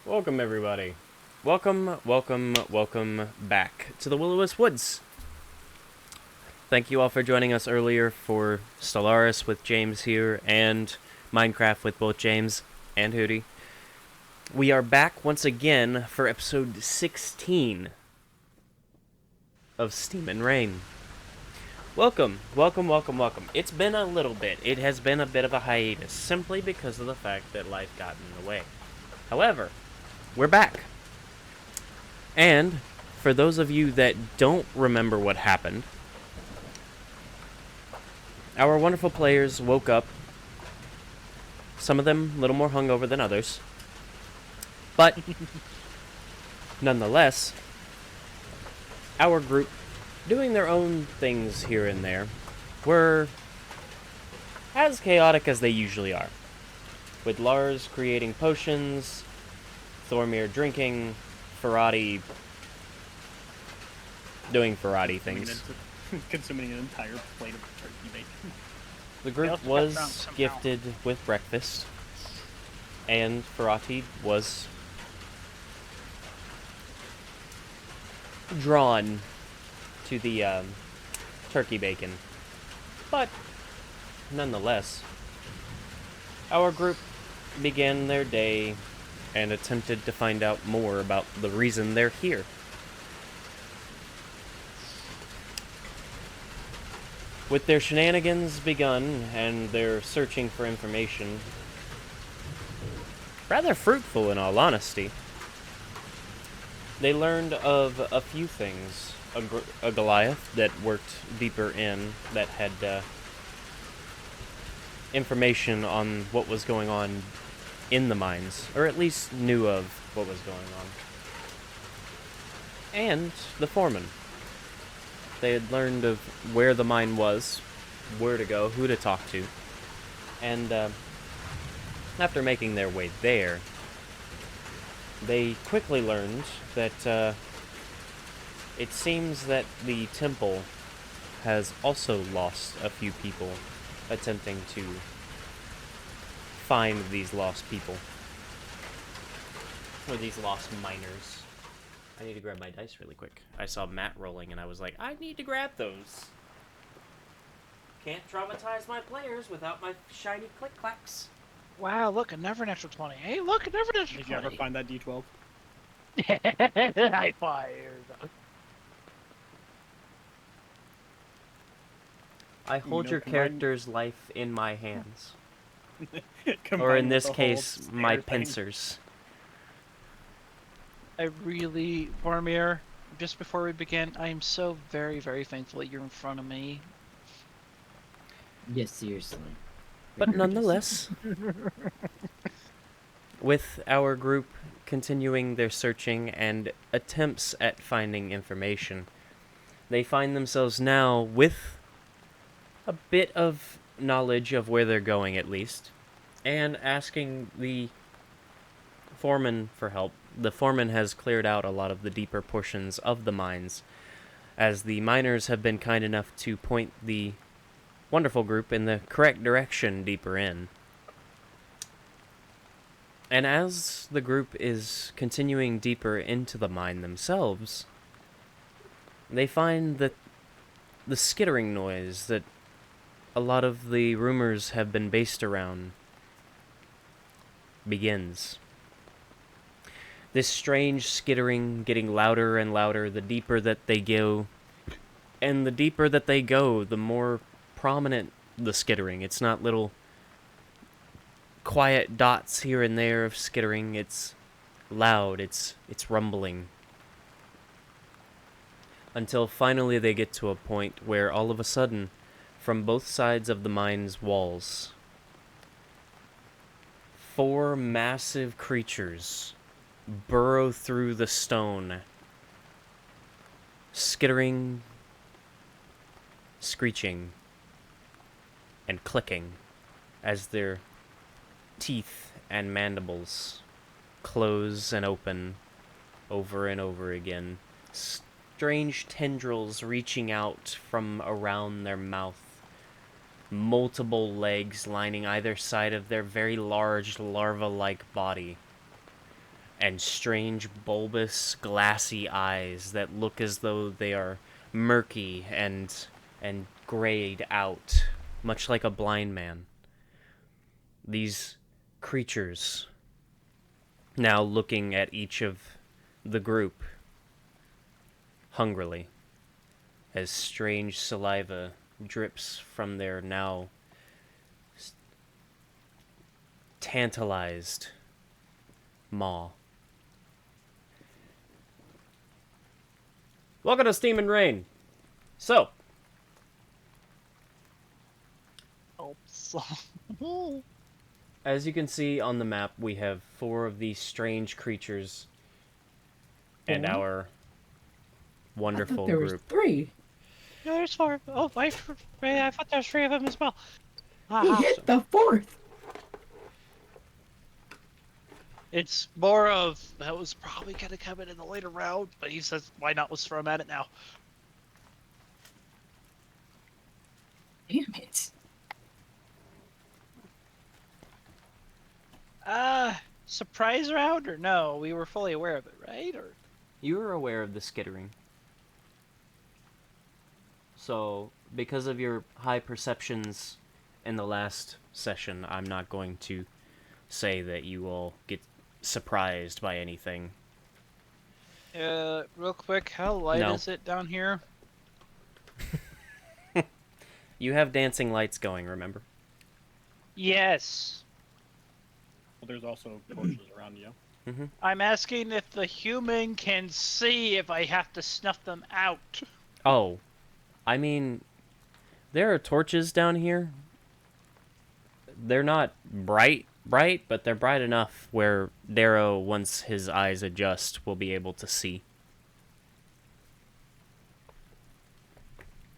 Welcome, everybody. Welcome back to the Will-O-Wisp Woods. Thank you all for joining us earlier for Stellaris with James here, and Minecraft with both James and Hootie. We are back once again for episode 16 of Steam and Rain. Welcome. It's been a little bit. It has been a bit of a hiatus, simply because of the fact that life got in the way. However, we're back. And for those of you that don't remember what happened, our wonderful players woke up, some of them a little more hungover than others, but nonetheless, our group, doing their own things here and there, were as chaotic as they usually are, with Lars creating potions, Thormir drinking, Ferrati doing Ferrati things. Consuming an entire plate of turkey bacon. The group was gifted with breakfast, and Ferrati was drawn to the turkey bacon. But, nonetheless, our group began their day and attempted to find out more about the reason they're here. With their shenanigans begun and their searching for information, rather fruitful in all honesty, they learned of a few things. A Goliath that worked deeper in, that had information on what was going on in the mines, or at least knew of what was going on. And the foreman. They had learned of where the mine was, where to go, who to talk to, and after making their way there, they quickly learned that it seems that the temple has also lost a few people attempting to find these lost people. Or these lost miners. I need to grab my dice really quick. I saw Matt rolling and I was like, I need to grab those. Can't traumatize my players without my shiny click-clacks. Wow, look, another natural 20. Hey, look, another natural 20. Did you ever find that D12? I fired. I hold your character's life in my hands. Or Combined in with this the case, whole my snare thing. pincers. I really, Boromir, just before we begin, I am so very, very thankful that you're in front of me. Yes, seriously. But nonetheless, with our group continuing their searching and attempts at finding information, they find themselves now with a bit of knowledge of where they're going, at least, and asking the foreman for help. The foreman has cleared out a lot of the deeper portions of the mines, as the miners have been kind enough to point the wonderful group in the correct direction deeper in. And as the group is continuing deeper into the mine themselves, they find that the skittering noise that a lot of the rumors have been based around begins. This strange skittering getting louder and louder the deeper that they go. And the deeper that they go, the more prominent the skittering. It's not little quiet dots here and there of skittering. It's loud. It's rumbling. Until finally they get to a point where all of a sudden, from both sides of the mine's walls, 4 massive creatures burrow through the stone, skittering, screeching, and clicking as their teeth and mandibles close and open over and over again. Strange tendrils reaching out from around their mouth. Multiple legs lining either side of their very large larva-like body. and strange, bulbous, glassy eyes that look as though they are murky and grayed out, much like a blind man. These creatures, now looking at each of the group hungrily, as strange saliva drips from their now tantalized maw. Welcome to Steam and Rain. So, as you can see on the map, we have 4 of these strange creatures and our wonderful there was group. 3. No, there's 4. Oh, I thought there was 3 of them as well. He hit the 4th. It's more of that was probably gonna come in the later round, but he says, "Why not? Let's throw him at it now." Damn it. Surprise round or no? We were fully aware of it, right? Or You were aware of the skittering. So, because of your high perceptions in the last session, I'm not going to say that you will get surprised by anything. real quick, how light No. is it down here? You have dancing lights going, remember? Yes. Well, there's also torches around you. I'm asking if the human can see if I have to snuff them out. Oh, I mean, there are torches down here. They're not bright, but they're bright enough where Darrow, once his eyes adjust, will be able to see.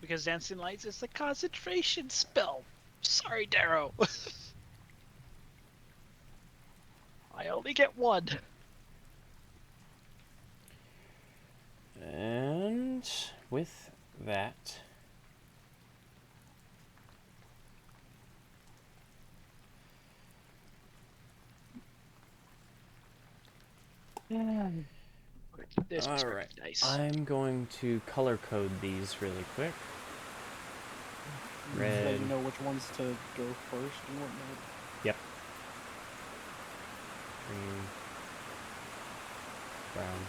Because dancing lights is a concentration spell. Sorry, Darrow. I only get 1. And with that, This all was right, pretty nice. I'm going to color code these really quick. So Red. you know which ones to go first and whatnot. Yep. Green. Brown.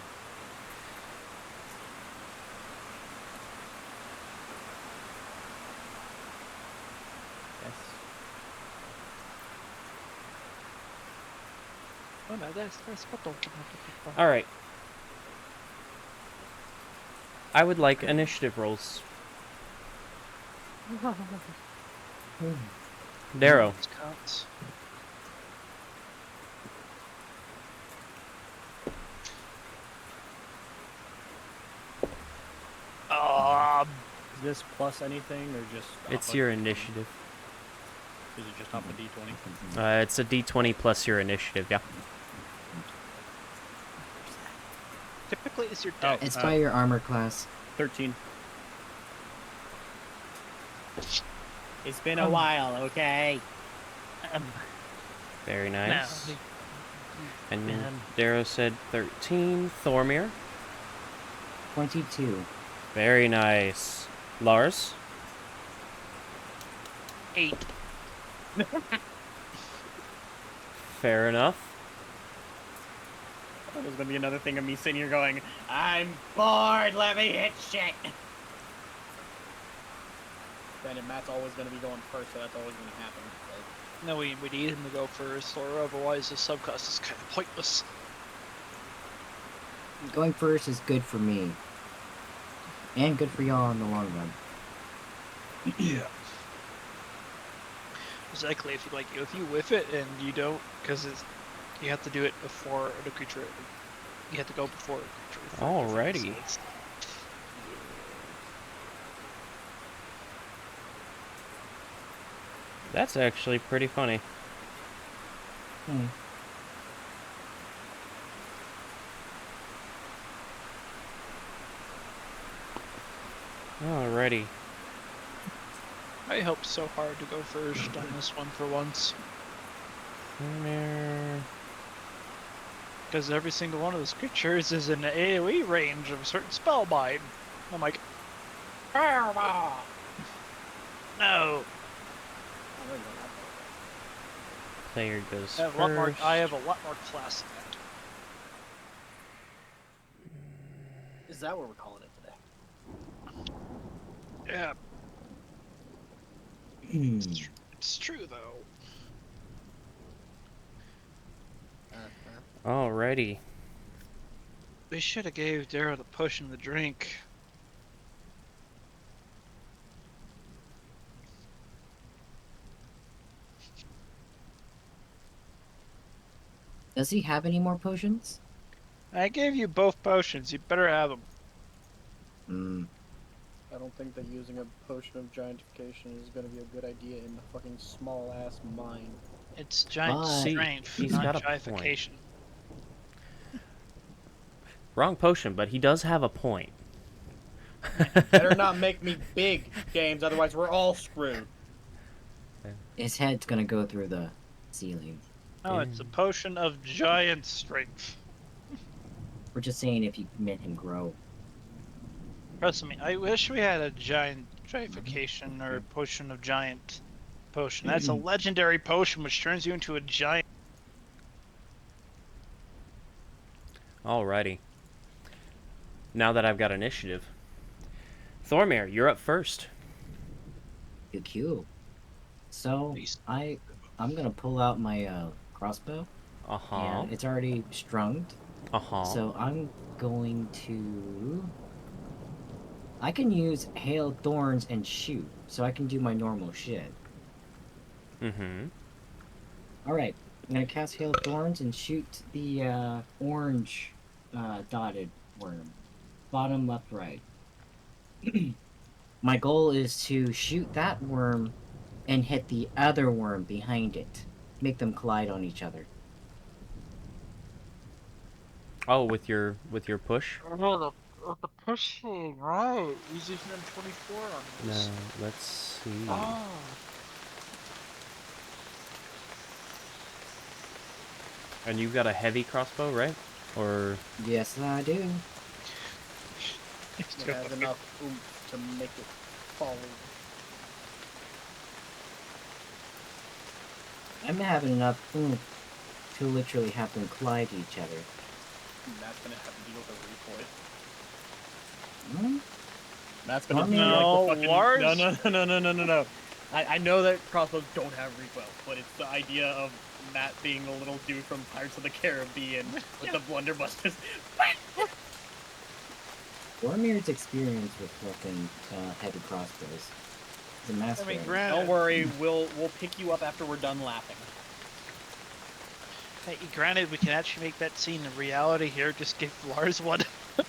Yes. Oh no, that's what All right. I would like initiative rolls. Darrow. counts. Is this plus anything or just? It's off your of D20? initiative. Is it just off of D20? It's a d20 plus your initiative, yeah. Typically, it's your Oh, deck. It's by your armor class. 13. It's been a while, okay? Very nice. No. And Man. Darrow said 13. Thormir. 22. Very nice. Lars. 8. Fair enough. There's gonna be another thing of me sitting here going, I'm bored, let me hit shit! Granted, Matt's always gonna be going first, so that's always gonna happen. So. No, we need him to go first, or otherwise the subclass is kind of pointless. Going first is good for me. And good for y'all in the long run. Yeah. Exactly. If you whiff it and you don't, because you have to do it before the creature. You have to go before a creature. Alrighty. That's actually pretty funny. Hmm. Alrighty. I hope so hard to go first on this one for once. Thormir. Because every single one of those creatures is in the AoE range of a certain spell bind. I'm like, Fireball! no. Player goes I have a lot more. first. I have a lot more class than that. Is that what we're calling it today? Yeah, Hmm. it's true though. Alrighty. They should have gave Daryl the potion to drink. Does he have any more potions? I gave you both potions. You better have them. Hmm. I don't think that using a potion of giantification is going to be a good idea in the fucking small ass mine. It's giant But- strength, He's not got a point. giification. Wrong potion, but he does have a point. Better not make me big, James, otherwise we're all screwed. His head's gonna go through the ceiling. No, it's a potion of giant strength. We're just saying if you made him grow. Trust me, I wish we had a giant giification or a potion of giant potion. That's a legendary potion which turns you into a giant. Alrighty. Now that I've got initiative. Thormir, you're up first. QQ. So Beast. I'm gonna pull out my crossbow. Uh-huh. And it's already strung. Uh-huh. So I'm going to. I can use hail thorns and shoot, so I can do my normal shit. Mm-hmm. Alright, I'm gonna cast hail thorns and shoot the orange dotted worm. Bottom left right. My goal is to shoot that worm and hit the other worm behind it. Make them collide on each other. Oh, with your push? Oh, the pushing, right. He's using M24 on No, this. let's see. Oh. And you've got a heavy crossbow, right? Or Yes, I do. It has enough oomph to make it fall. I'm having enough oomph to literally have them collide each other. That's gonna have to deal with a recoil. Hmm? That's gonna be No, like the fucking... Lars? No. I know that crossbows don't have recoil, but it's the idea of Matt being a little dude from Pirates of the Caribbean with the blunderbusters. Bormir's experience with fucking heavy crossbows. He's a master. I mean, at it. granted, Don't worry, we'll pick you up after we're done laughing. hey, granted, we can actually make that scene a reality here. Just give Lars one. if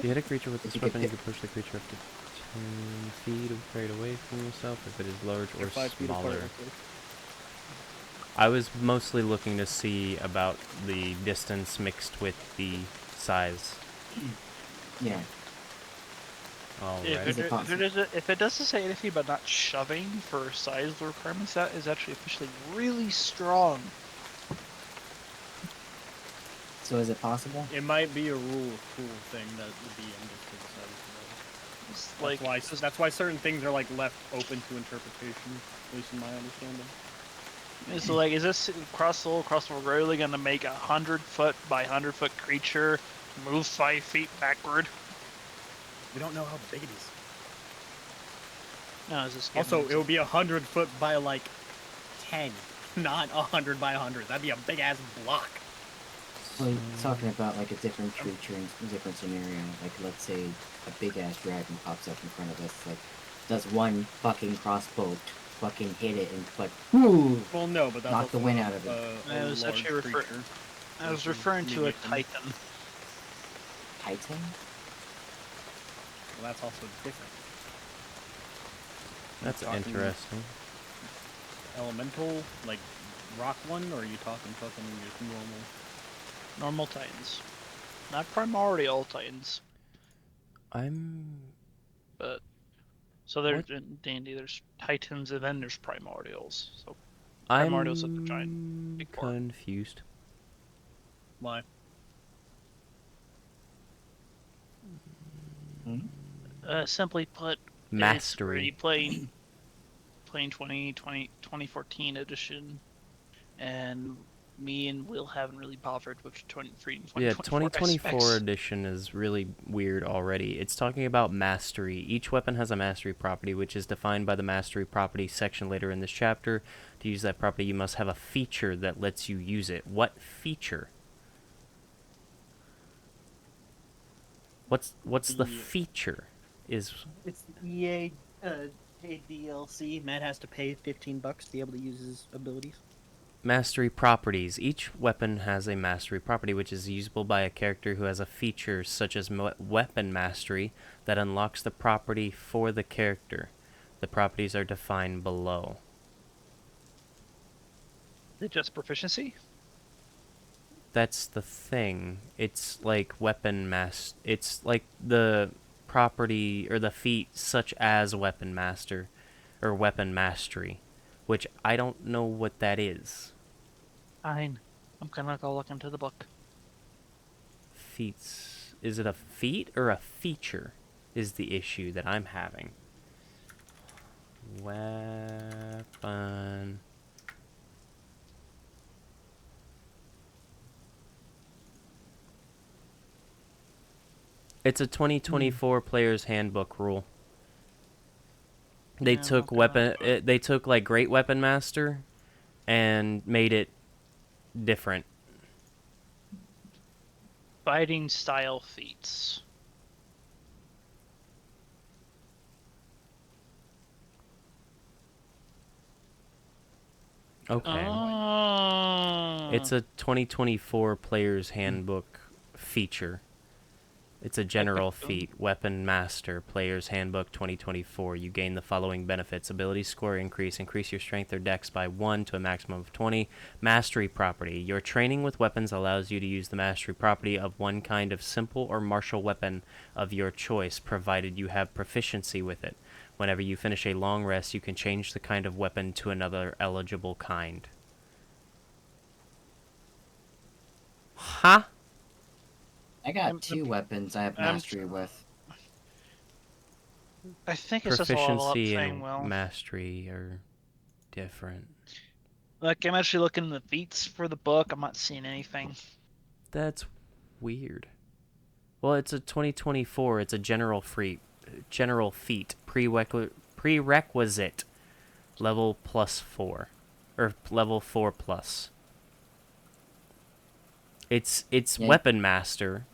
you hit a creature with this If you weapon, could you can push the creature up to 10 feet right away from yourself if it is large or 5 feet apart, smaller. roughly. I was mostly looking to see about the distance mixed with the size. Yeah. Alright. Is it possible? If it doesn't say anything about not shoving for size requirements, that is actually officially really strong. So is it possible? It might be a rule of cool thing that the DM just decided to know. It's That's why certain things are like left open to interpretation, at least in my understanding. So like, is this crossbow really gonna make 100-foot by 100-foot creature move 5 feet backward? We don't know how big it is. No, is this Also, it would be 100 foot by like 10, not 100 by 100. That'd be a big ass block. Well, you're talking about like a different creature in a different scenario. Like, let's say a big ass dragon pops up in front of us. Like, does one fucking crossbow fucking hit it and like, whoo! Well, no, but that's Knock the also wind out of it. a I was large actually creature. I was referring to a Minion. titan. Titan? Well, that's also different. That's Talking interesting. Elemental, like rock one, or are you talking fucking just normal? Normal titans, not primordial titans. But so there's What? in D&D there's titans and then there's primordials. So Primordial's a giant big board. confused. Why? Simply put, Mastery. it's playing 2014 edition, and me and Will haven't really bothered with reading 2024 Yeah, 2024 aspects. edition is really weird already. It's talking about mastery. Each weapon has a mastery property, which is defined by the mastery property section later in this chapter. To use that property, you must have a feature that lets you use it. What feature? What's the feature? Is It's the EA paid DLC. Matt has to pay $15 to be able to use his abilities. mastery properties. Each weapon has a mastery property, which is usable by a character who has a feature such as weapon mastery that unlocks the property for the character. The properties are defined below. Is it just proficiency? That's the thing. It's like it's like the property or the feat such as weapon master or weapon mastery, which I don't know what that is. Fine. I'm gonna go look into the book. Feats. Is it a feat or a feature is the issue that I'm having. Weapon. It's a 2024 player's handbook rule. They Yeah, took okay. they took like Great Weapon Master and made it different. Fighting style feats. Okay. Oh. It's a 2024 player's handbook feature. It's a general feat. Weapon Master, Player's Handbook 2024. You gain the following benefits. Ability score increase. Increase your strength or dex by 1 to a maximum of 20. Mastery property. Your training with weapons allows you to use the mastery property of one kind of simple or martial weapon of your choice, provided you have proficiency with it. Whenever you finish a long rest, you can change the kind of weapon to another eligible kind. Huh? I got two weapons I have mastery with. I think it's just a level up Proficiency thing, and Will. mastery are different. Like, I'm actually looking at the feats for the book. I'm not seeing anything. That's weird. Well, it's a 2024. It's a general feat. Prerequisite. Level +4. Or level 4 plus. It's Yeah. Weapon Master,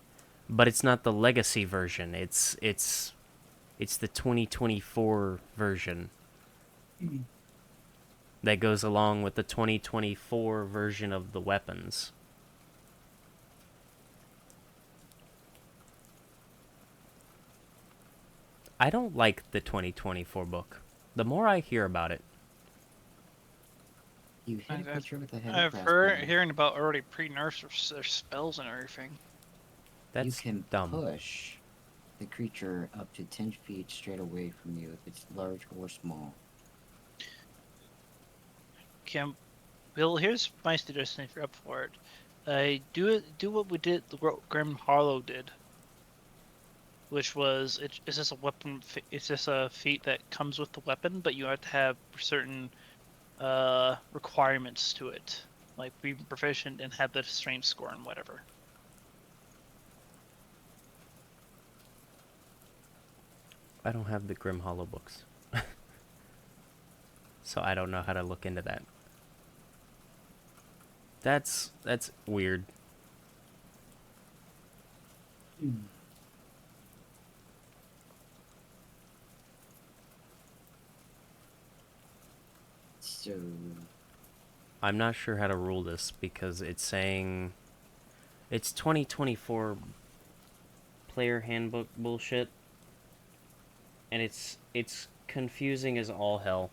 but it's not the Legacy version. It's the 2024 version. That goes along with the 2024 version of the weapons. I don't like the 2024 book. The more I hear about it. You hit a creature with a heavy I've crossbow. hearing about already pre-nerfs their spells and everything. That's you can dumb. push the creature up to 10 feet straight away from you if it's large or small. Bill, here's my suggestion if you're up for it. Do what we did, the Grim Harlow did, which was it's just a weapon. It's just a feat that comes with the weapon, but you have to have certain requirements to it, like be proficient and have the strength score and whatever. I don't have the Grim Hollow books. So I don't know how to look into that. That's weird. So, I'm not sure how to rule this because it's saying it's 2024 player handbook bullshit, and it's confusing as all hell.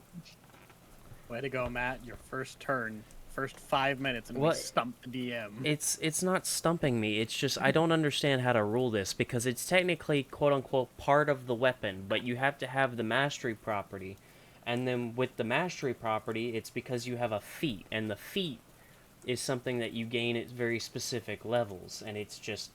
Way to go, Matt. Your first turn. First 5 minutes and What? we stumped the DM. It's not stumping me. It's just I don't understand how to rule this because it's technically quote unquote part of the weapon, but you have to have the mastery property. And then with the mastery property, it's because you have a feat, and the feat is something that you gain at very specific levels, and it's just...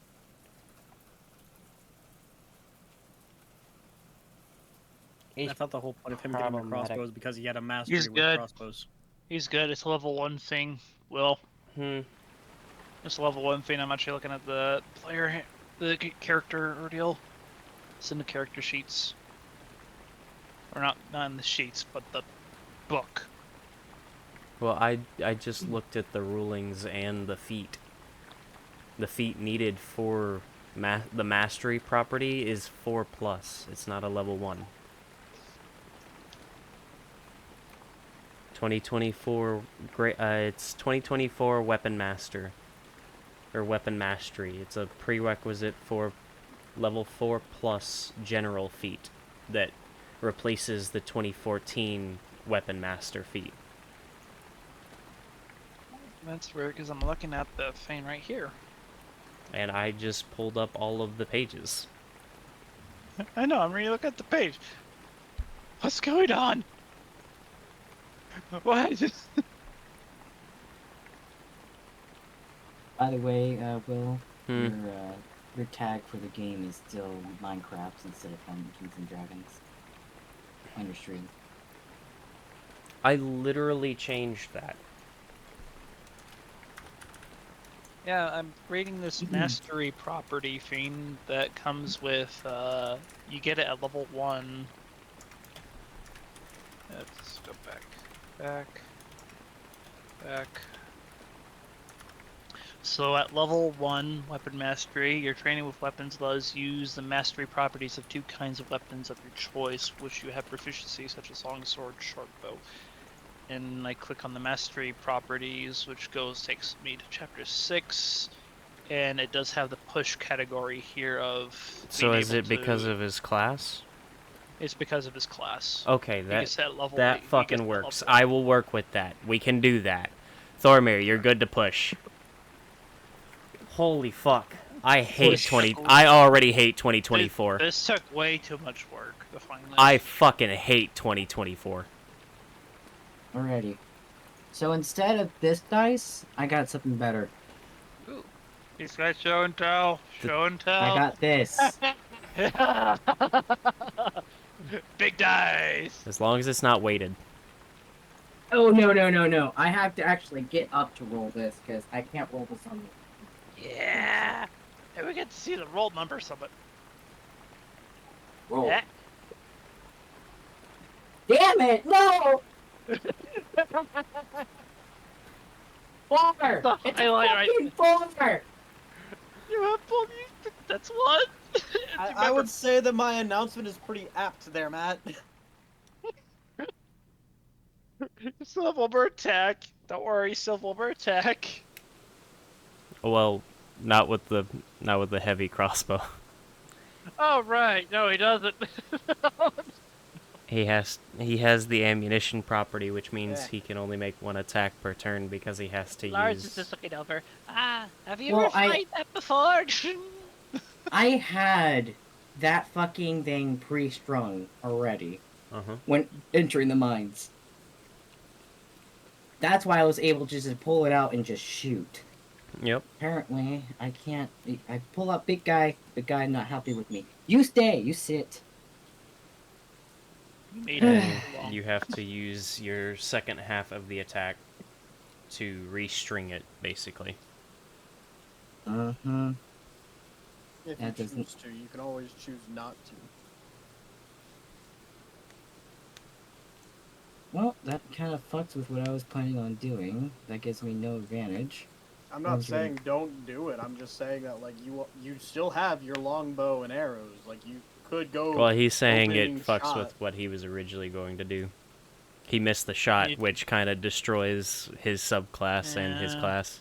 I thought the whole point of him getting the problematic. crossbow is because he had a mastery with good. crossbows. He's good. It's a level 1 thing. Will. It's a level 1 thing. I'm actually looking at the character ordeal. It's in the character sheets. Or not in the sheets, but the book. Well, I just looked at the rulings and the feat. The feat needed for the mastery property is 4+. It's not a level 1. 2024 it's 2024 weapon master or weapon mastery. It's a prerequisite for level 4+ general feat that replaces the 2014 weapon master feat. That's weird because I'm looking at the thing right here. And I just pulled up all of the pages. I know, I'm looking at the page. What's going on? What? By the way, Will, Hmm. your tag for the game is still Minecraft instead of Dungeons and Dragons on your stream. I literally changed that. Yeah, I'm reading this mastery property thing that comes with, you get it at level 1. Let's go back. So at level 1, weapon mastery, your training with weapons allows you use the mastery properties of 2 kinds of weapons of your choice, which you have proficiency, such as longsword, short bow. And I click on the mastery properties, which takes me to chapter 6, and it does have the push category here of. So is it because of his class? It's because of his class. Okay, that fucking works. I will work with that. We can do that. Thormir, you're good to push. Holy fuck. I already hate 2024. This took way too much work to find this. I fucking hate 2024. Alrighty. So instead of this dice, I got something better. Ooh. He's got show and tell. Show and tell. I got this. Big dice. As long as it's not weighted. Oh, no. I have to actually get up to roll this, because I can't roll this on the... Yeah. And we get to see the roll numbers of it. Roll. Yeah. Damn it! No! 4! The It's highlight a fucking 4! You have full music. That's one. I would say that my announcement is pretty apt there, Matt. Silver attack. Don't worry, silver attack. Well, not with the heavy crossbow. Oh right, no, he doesn't. He has the ammunition property, which means Yeah. he can only make 1 attack per turn because he has to Lars use... is just looking over. Have you Well, ever tried that before? I had that fucking thing pre-strung already when entering the mines. That's why I was able to just pull it out and just shoot. Yep. Apparently, I can't... I pull up big guy not happy with me. You stay, you sit. You have to use your second half of the attack to restring it, basically. Uh-huh. If That you doesn't- choose to, you can always choose not to. Well, that kind of fucks with what I was planning on doing. That gives me no advantage. I'm not Okay. saying don't do it. I'm just saying that like you still have your longbow and arrows. Like you could go. Well, he's saying it opening fucks shot. with what he was originally going to do. He missed the shot, which kind of destroys his subclass and his Yeah. class.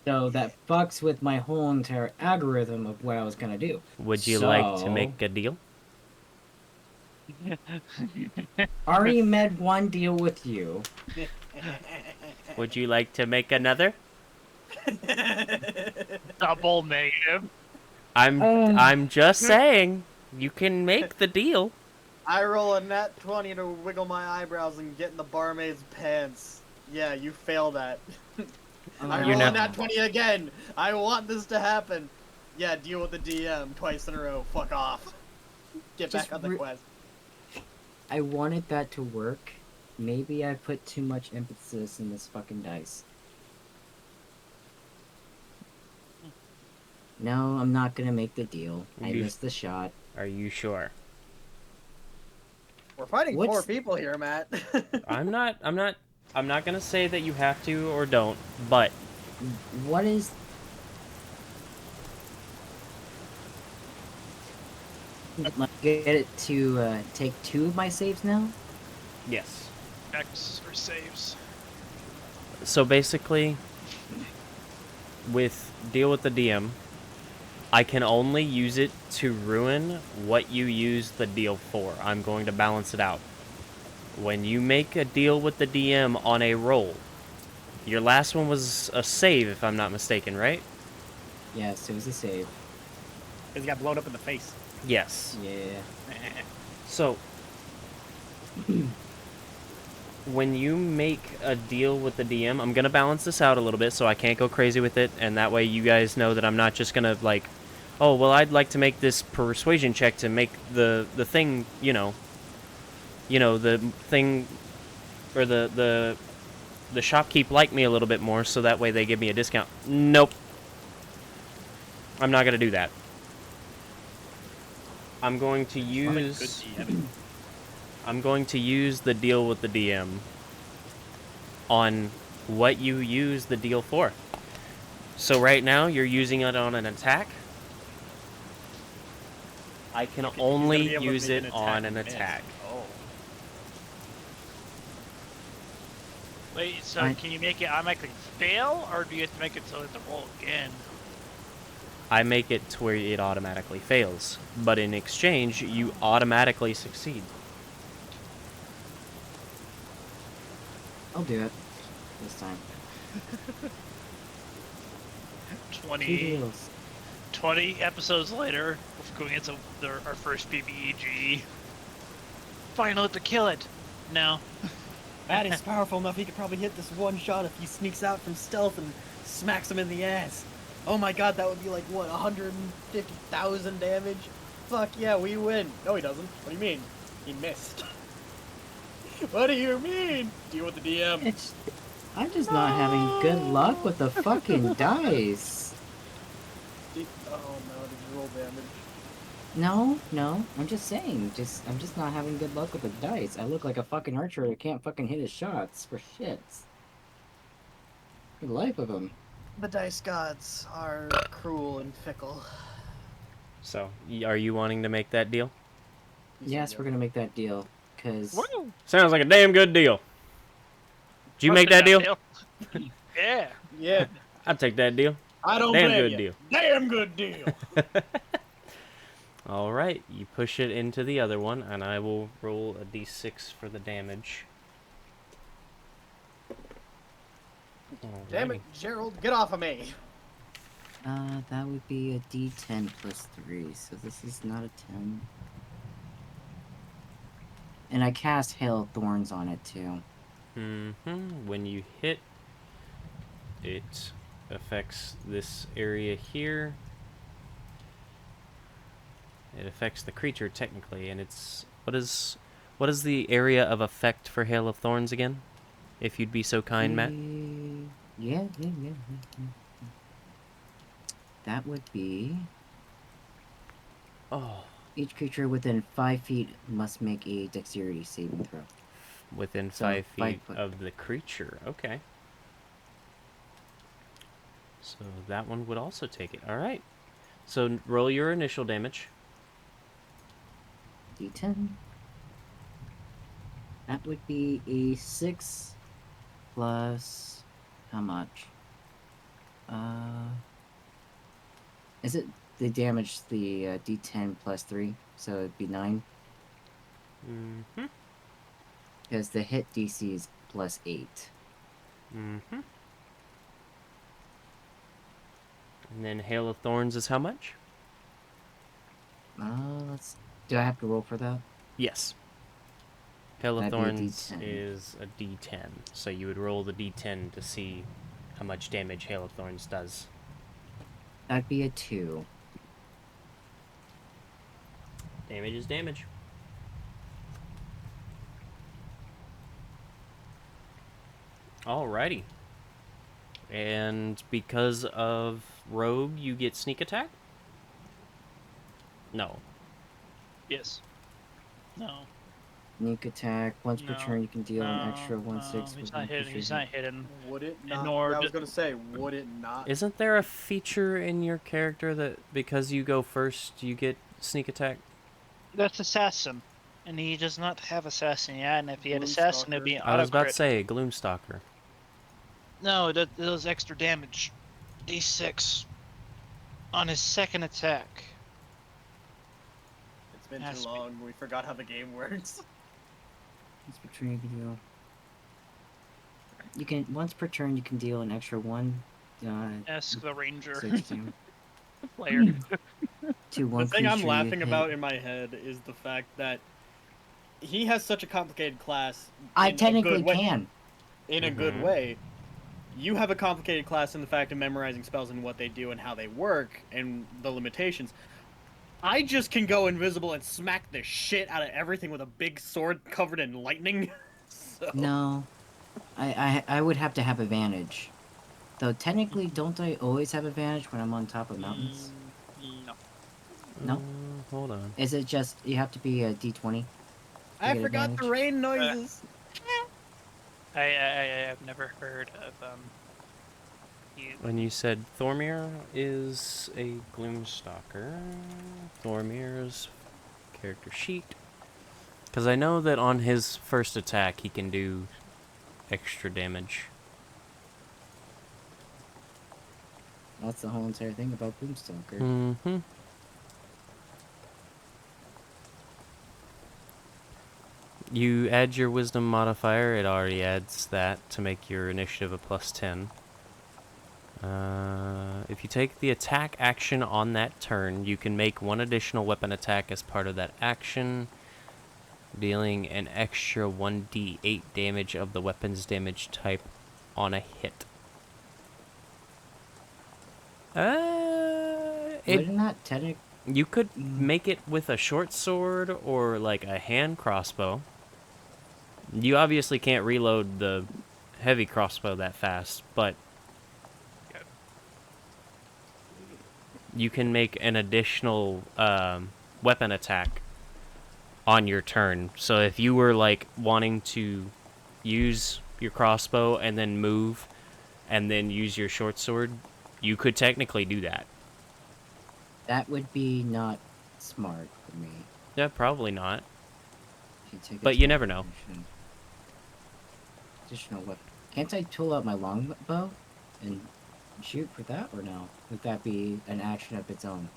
So that fucks with my whole entire algorithm of what I was gonna do. Would you like to So- make a deal? Already made one deal with you. Would you like to make another? Double negative. I'm just saying, you can make the deal. I roll a nat 20 to wiggle my eyebrows and get in the barmaid's pants. Yeah, you fail that. I You roll know- a nat 20 again. I want this to happen. Yeah, deal with the DM twice in a row. Fuck off. Get Just back on the quest. I wanted that to work. Maybe I put too much emphasis in this fucking dice. No, I'm not gonna make the deal. I You- missed the shot. Are you sure? We're fighting What's- 4 people here, Matt. I'm not gonna say that you have to or don't, but What is... Like, get it to take 2 of my saves now? yes. X or saves. So basically, with deal with the DM, I can only use it to ruin what you use the deal for. I'm going to balance it out. When you make a deal with the DM on a roll, your last one was a save, if I'm not mistaken, right? Yes, it was a save. Because he got blown up in the face. Yes. Yeah. So, when you make a deal with the DM, I'm going to balance this out a little bit so I can't go crazy with it, and that way you guys know that I'm not just going to, like, oh, well, I'd like to make this persuasion check to make the thing, the thing, or the shopkeep like me a little bit more so that way they give me a discount. Nope. I'm not going to do that. I'm going to use... I'm going to use the deal with the DM on what you use the deal for. So right now, you're using it on an attack. I can only use it on an attack. Oh. Wait, so I- can you make it automatically fail, or do you have to make it so it's a roll again? I make it to where it automatically fails, but in exchange, you automatically succeed. I'll do it. This time. 2 20, deals. 20 episodes later, we're going into our first PvEG. Finally to kill it. No. Matt is powerful enough, he could probably hit this one shot if he sneaks out from stealth and smacks him in the ass. Oh my god, that would be like, what, 150,000 damage? Fuck yeah, we win. No, he doesn't. What do you mean? He missed. What do you mean? Deal with the DM. It's... I'm just not having good luck with the fucking dice. Oh no, did you roll damage? No, I'm just saying, I'm just not having good luck with the dice. I look like a fucking archer that can't fucking hit his shots for shits. For the life of him. The dice gods are cruel and fickle. So, are you wanting to make that deal? Yes, we're gonna make that deal, cause Woo! Sounds like a damn good deal. Did you make that deal? Yeah. Yeah, I'd take that deal. I don't Damn blame good ya. deal. Damn good deal. All right, you push it into the other one, and I will roll a d6 for the damage. Damn it, Gerald, get off of me. that would be a D10 plus 3, so this is not a 10. And I cast Hail of Thorns on it too. When you hit, it affects this area here. It affects the creature technically, and it's what is the area of effect for Hail of Thorns again? If you'd be so kind, Matt. Yeah. That would be... Oh, Each creature within 5 feet must make a dexterity saving throw. within So, 5 5 feet foot. of the creature. Okay. So that one would also take it. All right. So roll your initial damage. D10. That would be a 6 plus... How much? Is it... They damage the D10 plus 3, so it'd be 9. Mm-hmm. Because the hit DC is plus 8. Mm-hmm. And then Hail of Thorns is how much? Let's... Do I have to roll for that? Yes. Hail of That'd be a Thorns D10. is a D10, so you would roll the D10 to see how much damage Hail of Thorns does. That'd be a 2. Damage is damage. Alrighty. And because of Rogue, you get sneak attack? No. Yes. No. Sneak attack. Once per No. turn, you can deal an No. extra 1/6 No. with He's one not hidden. creature He's hit. not hidden. Would it not? Nor Yeah, I was d- gonna say, would it not? Isn't there a feature in your character that because you go first, you get sneak attack? That's assassin, and he does not have assassin yet. And if he had Gloom assassin, it'd Stalker. be an I was auto about to crit. say Gloomstalker. No, that does extra damage. D6 on his second attack. It's been Has too to be. long. We forgot how the game works. Once per turn, you can deal. Once per turn, you can deal an extra 1. Ask the ranger 16 player. to one The thing I'm creature you laughing hit. about in my head is the fact that he has such a complicated class. I in a technically good way. can. In a good Mhm. way. You have a complicated class in the fact of memorizing spells and what they do and how they work and the limitations. I just can go invisible and smack the shit out of everything with a big sword covered in lightning. So... No, I would have to have advantage. Though technically, don't I always have advantage when I'm on top of mountains? No. No? Hold on. Is it just you have to be a D20? I get forgot advantage? the rain noises. I have never heard of you. When you said Thormir is a Gloomstalker, Thormir's character sheet. Because I know that on his first attack he can do extra damage. That's the whole entire thing about Gloomstalker. Mm-hmm. You add your wisdom modifier, it already adds that to make your initiative a +10. If you take the attack action on that turn, you can make one additional weapon attack as part of that action, dealing an extra 1d8 damage of the weapon's damage type on a hit. Wouldn't that technically... You could make it with a short sword or like a hand crossbow. You obviously can't reload the heavy crossbow that fast, but you can make an additional weapon attack on your turn. So if you were like wanting to use your crossbow and then move and then use your short sword, you could technically do that. That would be not smart for me. Yeah, probably not. If you take But you attack never know. action. Additional weapon. Can't I pull out my longbow and shoot for that, or no? Would that be an action of its own?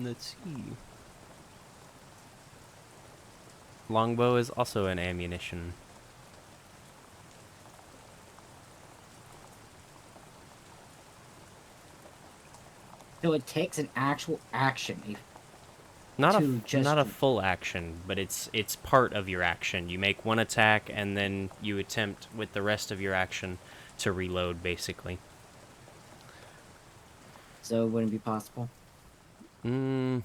Let's see. Longbow is also an ammunition. So it takes an actual action. Not To a full action, but it's part of your action. You make one attack and then you attempt with the rest of your action to reload, basically. So it wouldn't be possible? I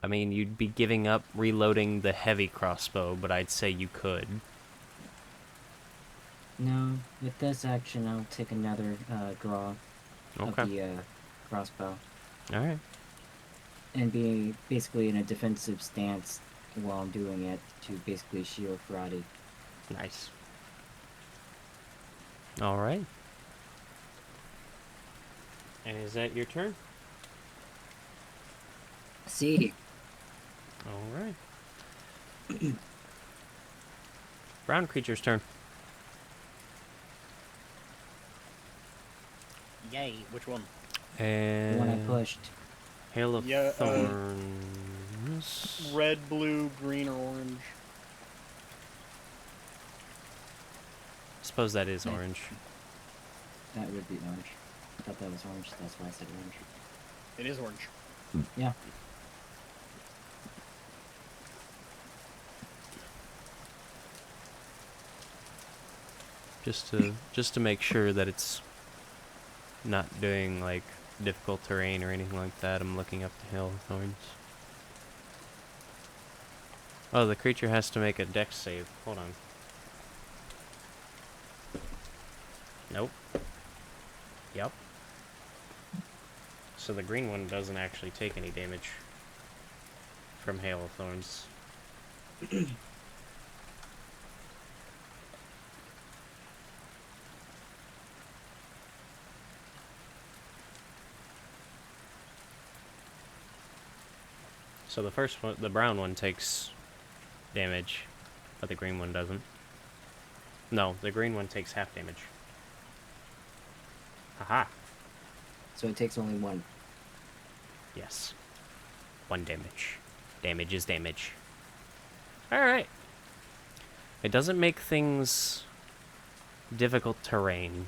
mean, you'd be giving up reloading the heavy crossbow, but I'd say you could. No. With this action, I'll take another draw of Okay. the crossbow. Alright. And be basically in a defensive stance while I'm doing it to basically shield karate. Nice. Alright. And is that your turn? See. Alright. Brown creature's turn. Yay. Which one? The And one I pushed. Hail of Yeah, Thorns. Red, blue, green, or orange. Suppose that is orange. That would be orange. I thought that was orange, that's why I said orange. It is orange. Yeah. Just to make sure that it's not doing like difficult terrain or anything like that, I'm looking up the Hail of Thorns. Oh, the creature has to make a dex save. Hold on. Nope. Yep. So the green one doesn't actually take any damage from Hail of Thorns. So the first one, the brown one, takes damage, but the green one doesn't. No, the green one takes half damage. Haha. So it takes only one. Yes. 1 damage. Damage is damage. Alright. It doesn't make things difficult terrain.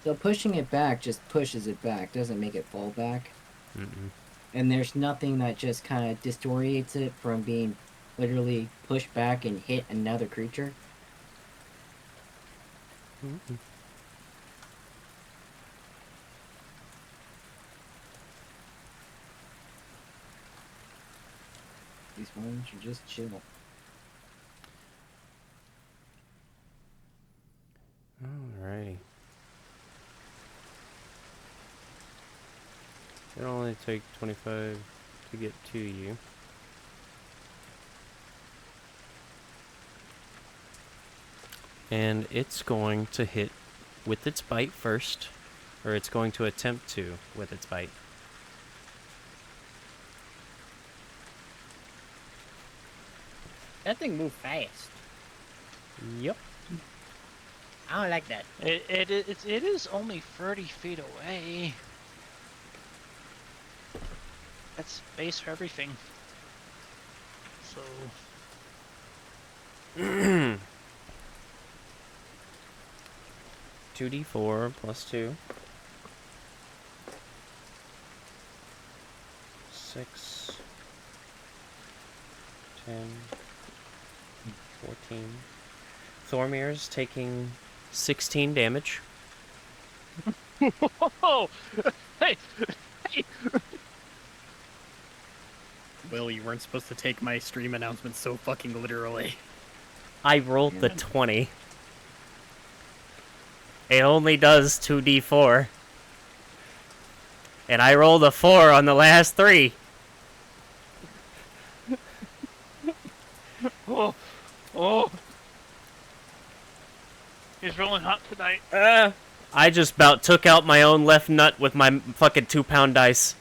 So pushing it back just pushes it back, doesn't make it fall back. Mm-mm. And there's nothing that just kind of disorientates it from being literally pushed back and hit another creature. Mm-mm. These ones are just chill. Alrighty. It'll only take 25 to get to you. And it's going to hit with its bite first. Or it's going to attempt to with its bite. That thing moved fast. Yep. I don't like that. It is only 30 feet away. That's space for everything. So 2d4 plus 2. 6. 10. 14. Thormir's taking 16 damage. whoa! Hey! Hey! Will, you weren't supposed to take my stream announcement so fucking literally. I rolled the 20. It only does 2d4. And I rolled a 4 on the last 3. Oh! Oh! He's rolling hot tonight. I just about took out my own left nut with my fucking 2-pound dice.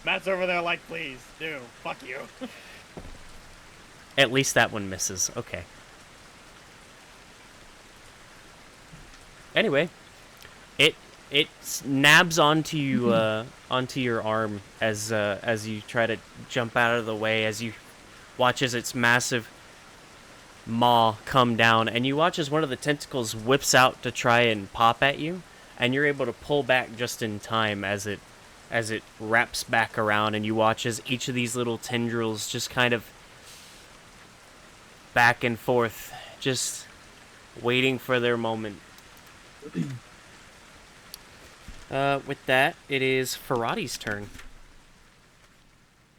Matt's over there like, please, do. Fuck you. At least that one misses. Okay. Anyway, it nabs onto you onto your arm as you try to jump out of the way, as you watch as its massive maw come down, and you watch as one of the tentacles whips out to try and pop at you, and you're able to pull back just in time as it wraps back around, and you watch as each of these little tendrils just kind of back and forth, just waiting for their moment. With that, it is Ferrati's turn,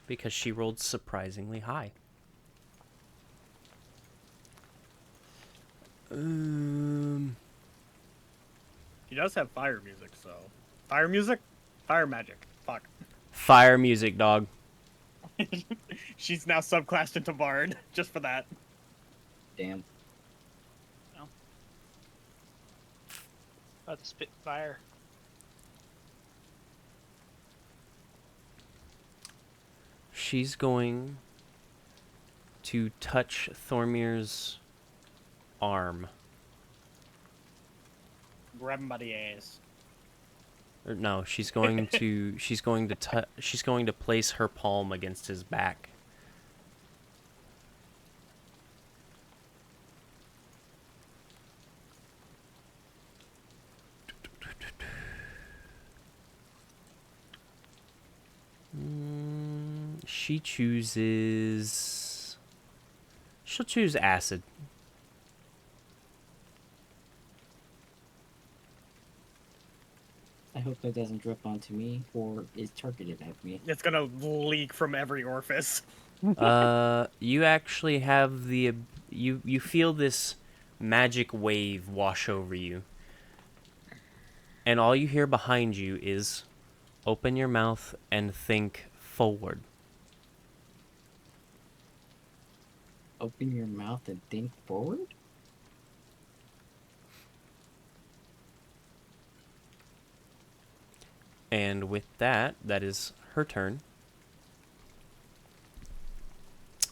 because she rolled surprisingly high. He does have fire music, so... Fire music? Fire magic. Fuck. Fire music, dog. She's now subclassed into Bard, just for that. Damn. About to spit fire. She's going to touch Thormir's arm. Grab him by the ass. Or no, she's going to she's going to place her palm against his back. She chooses. She'll choose acid. I hope that doesn't drip onto me or is targeted at me. It's gonna leak from every orifice. You actually have the you feel this magic wave wash over you. And all you hear behind you is open your mouth and think forward. Open your mouth and think forward? And with that, that is her turn.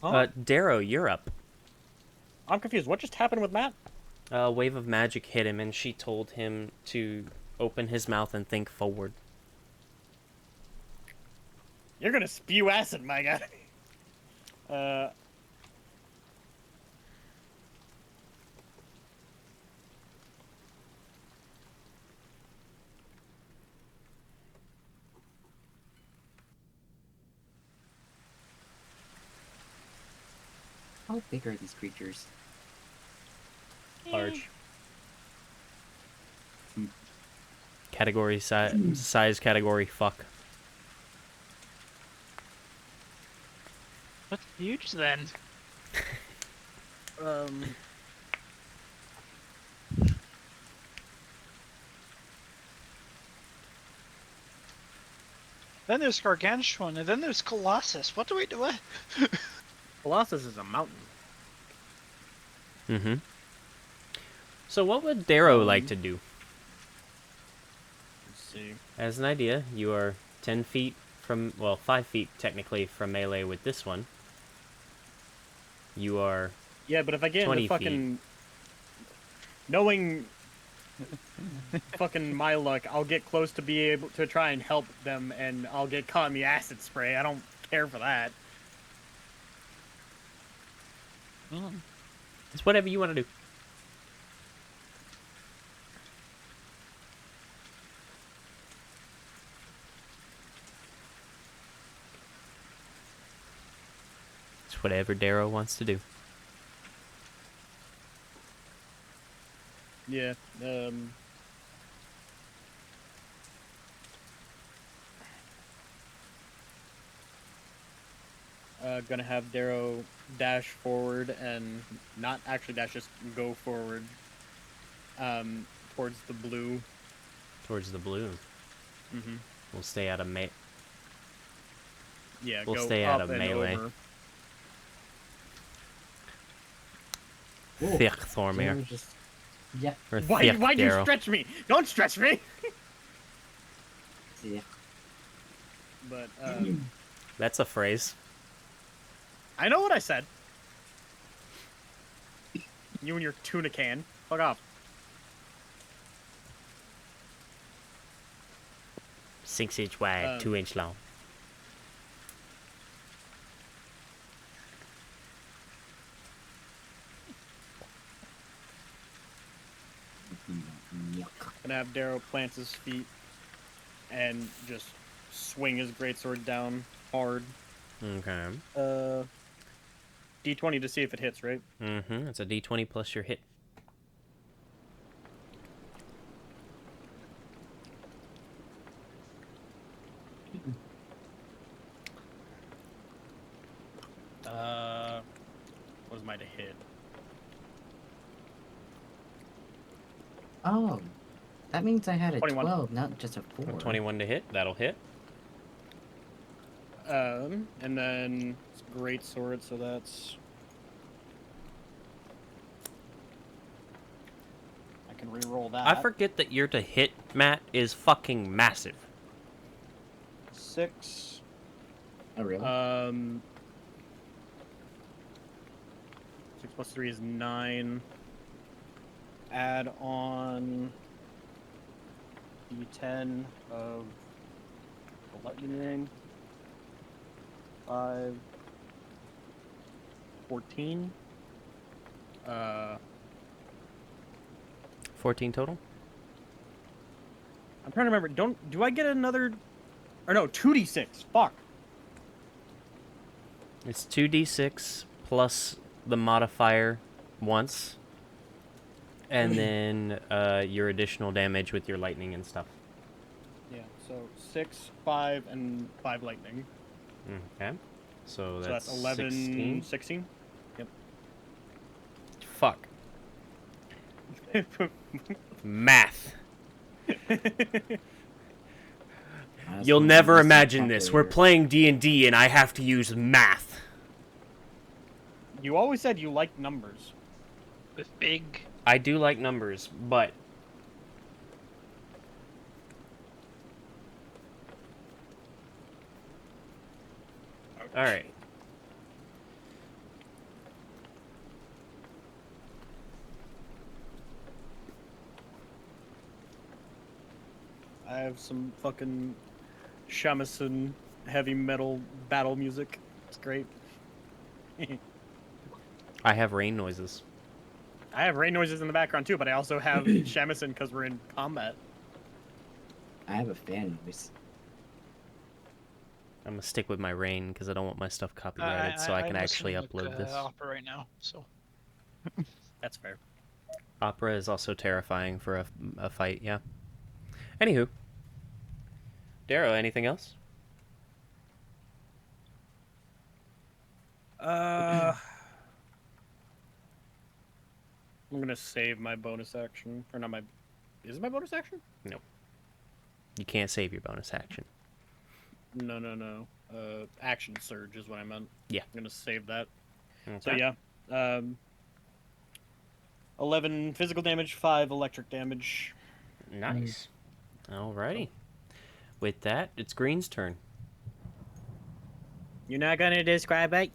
Huh? Darrow, you're up. I'm confused. What just happened with Matt? A wave of magic hit him, and she told him to open his mouth and think forward. You're gonna spew acid, my guy. How big are these creatures? Large. Category size category fuck. What's huge then? Then there's Gargantuan, and then there's Colossus. What do we do? Colossus is a mountain. Mm-hmm. So what would Darrow like to do? Let's see. As an idea, you are 10 feet from, well, 5 feet technically from melee with this one. You are Yeah, but if I get 20 into fucking... Knowing fucking my luck, I'll get close to be able to try and help them, and I'll get caught in the acid spray. I don't care for that. It's whatever you want to do. It's whatever Darrow wants to do. Yeah, gonna have Darrow dash forward and not actually dash, just go forward, towards the blue. Towards the blue. Mm-hmm. We'll stay out of Yeah, We'll go stay up out of and melee. over. Whoa. Thick Thormir. Darrow just... Yeah. Or Why'd thick you Darrow. stretch me? Don't stretch me! Yeah. But, That's a phrase. I know what I said. You and your tuna can. Fuck off. 6 inch wide, 2 inch long. Yuck. Gonna have Darrow plant his feet and just swing his greatsword down hard. Okay. D20 to see if it hits, right? Mm-hmm. It's a D20 plus your hit. What was my to hit? Oh. That means I had a 21. 12, not just a 4. 21 to hit. That'll hit. And then it's greatsword, so that's... I can re-roll that. I forget that your to hit, Matt, is fucking massive. 6. Oh, really? 6 plus 3 is 9. Add on D10 of lightning. 5. 14. 14 total? I'm trying to remember. Do I get another? Or no, 2d6. Fuck. It's 2d6 plus the modifier once, and then your additional damage with your lightning and stuff. Yeah, so 6, 5, and 5 lightning. Okay. So So that's that's 11, 16. 16? Fuck. Math. You'll Honestly, never use the imagine this. We're calculator. playing D&D and I have to use math. You always said you liked numbers. With big. I do like numbers, but all right. I have some fucking shamisen heavy metal battle music. It's great. I have rain noises. I have rain noises in the background too, but I also have shamisen because we're in combat. I have a fan noise. I'm gonna stick with my rain because I don't want my stuff copyrighted, so I can I'm actually listening to, upload this. Opera right now, so. That's fair. Opera is also terrifying for a fight, yeah. Anywho. Darrow, anything else? I'm gonna save my bonus action, or not my. Is it my bonus action? You can't save your bonus action. No. Action surge is what I meant. Yeah. I'm gonna save that. Okay. So yeah, 11 physical damage, 5 electric damage. Nice. Alrighty. With that, it's Green's turn. You're not gonna describe it?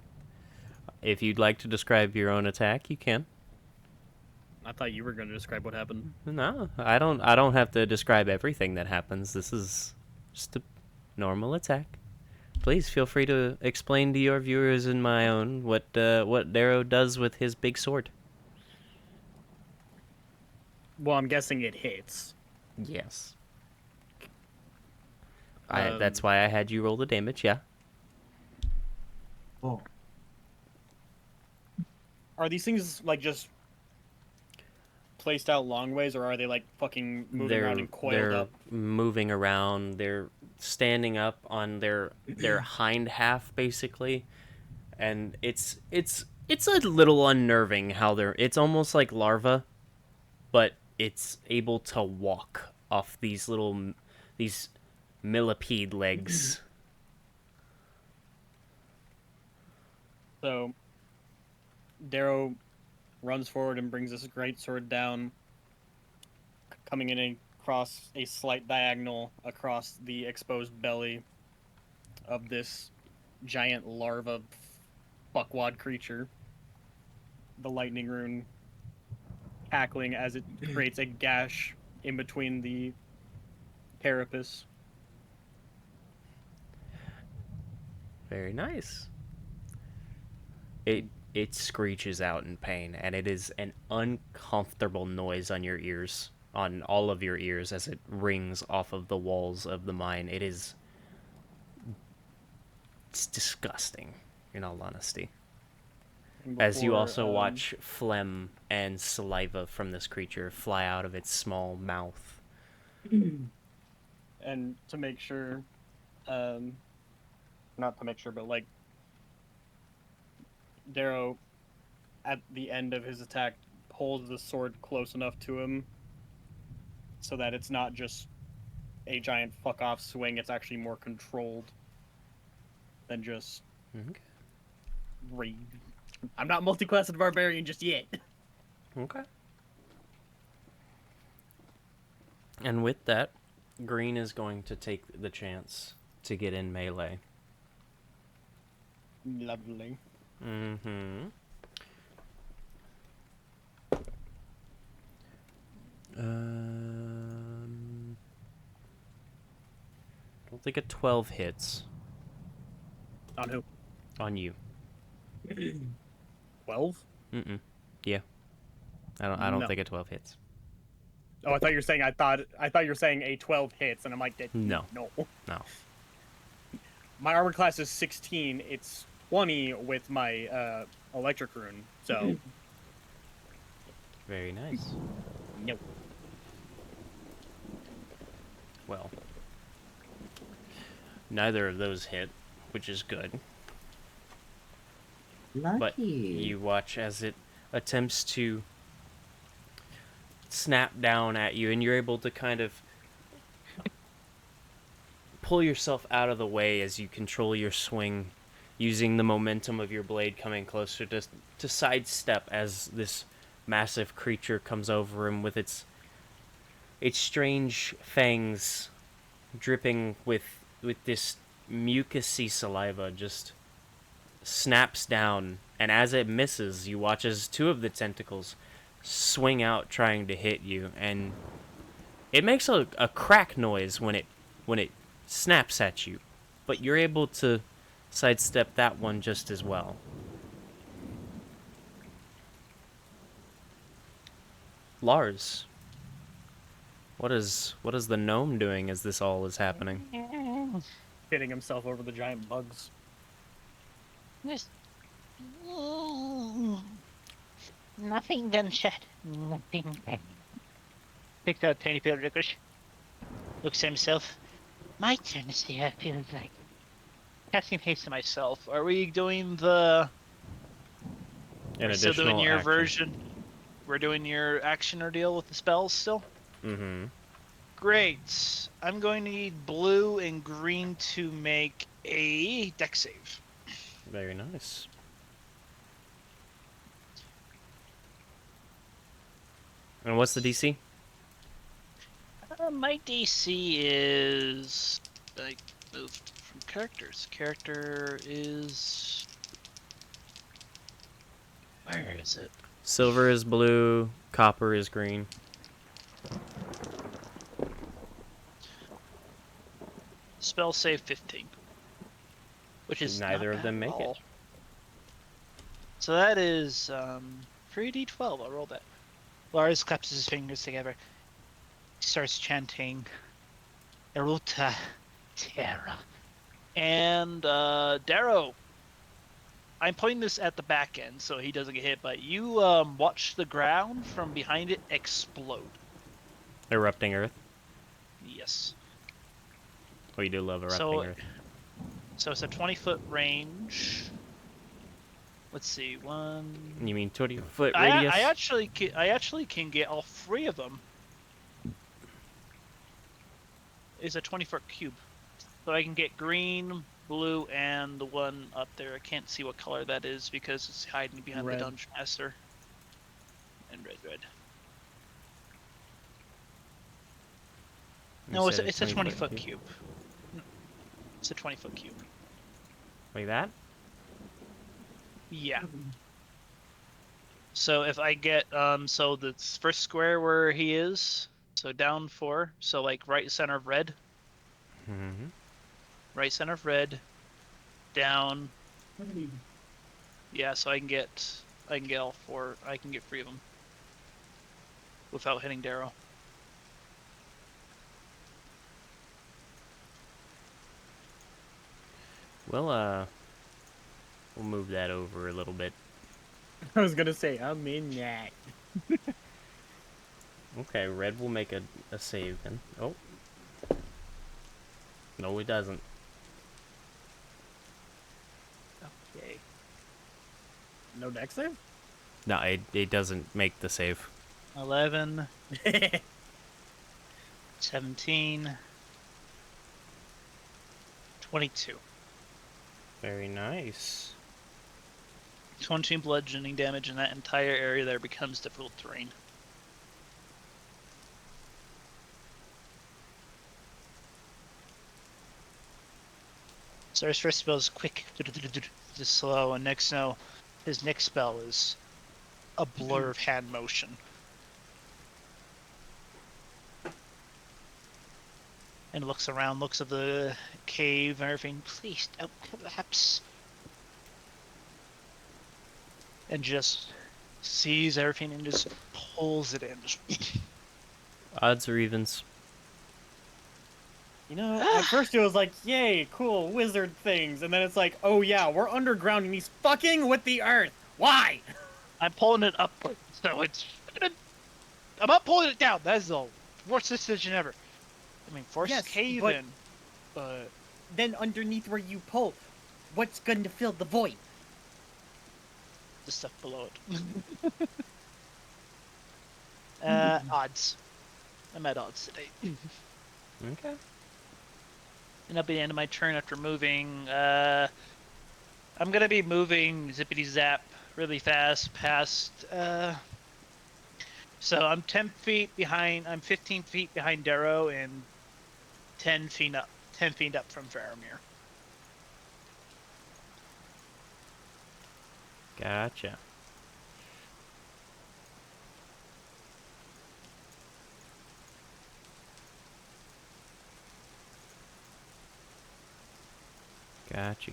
If you'd like to describe your own attack, you can. I thought you were gonna describe what happened. No, I don't have to describe everything that happens. This is just a normal attack. Please feel free to explain to your viewers and my own what Darrow does with his big sword. Well, I'm guessing it hits. Yes. That's why I had you roll the damage, yeah. Oh, Are these things like just placed out long ways, or are they like fucking moving around and coiled they're up? moving around. They're standing up on their hind half, basically, and it's a little unnerving how they're. It's almost like larva, but it's able to walk off these millipede legs. So Darrow runs forward and brings this great sword down, coming in across a slight diagonal across the exposed belly of this giant larva fuckwad creature. The lightning rune cackling as it creates a gash in between the carapace. Very nice. It screeches out in pain, and it is an uncomfortable noise on your ears, on all of your ears, as it rings off of the walls of the mine. It's disgusting, in all honesty. As you Before, also watch phlegm and saliva from this creature fly out of its small mouth. and to make sure, not to make sure, but like Darrow, at the end of his attack, pulls the sword close enough to him so that it's not just a giant fuck off swing. It's actually more controlled than just Okay. I'm not multi-classed barbarian just yet. Okay. And with that, Green is going to take the chance to get in melee. Lovely. Mm-hmm. Don't think a 12 hits On who? on you. 12? Mm-mm. Yeah. I don't No. think a 12 hits. Oh, I thought you were saying. I thought you were saying a 12 hits, and I'm like, No. no. No. My armor class is 16. It's 20 with my electric rune. So Very nice. nope. Well, neither of those hit, which is good. But Lucky. you watch as it attempts to snap down at you, and you're able to kind of pull yourself out of the way as you control your swing, using the momentum of your blade coming closer to sidestep as this massive creature comes over him with its strange fangs dripping with this mucousy saliva, just snaps down, and as it misses, you watch as two of the tentacles swing out trying to hit you, and it makes a crack noise when it snaps at you, but you're able to sidestep that one just as well. Lars, what is the gnome doing as this all is happening? Hitting himself over the giant bugs. Yes. Nothing done, chat. Nothing done. Picks out tiny pale licorice. Looks at himself. My turn to see how it feels like. Casting haste to myself. Are we doing the... An We're still doing additional your action. version? We're doing your action or deal with the spells still? Mm-hmm. Great. I'm going to need blue and green to make a dex save. Very nice. And what's the DC? My DC is... I moved from characters. Character is... Where is it? Silver is blue, copper is green. Spell save 15. Which is Neither not of them bad make at it. all. So that is 3d12. I'll roll that. Lars claps his fingers together. Starts chanting Eruta Terra. And Darrow, I'm putting this at the back end so he doesn't get hit, but you watch the ground from behind it explode. Erupting Earth. Yes. Oh, you do love erupting So, Earth. so it's a 20-foot range. Let's see, one. You mean 20-foot radius? I actually can get all three of them. It's a 20-foot cube, so I can get green, blue, and the one up there. I can't see what color that is because it's hiding behind Red. the dungeon master. And red. You No, it's said a 20-foot cube. It's a 20-foot cube. Like that? Yeah. So if I get so the first square where he is, so down 4, so like right center of red, Mm-hmm. right center of red, down. Yeah, so I can get all 4. I can get 3 of them without hitting Darrow. Well, we'll move that over a little bit. I was gonna say, I'm in that. Okay, red will make a save then. Oh. No, it doesn't. Okay. No dex save? No, it doesn't make the save. 11, 17, 22. Very nice. 20 bludgeoning damage in that entire area there becomes difficult terrain. So his first spell is quick, just slow, and his next spell is a blur of hand motion. And looks around, looks at the cave and everything. Please don't collapse. And just sees everything and just pulls it in. Odds or evens? You know, at first it was like, yay, cool, wizard things. And then it's like, oh yeah, we're underground and he's fucking with the earth. Why? I'm pulling it upward, so it's. I'm not pulling it down. That is the worst decision ever. I mean, force Yes, cave but- in, but Then underneath where you pull, what's going to fill the void? the stuff below it. Odds. I'm at odds today. Okay. And that'll be the end of my turn after moving. I'm gonna be moving zippity zap really fast past. So I'm 10 feet behind. I'm 15 feet behind Darrow and 10 feet up. 10 feet up from Faramir. Gotcha.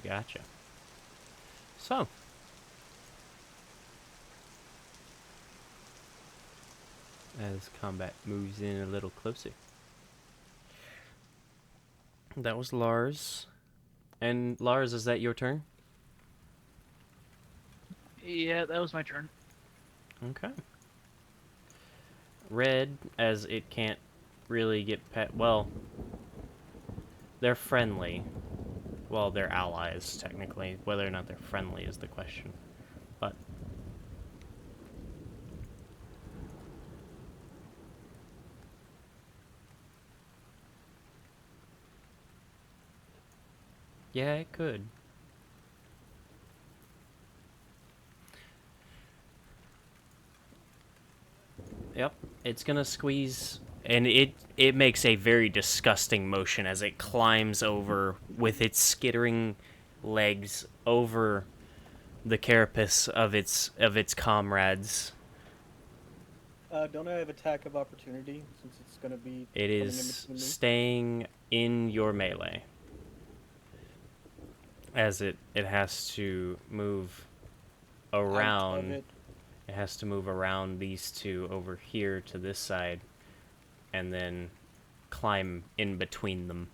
Gotcha. So. As combat moves in a little closer. That was Lars. And Lars, is that your turn? Yeah, that was my turn. Okay. Red, as it can't really get past. Well, they're friendly. Well, they're allies, technically. Whether or not they're friendly is the question. But. Yeah, it could. Yep, it's gonna squeeze, and it makes a very disgusting motion as it climbs over with its skittering legs over the carapace of its comrades. Don't I have attack of opportunity since it's gonna be It coming in is between me? staying in your melee, as it has to move Out of around. it. It has to move around these two over here to this side, and then climb in between them,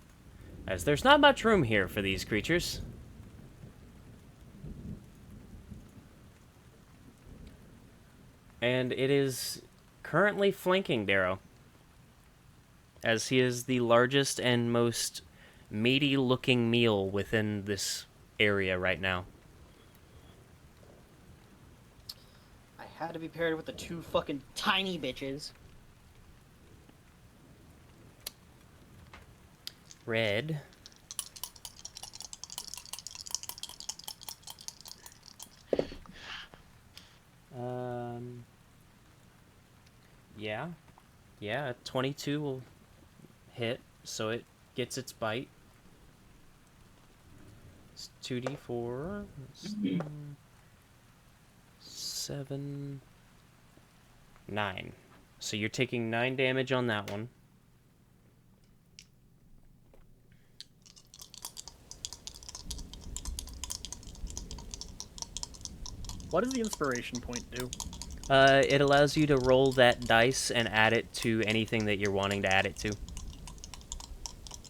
as there's not much room here for these creatures. And it is currently flanking Darrow, as he is the largest and most meaty-looking meal within this area right now. I had to be paired with the two fucking tiny bitches. Red. Yeah. Yeah, 22 will hit, so it gets its bite. It's 2d4. It's 7, 9. So you're taking 9 damage on that one. What does the inspiration point do? It allows you to roll that dice and add it to anything that you're wanting to add it to.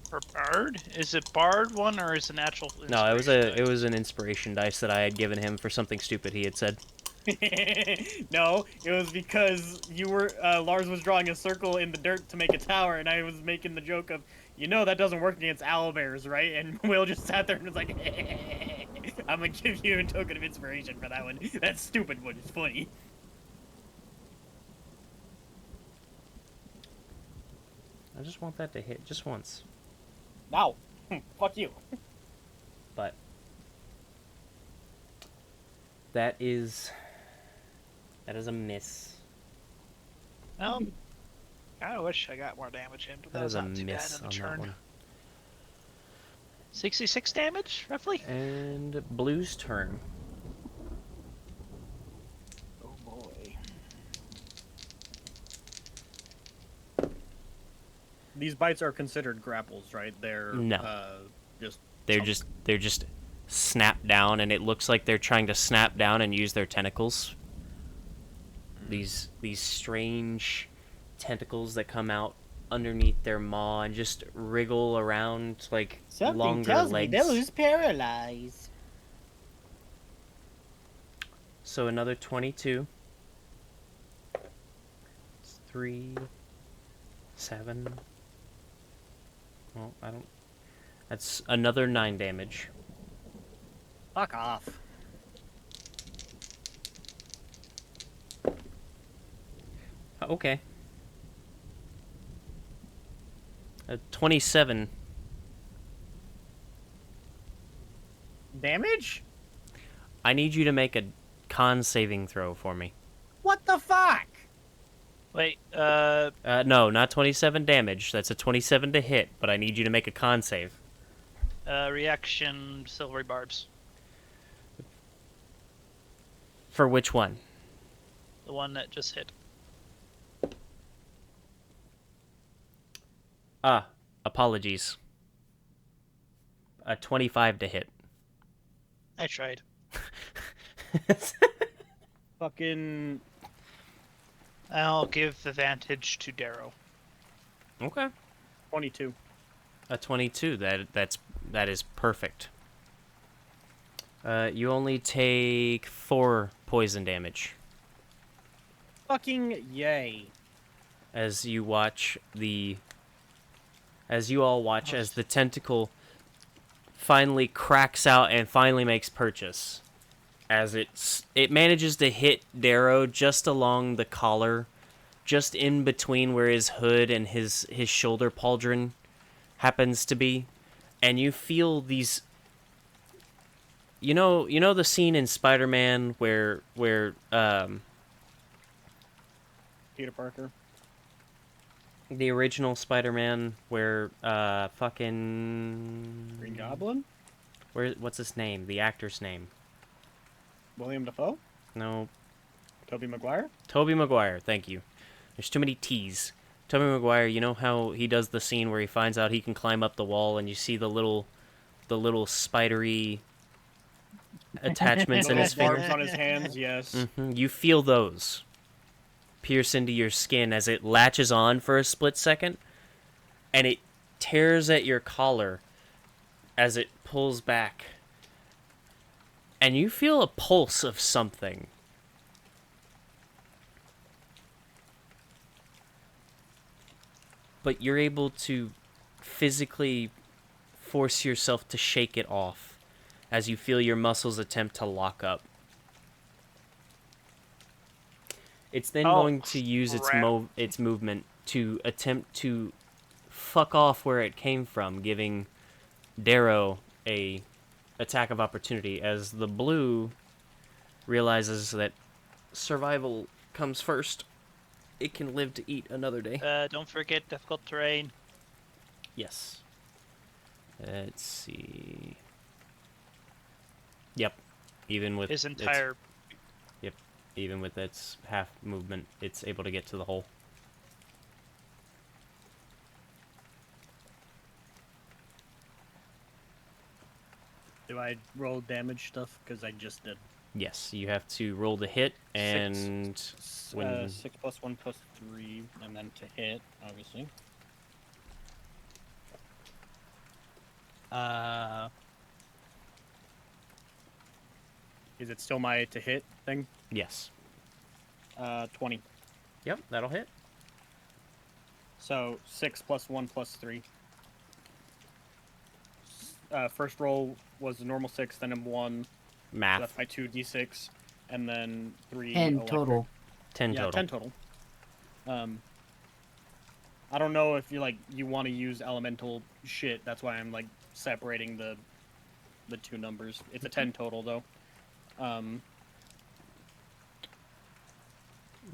For Bard? Is it Bard one or is it natural? No, inspiration it was an inspiration dice that I had given him for something stupid he had said. No, it was because you were Lars was drawing a circle in the dirt to make a tower, and I was making the joke of, you know, that doesn't work against owlbears, right? And Will just sat there and was like, I'm gonna give you a token of inspiration for that one. That stupid one is funny. I just want that to hit just once. Wow. Fuck you. But that is a miss. Well, I wish I got more damage in, but That that is was a not too bad miss on the on that turn. one. 66 damage, roughly? And Blue's turn. Oh boy. These bites are considered grapples, right? They're No. just They're just snap down, and it looks like they're trying to snap down and use their tentacles. These strange tentacles that come out underneath their maw and just wriggle around like Something longer tells legs. me Delu's paralyzed. So another 22. It's 3, 7. Well, I don't. That's another 9 damage. Fuck off. Okay. 27. Damage? I need you to make a con saving throw for me. What the fuck? Wait, No, not 27 damage. That's a 27 to hit, but I need you to make a con save. reaction silvery barbs. For which one? The one that just hit. Ah, apologies. A 25 to hit. I tried. Fucking... I'll give the advantage to Darrow. Okay. 22. A 22. That is perfect. You only take 4 poison damage Fucking yay. as you watch the. As you all watch as the tentacle finally cracks out and finally makes purchase. As it manages to hit Darrow just along the collar, just in between where his hood and his shoulder pauldron happens to be, and you feel these. You know the scene in Spider-Man where Peter Parker. the original Spider-Man where fucking Green Goblin? what's his name? The actor's name? William Dafoe? No, Tobey Maguire? Tobey Maguire. Thank you. There's too many T's. Tobey Maguire. You know how he does the scene where he finds out he can climb up the wall, and you see the little spidery attachments in his Little finger. barbs on his hands, yes. You feel those pierce into your skin as it latches on for a split second, and it tears at your collar as it pulls back. And you feel a pulse of something. But you're able to physically force yourself to shake it off as you feel your muscles attempt to lock up. It's then going to use its movement to attempt to fuck off where it came from, giving Darrow a attack of opportunity as the blue realizes that survival comes first. It can live to eat another day. Don't forget difficult terrain. Yes. Let's see. Yep. Even with His entire... even with its half movement, it's able to get to the hole. Do I roll damage stuff? Because I just did. Yes, you have to roll the hit, and when 6 plus 1 plus 3, and then to hit, obviously. Is it still my to hit thing? yes, 20. yep, that'll hit. So 6 plus 1 plus 3. First roll was a normal 6, then a 1. So Math. that's my 2d6, and then 3. 10 electric. total. 10 Yeah, total. 10 total. I don't know if you want to use elemental shit. That's why I'm like separating the two numbers. It's a 10 total though.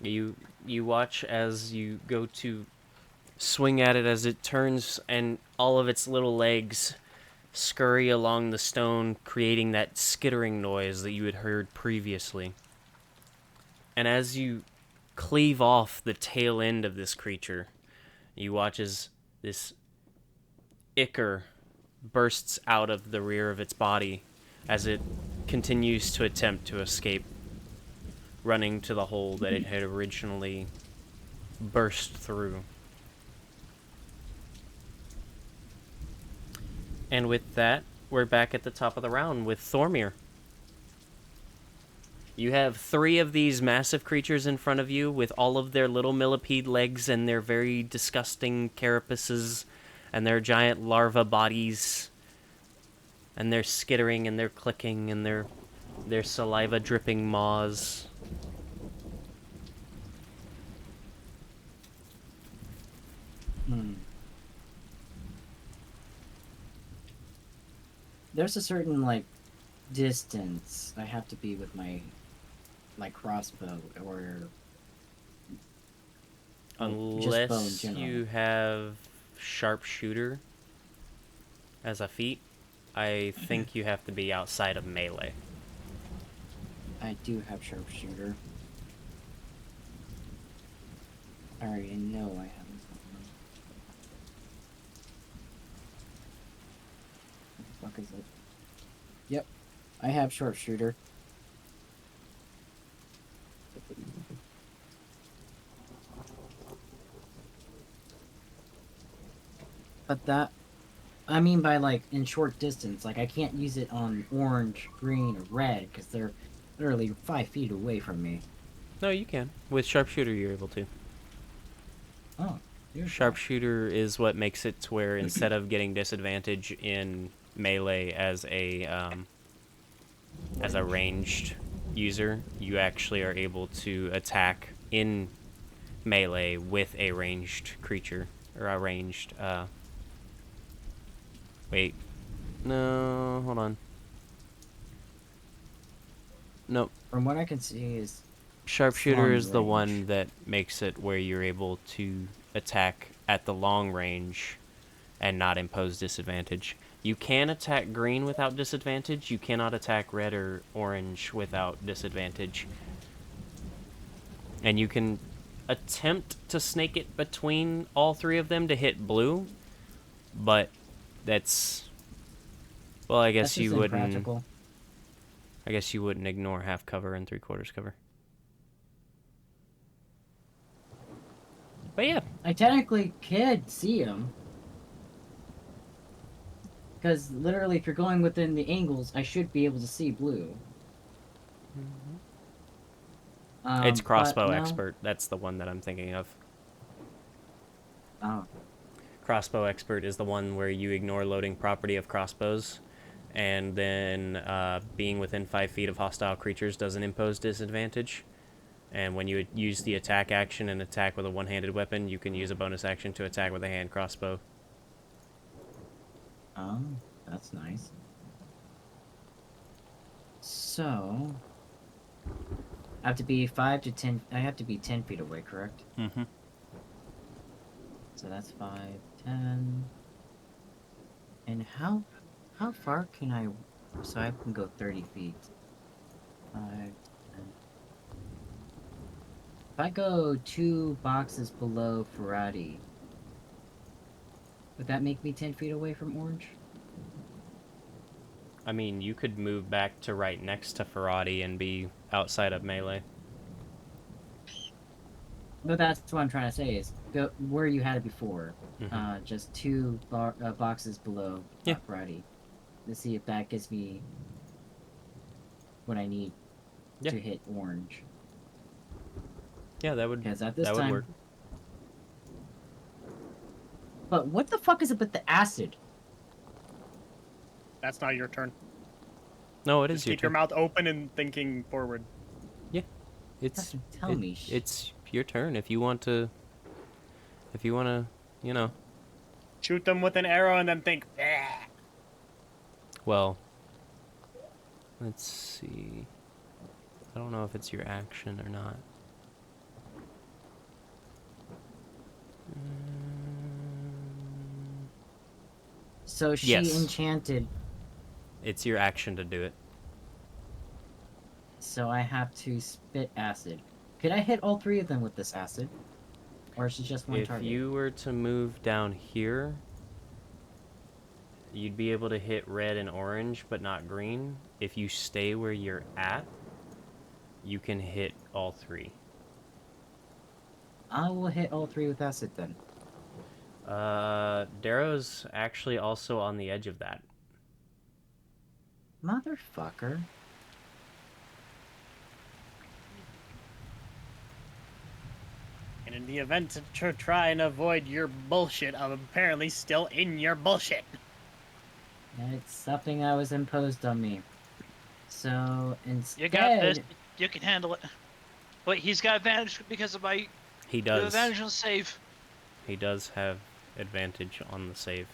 You watch as you go to swing at it as it turns, and all of its little legs scurry along the stone, creating that skittering noise that you had heard previously. And as you cleave off the tail end of this creature, you watch as this ichor bursts out of the rear of its body as it continues to attempt to escape, running to the hole that it had originally burst through. And with that, we're back at the top of the round with Thormir. You have 3 of these massive creatures in front of you with all of their little millipede legs and their very disgusting carapaces and their giant larva bodies and their skittering and their clicking and their saliva dripping maws. There's a certain like distance I have to be with my crossbow or just bow in Unless general. you have sharpshooter as a feat, I think you have to be outside of melee. I do have sharpshooter. I already know I have something. What the fuck is it? Yep, I have sharpshooter. But that, I mean by like in short distance, like I can't use it on orange, green, or red because they're literally 5 feet away from me. No, you can. With sharpshooter, you're able to. Oh, beautiful. Sharpshooter is what makes it to where instead of getting disadvantage in melee as a ranged user, you actually are able to attack in melee with a ranged creature or a ranged. Wait, no, hold on. Nope. From what I can see is Sharpshooter long is the range. one that makes it where you're able to attack at the long range and not impose disadvantage. You can attack green without disadvantage. You cannot attack red or orange without disadvantage. And you can attempt to snake it between all 3 of them to hit blue, but that's... Well, I guess that's you just wouldn't... impractical. I guess you wouldn't ignore half cover and 3/4 cover. But yeah. I technically could see them. Because literally, if you're going within the angles, I should be able to see blue. It's crossbow but no. expert. That's the one that I'm thinking of. Oh. Crossbow expert is the one where you ignore loading property of crossbows, and then being within 5 feet of hostile creatures doesn't impose disadvantage. And when you use the attack action and attack with a one-handed weapon, you can use a bonus action to attack with a hand crossbow. Oh, that's nice. So, I have to be 5 to 10. I have to be 10 feet away, correct? Mm-hmm. So that's 5, 10. And how far can I? So I can go 30 feet. 5, 10. If I go 2 boxes below Ferrati, would that make me 10 feet away from orange? I mean, you could move back to right next to Ferrati and be outside of melee. But that's what I'm trying to say is go where you had it before. Mhm. Just 2 boxes below Yeah. Ferrati. To see if that gives me what I need Yeah. to hit orange. Yeah, that would Because at this that would time. work. But what the fuck is it with the acid? That's not your turn. No, it is Just your keep your turn. mouth open and thinking forward. It's Doesn't tell me shit. it's your turn if you want to. If you want to, you know. Shoot them with an arrow and then think, "Ah." Well, let's see. I don't know if it's your action or not. So she Yes. enchanted, It's your action to do it. so I have to spit acid. Could I hit all 3 of them with this acid? Or is it just one If target? you were to move down here, you'd be able to hit red and orange, but not green. If you stay where you're at, you can hit all 3. I will hit all 3 with acid then. Darrow's actually also on the edge of that. Motherfucker. And in the event to try and avoid your bullshit, I'm apparently still in your bullshit. It's something that was imposed on me. So You got this. instead, You can handle it. Wait, he's got advantage because of my He the does. advantage on save. He does have advantage on the save.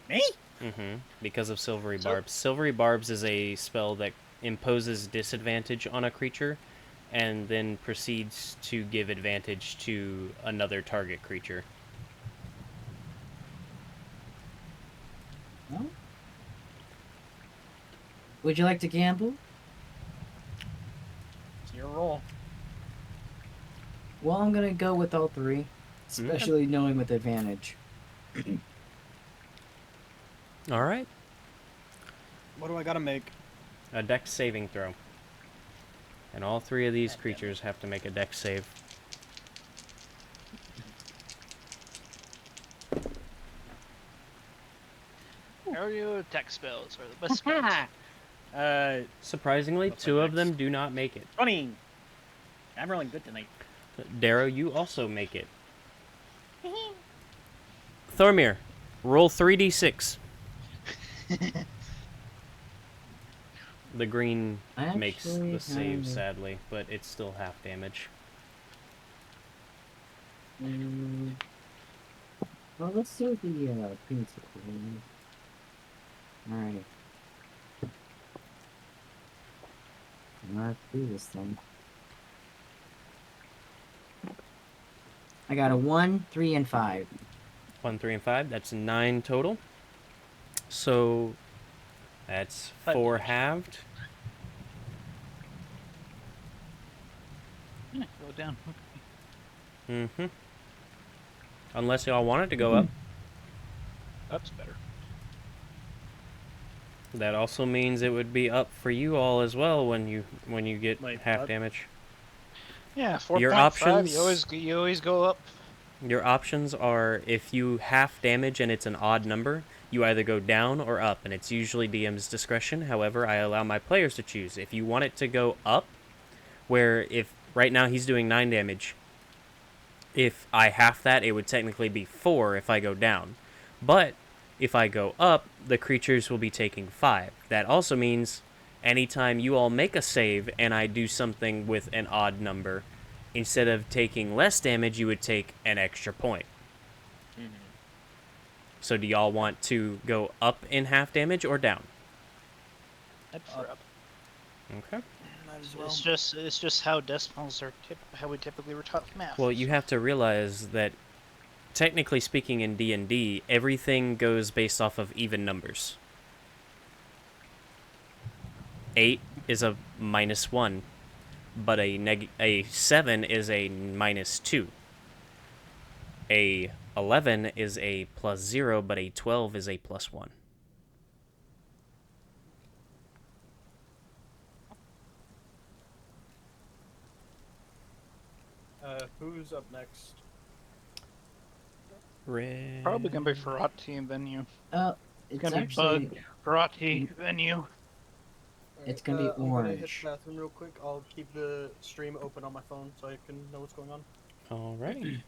Me? Because of Silvery So- Barbs. Silvery Barbs is a spell that imposes disadvantage on a creature and then proceeds to give advantage to another target creature. well, would you like to gamble? It's your roll. Well, I'm gonna go with all three, especially knowing with advantage. All right. What do I gotta make? A dex saving throw. And all three of these creatures have to make a dex save. Aerial attack spells are the best spells. Surprisingly, What's two my of them dex? do not make it. 20! I'm rolling good tonight. Darrow, you also make it. Thormir, roll 3d6. The green makes Actually, the save, have- sadly, but it's still half damage. Well, let's do the principal. Alright. Let's do this then. I got a 1, 3, and 5. 1, 3, and 5. That's 9 total. So that's 5 4 damage. halved. Yeah, go down. Unless y'all want it to go up. That's better. That also means it would be up for you all as well when you get Wait, half what? damage. Yeah, 4.5. Your options- You always go up. Your options are if you half damage and it's an odd number, you either go down or up, and it's usually DM's discretion. However, I allow my players to choose. If you want it to go up, where if right now he's doing 9 damage, if I half that, it would technically be 4 if I go down. But if I go up, the creatures will be taking 5. That also means anytime you all make a save and I do something with an odd number, instead of taking less damage, you would take an extra point. So do y'all want to go up in half damage or down? I'd prefer up. Okay. Might as It's just how decimals are how we typically were taught math. Well, you have to realize that technically speaking in D&D, everything goes based off of even numbers. 8 is a -1, but a 7 is a -2. A 11 is a +0, but a 12 is a +1. Who's up next? Red. Probably gonna be Ferrati and Venue. It's Gonna be actually... Bug, Ferrati, Venue. It's gonna be I'm gonna hit orange. the bathroom real quick. I'll keep the stream open on my phone so I can know what's going on. Alrighty.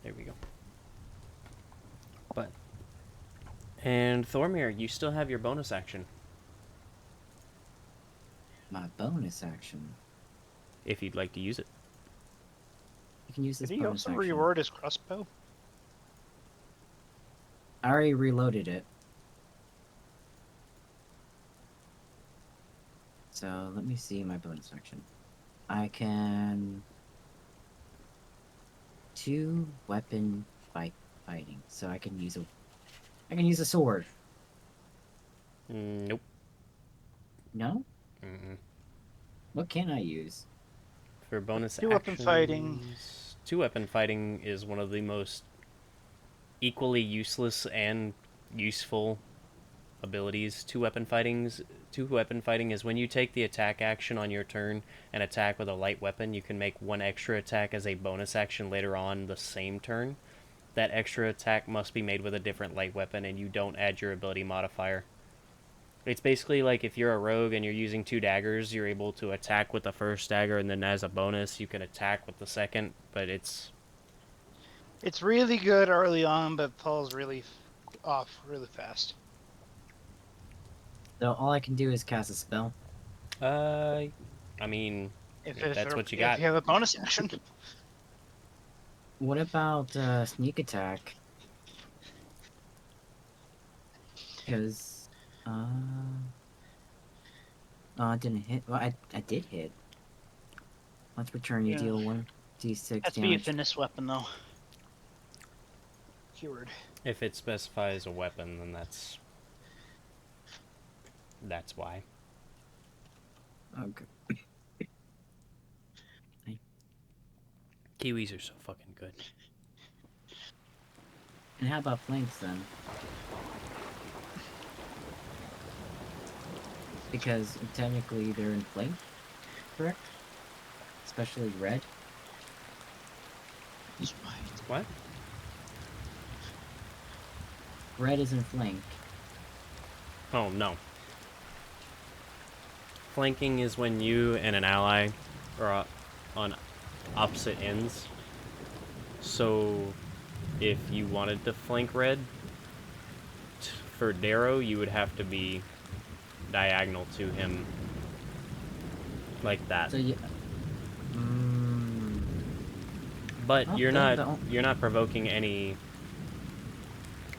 There we go. But and Thormir, you still have your bonus action My bonus action. if you'd like to use it. You can use this Did he bonus also action. reward his crossbow? I already reloaded it. So let me see my bonus action. I can 2 weapon fighting. So I can use a sword. Nope. No? Mm-mm. What can I use? For bonus Two-weapon fighting. actions, 2-weapon fighting is one of the most equally useless and useful abilities. Two weapon fighting is when you take the attack action on your turn and attack with a light weapon, you can make one extra attack as a bonus action later on the same turn. That extra attack must be made with a different light weapon, and you don't add your ability modifier. It's basically like if you're a rogue and you're using 2 daggers, you're able to attack with the first dagger, and then as a bonus, you can attack with the second, but it's really good early on, but falls really off really fast. So all I can do is cast a spell. I mean, If that's what you if got. you have a bonus action. What about sneak attack? Because I didn't hit. Well, I did hit. Once per turn, you Yeah. deal 1d6 Has to be a damage. finesse weapon though. Keyword. If it specifies a weapon, then that's why. Okay. Kiwis are so fucking good. And how about flanks then? Because technically they're in flank, correct? Especially red. What? Red is in flank. Oh, no. Flanking is when you and an ally are on opposite ends. So, if you wanted to flank red, for Darrow, you would have to be diagonal to him. Like that. So you. But Oh, you're then not provoking any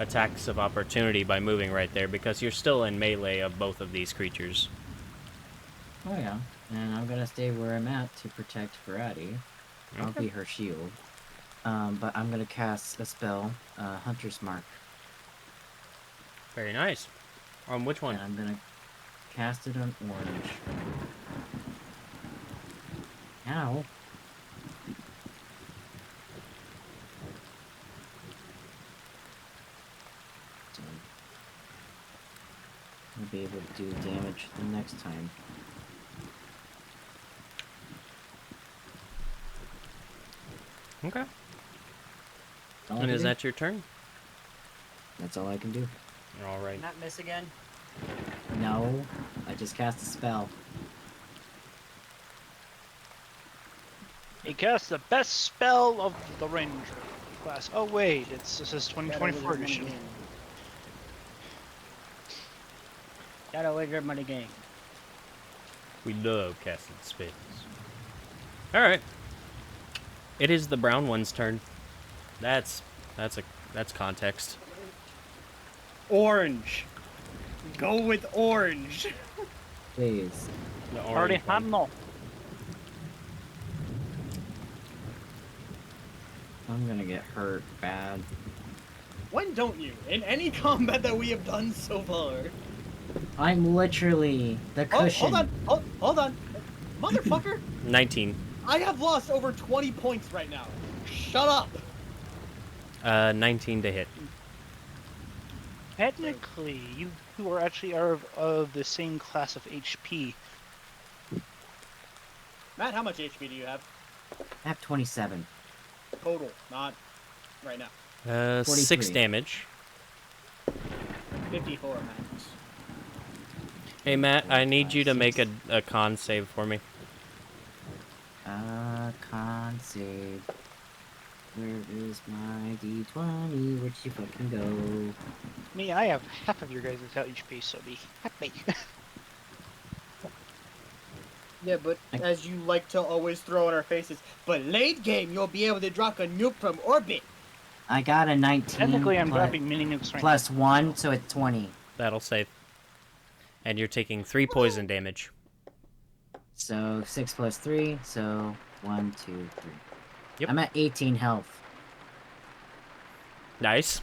attacks of opportunity by moving right there, because you're still in melee of both of these creatures. Oh yeah, and I'm gonna stay where I'm at to protect Ferrati. I'll be her shield. But I'm gonna cast a spell, Hunter's Mark. Very nice. On which one? And I'm gonna cast it on orange. Ow. So I'll be able to do damage the next time. Okay. All I And can is do. that your turn? That's all I can do. All right. Not miss again. No, I just cast a spell. He casts the best spell of the Ranger class. Oh wait, this is 2024 edition. Shadow Wizard money game. We love casting spells. All right. It is the brown one's turn. That's context. Orange. Go with orange. Please. The Party orange one. Hamno. I'm gonna get hurt bad. When don't you? In any combat that we have done so far. I'm literally the Oh, cushion. hold on. Motherfucker, 19. I have lost over 20 points right now. Shut up. 19 to hit. Technically, you two are actually of the same class of HP. Matt, how much HP do you have? I have 27. Total, not right now. 6 43. damage. 54 max. Hey Matt, I need you to make a con save for me. Con save. Where is my D20? Where'd you fucking go? Me, I have half of your guys' HP, so be happy. Yeah, but as you like to always throw in our faces, but late game you'll be able to drop a nuke from orbit. I got a 19 Technically, I'm plus, dropping mini nukes right plus now. 1, so it's 20. That'll save. And you're taking 3 poison damage. So 6 plus 3, so 1, 2, 3. Yep. I'm at 18 health. Nice.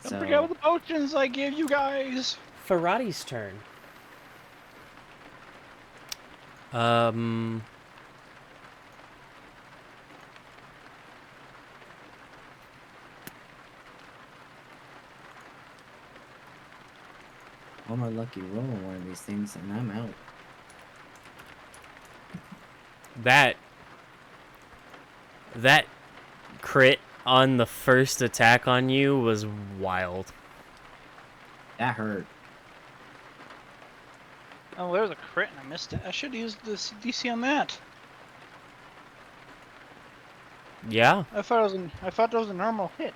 Don't So forget the potions I gave you guys. Ferrati's turn. one more lucky roll on one of these things, and I'm out. That crit on the first attack on you was wild. That hurt. Oh, there was a crit and I missed it. I should use the DC on that. Yeah. I thought that was a normal hit.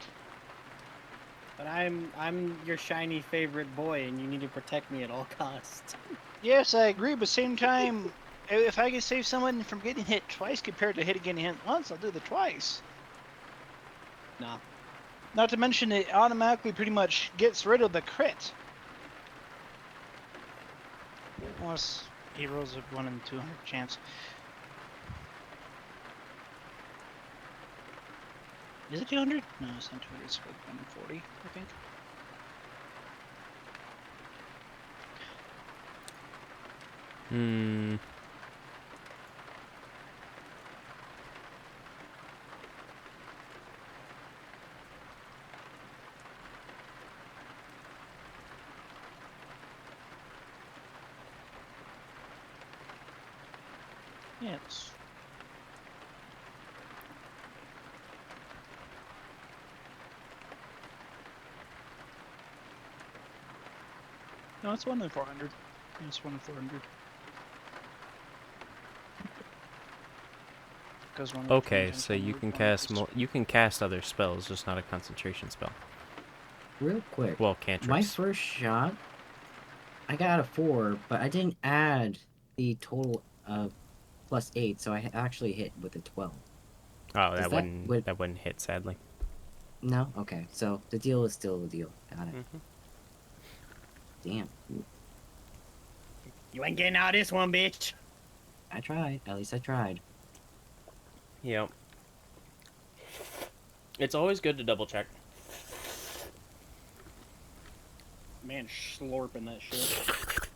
But I'm your shiny favorite boy, and you need to protect me at all costs. Yes, I agree, but same time, if I can save someone from getting hit twice compared to getting hit once, I'll do the twice. Nah. Not to mention it automatically pretty much gets rid of the crit. Unless he rolls a 1 in 200 chance. Is it 200? No, it's not 200. It's like 1 in 40, I think. Hmm. Yes. No, it's 1 in 400. It's 1 in 400. Goes 1 in Okay, 400, so you 100, can 1 cast plus you can cast other spells, just not a concentration spell. Real quick. Well, My cantrips. first shot, I got a 4, but I didn't add the total of +8, so I actually hit with a 12. Oh, Does that that wouldn't hit, sadly. No? Okay, so the deal is still the deal. Got it. Mhm. Damn. You ain't getting out of this one, bitch. I tried. At least I tried. Yep. It's always good to double check. Man, slurping that shit.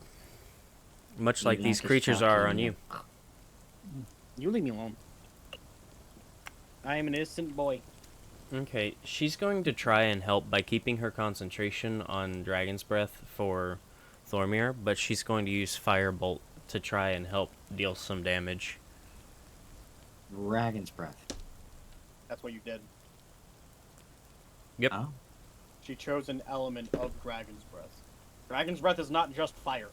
Much You like even these have to creatures stop are killing on me. you. You leave me alone. I am an innocent boy. Okay, she's going to try and help by keeping her concentration on Dragon's Breath for Thormir, but she's going to use Firebolt to try and help deal some damage. Dragon's Breath. That's what you did. Yep. Oh. She chose an element of Dragon's Breath. Dragon's Breath is not just fire.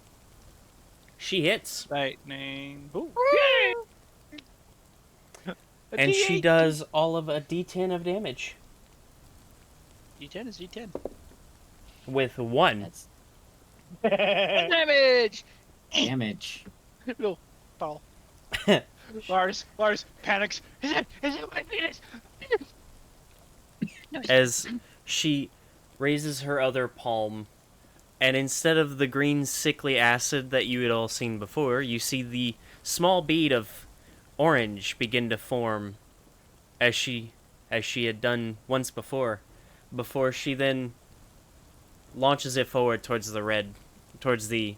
She hits. lightning. Ooh. A And she D8. does all of a d10 of damage. D10 is D10. With 1. That's 1 damage! damage. No, fall. Lars panics. Is it my penis? No, As she raises her other palm, and instead of the green sickly acid that you had all seen before, you see the small bead of orange begin to form as she had done once before she then launches it forward towards the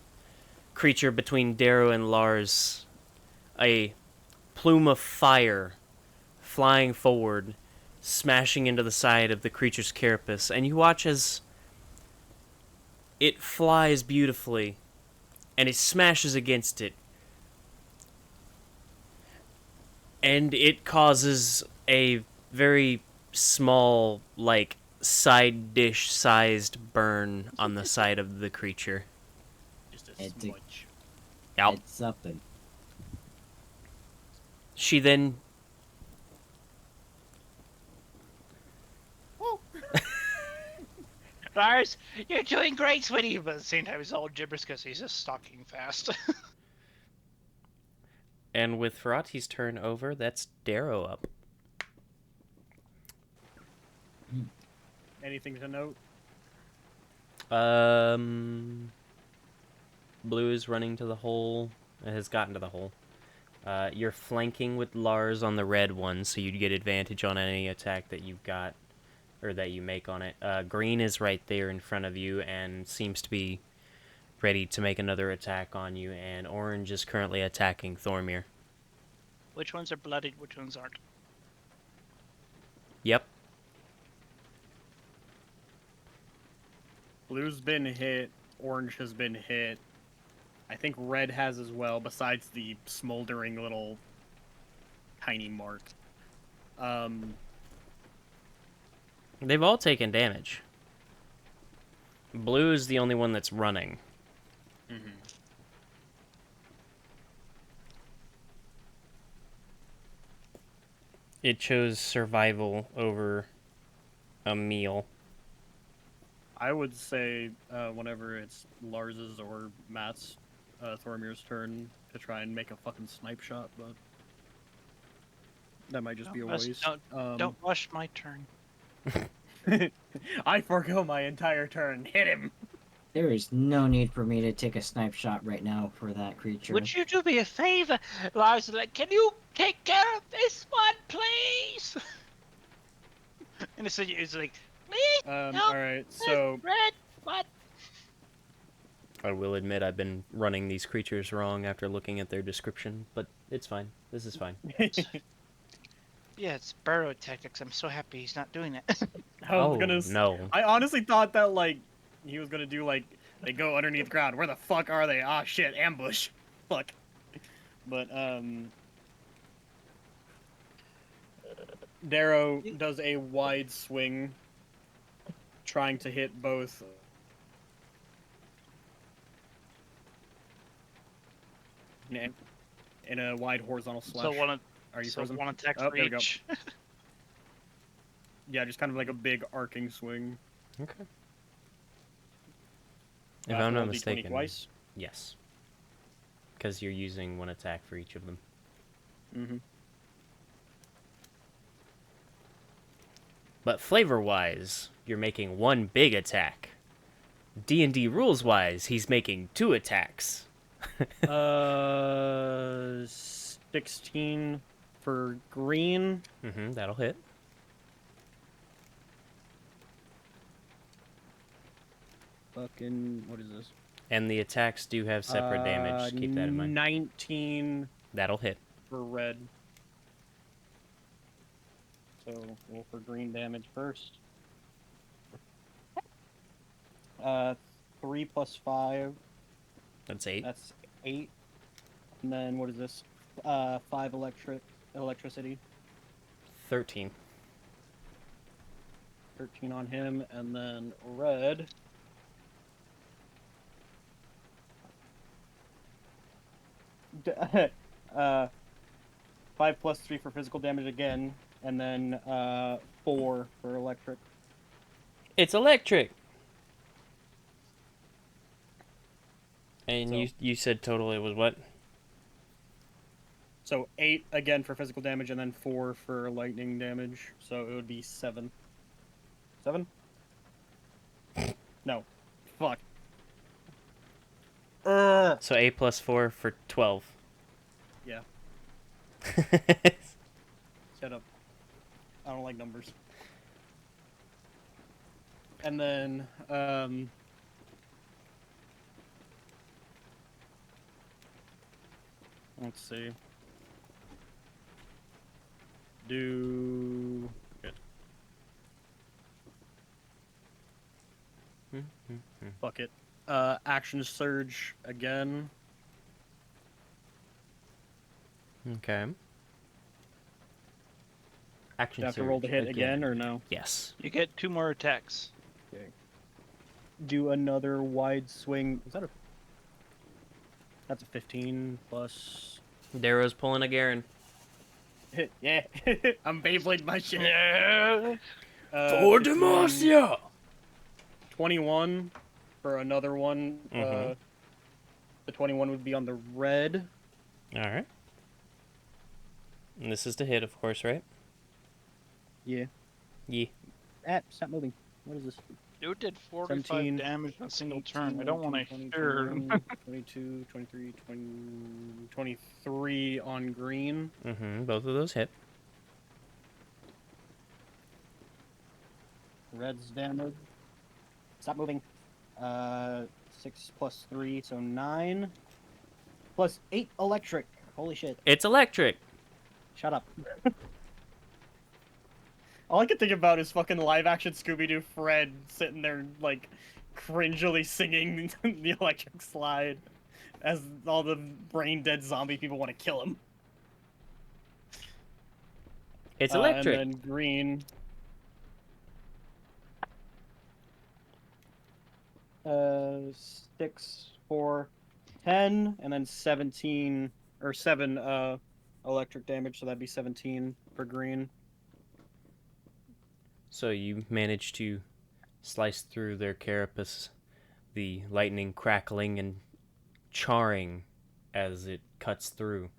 creature between Darrow and Lars. A plume of fire flying forward, smashing into the side of the creature's carapace, and you watch as it flies beautifully, and it smashes against it, and it causes a very small, like, side dish sized burn on the side of the creature. Just a It's smudge. Yep. It's something. She then Lars, you're doing great, sweetie. But at the same time, he's all gibberish because he's just stalking fast. and with Ferrati's turn over, that's Darrow up. Anything to note? Blue is running to the hole. It has gotten to the hole. You're flanking with Lars on the red one, so you'd get advantage on any attack that you've got, or that you make on it. Green is right there in front of you and seems to be ready to make another attack on you, and orange is currently attacking Thormir. Which ones are bloodied? Which ones aren't? Yep. Blue's been hit orange has been hit. I think red has as well, besides the smoldering little tiny mark. They've all taken damage. Blue is the only one that's running. Mm-hmm. It chose survival over a meal. I would say whenever it's Lars's or Matt's, Thormir's turn to try and make a fucking snipe shot, but that might just be a waste. Don't rush my turn. I forgo my entire turn. Hit him. There is no need for me to take a snipe shot right now for that creature. Would you do me a favor? Lars is like, can you take care of this one, please? And it's like, please help Alright, so... red, what? I will admit I've been running these creatures wrong after looking at their description, but it's fine. This is fine. Yeah, it's burrow tactics. I'm so happy he's not doing that. No. I honestly thought that, like, he was gonna do, like, they go underneath ground. Where the fuck are they? Ah, shit, ambush. Fuck. But, Darrow does a wide swing, trying to hit both. In a wide horizontal slash. Are you frozen? One attack Oh, for there we go. each. Yeah, just kind of like a big arcing swing. Okay. If I'm not D20 mistaken, twice. yes. Because you're using one attack for each of them. Mm-hmm. But flavor-wise, you're making one big attack. D&D rules-wise, he's making 2 attacks. 16 for green. Mm-hmm, that'll hit. Fucking, what is this? And the attacks do have separate damage. Keep that in mind. 19 That'll hit. for red. So, roll for green damage first. 3 plus 5. That's 8. That's 8. And then, what is this? 5 electricity. 13. 13 on him. And then red. 5 plus 3 for physical damage again, and then 4 for electric. It's electric! And So- you said total it was what? So 8 again for physical damage, and then 4 for lightning damage. So it would be 7. 7? No. Fuck. So 8 plus 4 for 12. Yeah. Shut up. I don't like numbers. And then, let's see. Do... Good. Fuck it. Action surge again. Okay. Action Do I have to surge roll the hit again, or no? Yes. You get 2 more attacks. Okay. Do another wide swing. Is that a... That's a 15 plus... Darrow's pulling a Garen. Yeah. I'm Beyblade my shit. For 15, Demacia! 21 for another one. Mhm. The 21 would be on the red. Alright. And this is to hit, of course, right? Yeah. Yeah. Stop moving. What is this? You did 45 17, damage in a single turn. 18, I don't want to 20, hear. 21, 22, 23, 20, 23 on green. Mm-hmm. Both of those hit. Red's damage. Stop moving. 6 plus 3, so 9. Plus 8 electric. Holy shit. It's electric! Shut up. All I can think about is fucking live action Scooby-Doo Fred sitting there, like, cringily singing the electric slide as all the brain dead zombie people want to kill him. It's And electric. then green. 6, 4, 10, and then 17 or 7 electric damage, so that'd be 17 for green. So you manage to slice through their carapace, the lightning crackling and charring as it cuts through.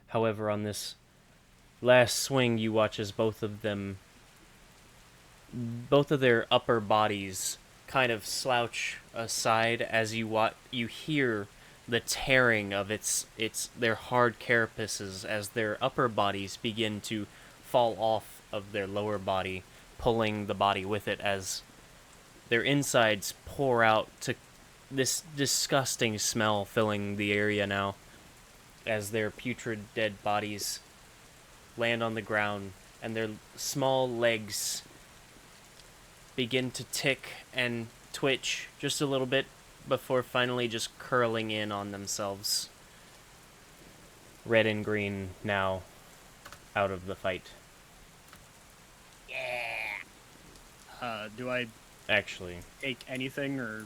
However, on this last swing, you watch as both of their upper bodies kind of slouch aside as you hear the tearing of their hard carapaces as their upper bodies begin to fall off of their lower body, pulling the body with it as their insides pour out to this disgusting smell filling the area now as their putrid dead bodies land on the ground and their small legs begin to tick and twitch just a little bit before finally just curling in on themselves. Red and green now out of the fight. Do I Actually, take anything or?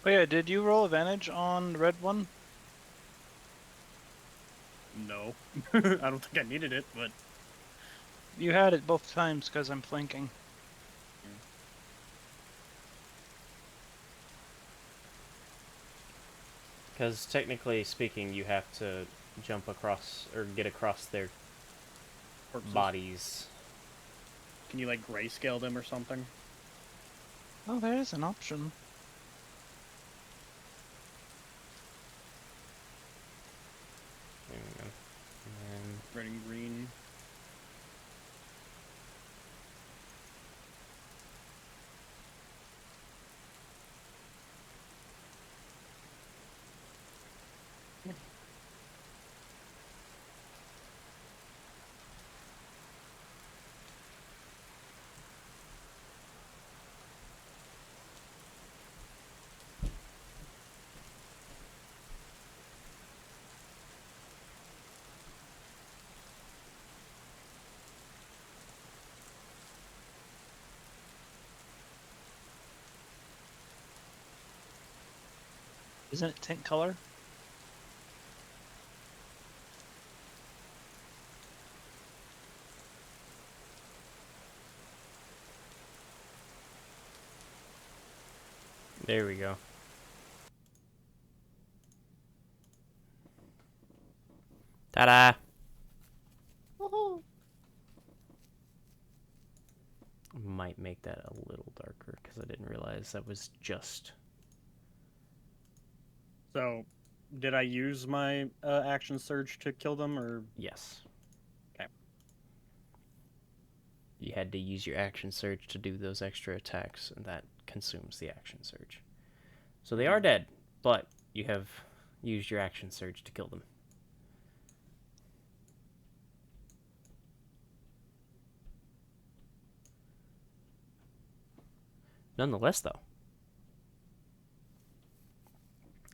Oh yeah, did you roll advantage on the red one? No. I don't think I needed it, but You had it both times because I'm flanking. because technically speaking, you have to jump across or get across their corpses. bodies. Can you like grayscale them or something? Oh, there is an option. There we go. And Red and green. Isn't it tint color? there we go. Ta-da! Might make that a little darker because I didn't realize that was just... So, did I use my action surge to kill them, or? Yes. Okay. You had to use your action surge to do those extra attacks, and that consumes the action surge. So they are dead, but you have used your action surge to kill them. Nonetheless, though,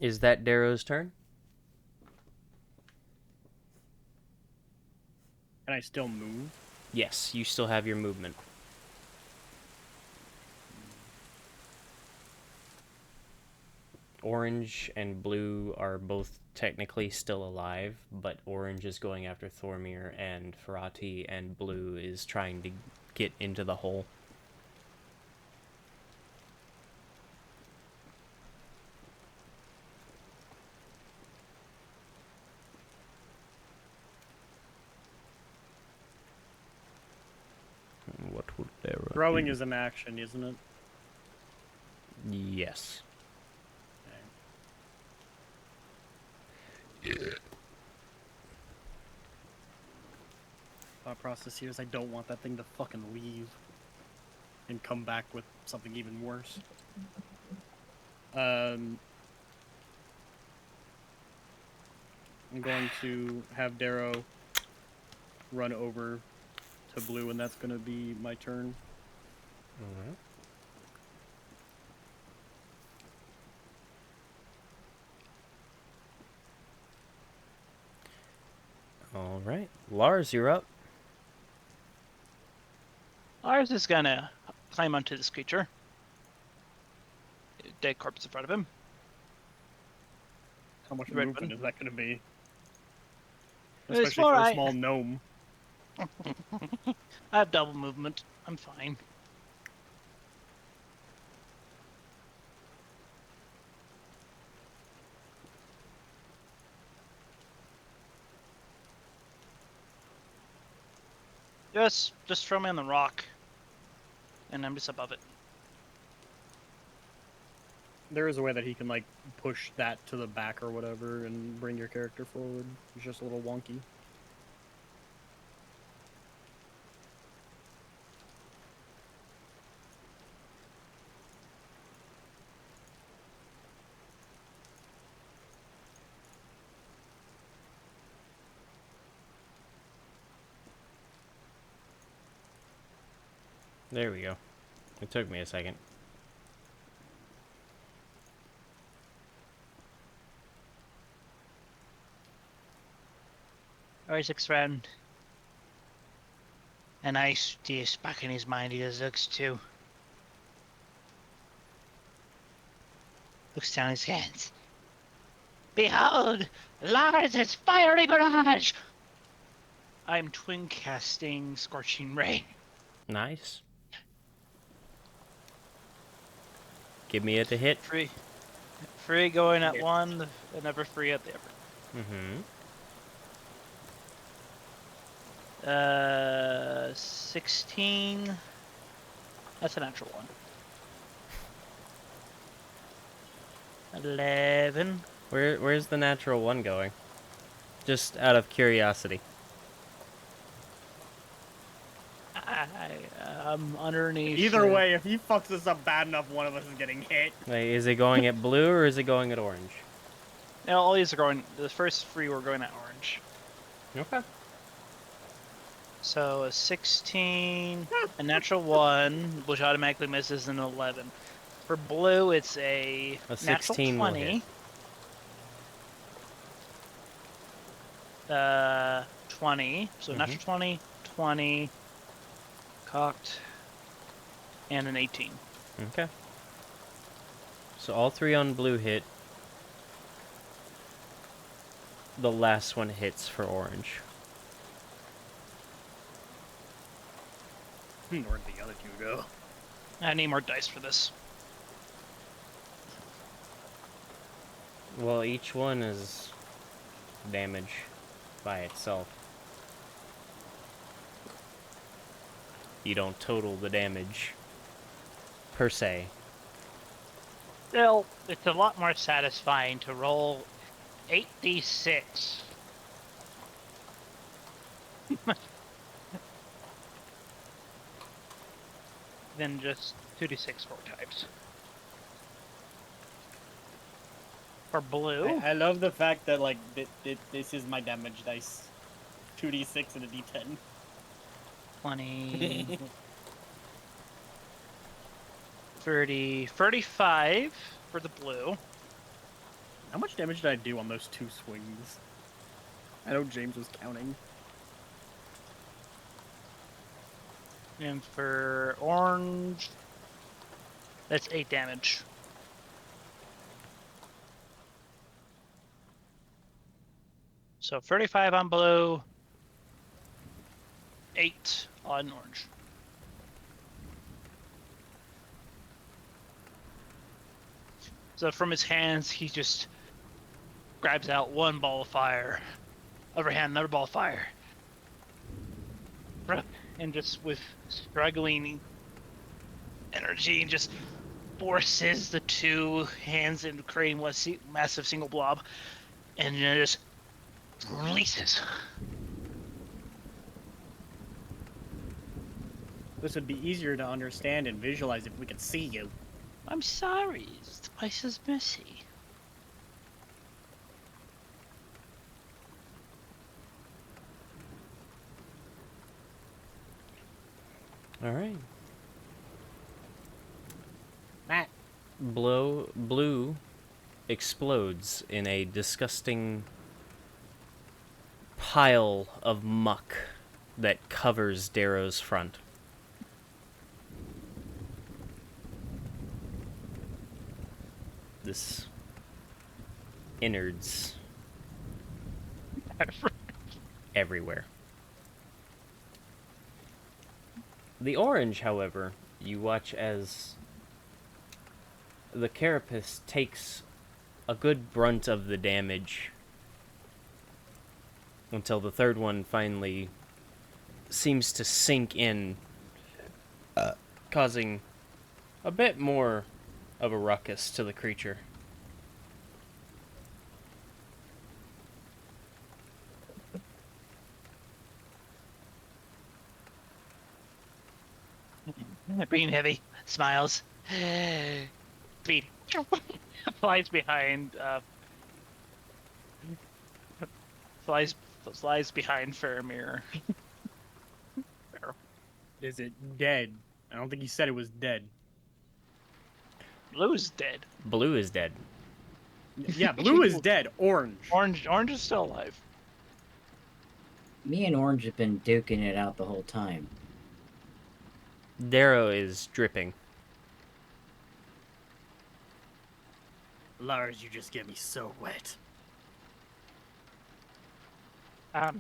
is that Darrow's turn? Can I still move? Yes, you still have your movement. Orange and blue are both technically still alive, but orange is going after Thormir and Ferrati, and blue is trying to get into the hole. What would Darrow Throwing do? is an action, isn't it? Yes. Thought process here is I don't want that thing to fucking leave and come back with something even worse. I'm going to have Darrow run over the blue, and that's gonna be my turn. Alright. Alright. Lars, you're up. Lars is gonna climb onto this creature. Dead corpse in front of him. How much Red movement button. is that gonna be? It's Especially more for a I- small gnome. I have double movement. I'm fine. Just throw me on the rock. And I'm just above it. There is a way that he can like push that to the back or whatever and bring your character forward. It's just a little wonky. There we go. It took me a second. Isaac's friend. And ice just back in his mind, he just looks too. Looks down his hands. Behold! Lars' fiery barrage! I'm twin casting Scorching Ray. Nice. Give me it to hit. Free. Free going at Yeah. one, and never free at the other. Mm-hmm. 16. That's a natural one. 11. Where's the natural one going? Just out of curiosity. I'm underneath. Either way, if he fucks us up bad enough, one of us is getting hit. Like, is it going at blue or is it going at orange? No, all these are going. The first three were going at orange. Okay. So a 16, a natural 1, which automatically misses, and an 11. For blue, it's a, A natural 16 will 20. hit. 20. So natural 20, 20, cocked, and an 18. Okay. So all three on blue hit. The last one hits for orange. Where'd the other two go? I need more dice for this. Well, each one is damage by itself. You don't total the damage per se. Still, it's a lot more satisfying to roll 8d6 than just 2d6 4 times. For blue, I love the fact that like this is my damage dice. 2d6 and a d10. 20, 30, 35 for the blue. How much damage did I do on those two swings? I know James was counting. And for orange, that's 8 damage. So 35 on blue, 8 on orange. So from his hands, he just grabs out one ball of fire. Other hand, another ball of fire. And just with struggling energy, just forces the two hands into creating one massive single blob. And then just releases. This would be easier to understand and visualize if we could see you. I'm sorry, the place is messy. All right. Matt. Blue explodes in a disgusting pile of muck that covers Darrow's front. This innards everywhere. The orange, however, you watch as the carapace takes a good brunt of the damage until the third one finally seems to sink in, causing a bit more of a ruckus to the creature. Breathing heavy, smiles. Beat flies behind. Flies behind Faramir. Is it dead? I don't think he said it was dead. Blue's dead. Blue is dead. Yeah, blue is dead. Orange. Orange is still alive. Me and Orange have been duking it out the whole time. Darrow is dripping. Lars, you just get me so wet.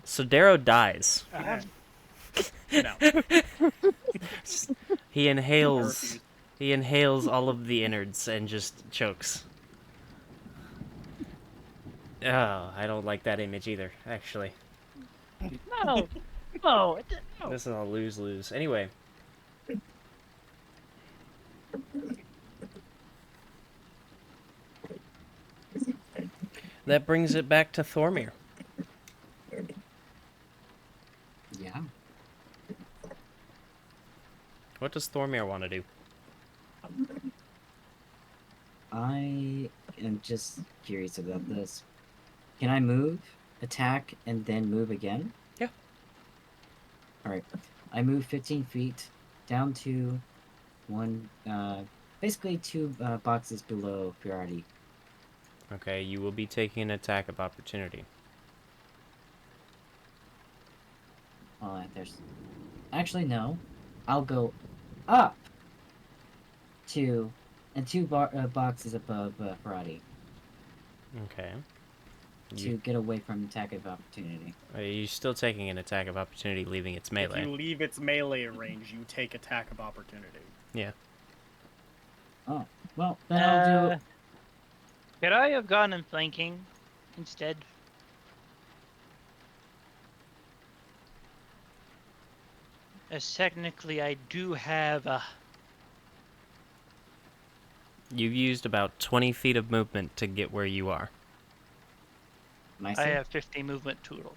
So Darrow dies. No. He inhales all of the innards and just chokes. Oh, I don't like that image either, actually. No, no. This is a lose-lose. Anyway. That brings it back to Thormir. Yeah. What does Thormir want to do? I am just curious about this. Can I move, attack, and then move again? Yeah. Alright. I move 15 feet down to basically two boxes below Pirati. Okay, you will be taking an attack of opportunity. There's... Actually, no. I'll go up two boxes above Pirati Okay. to get away from attack of opportunity. Are you still taking an attack of opportunity, leaving its melee? If you leave its melee range, you take attack of opportunity. Yeah. Oh, well, then I'll do... Could I have gone in flanking instead? As technically, I do have a. You've used about 20 feet of movement to get where you are. Nice. I have 50 movement total.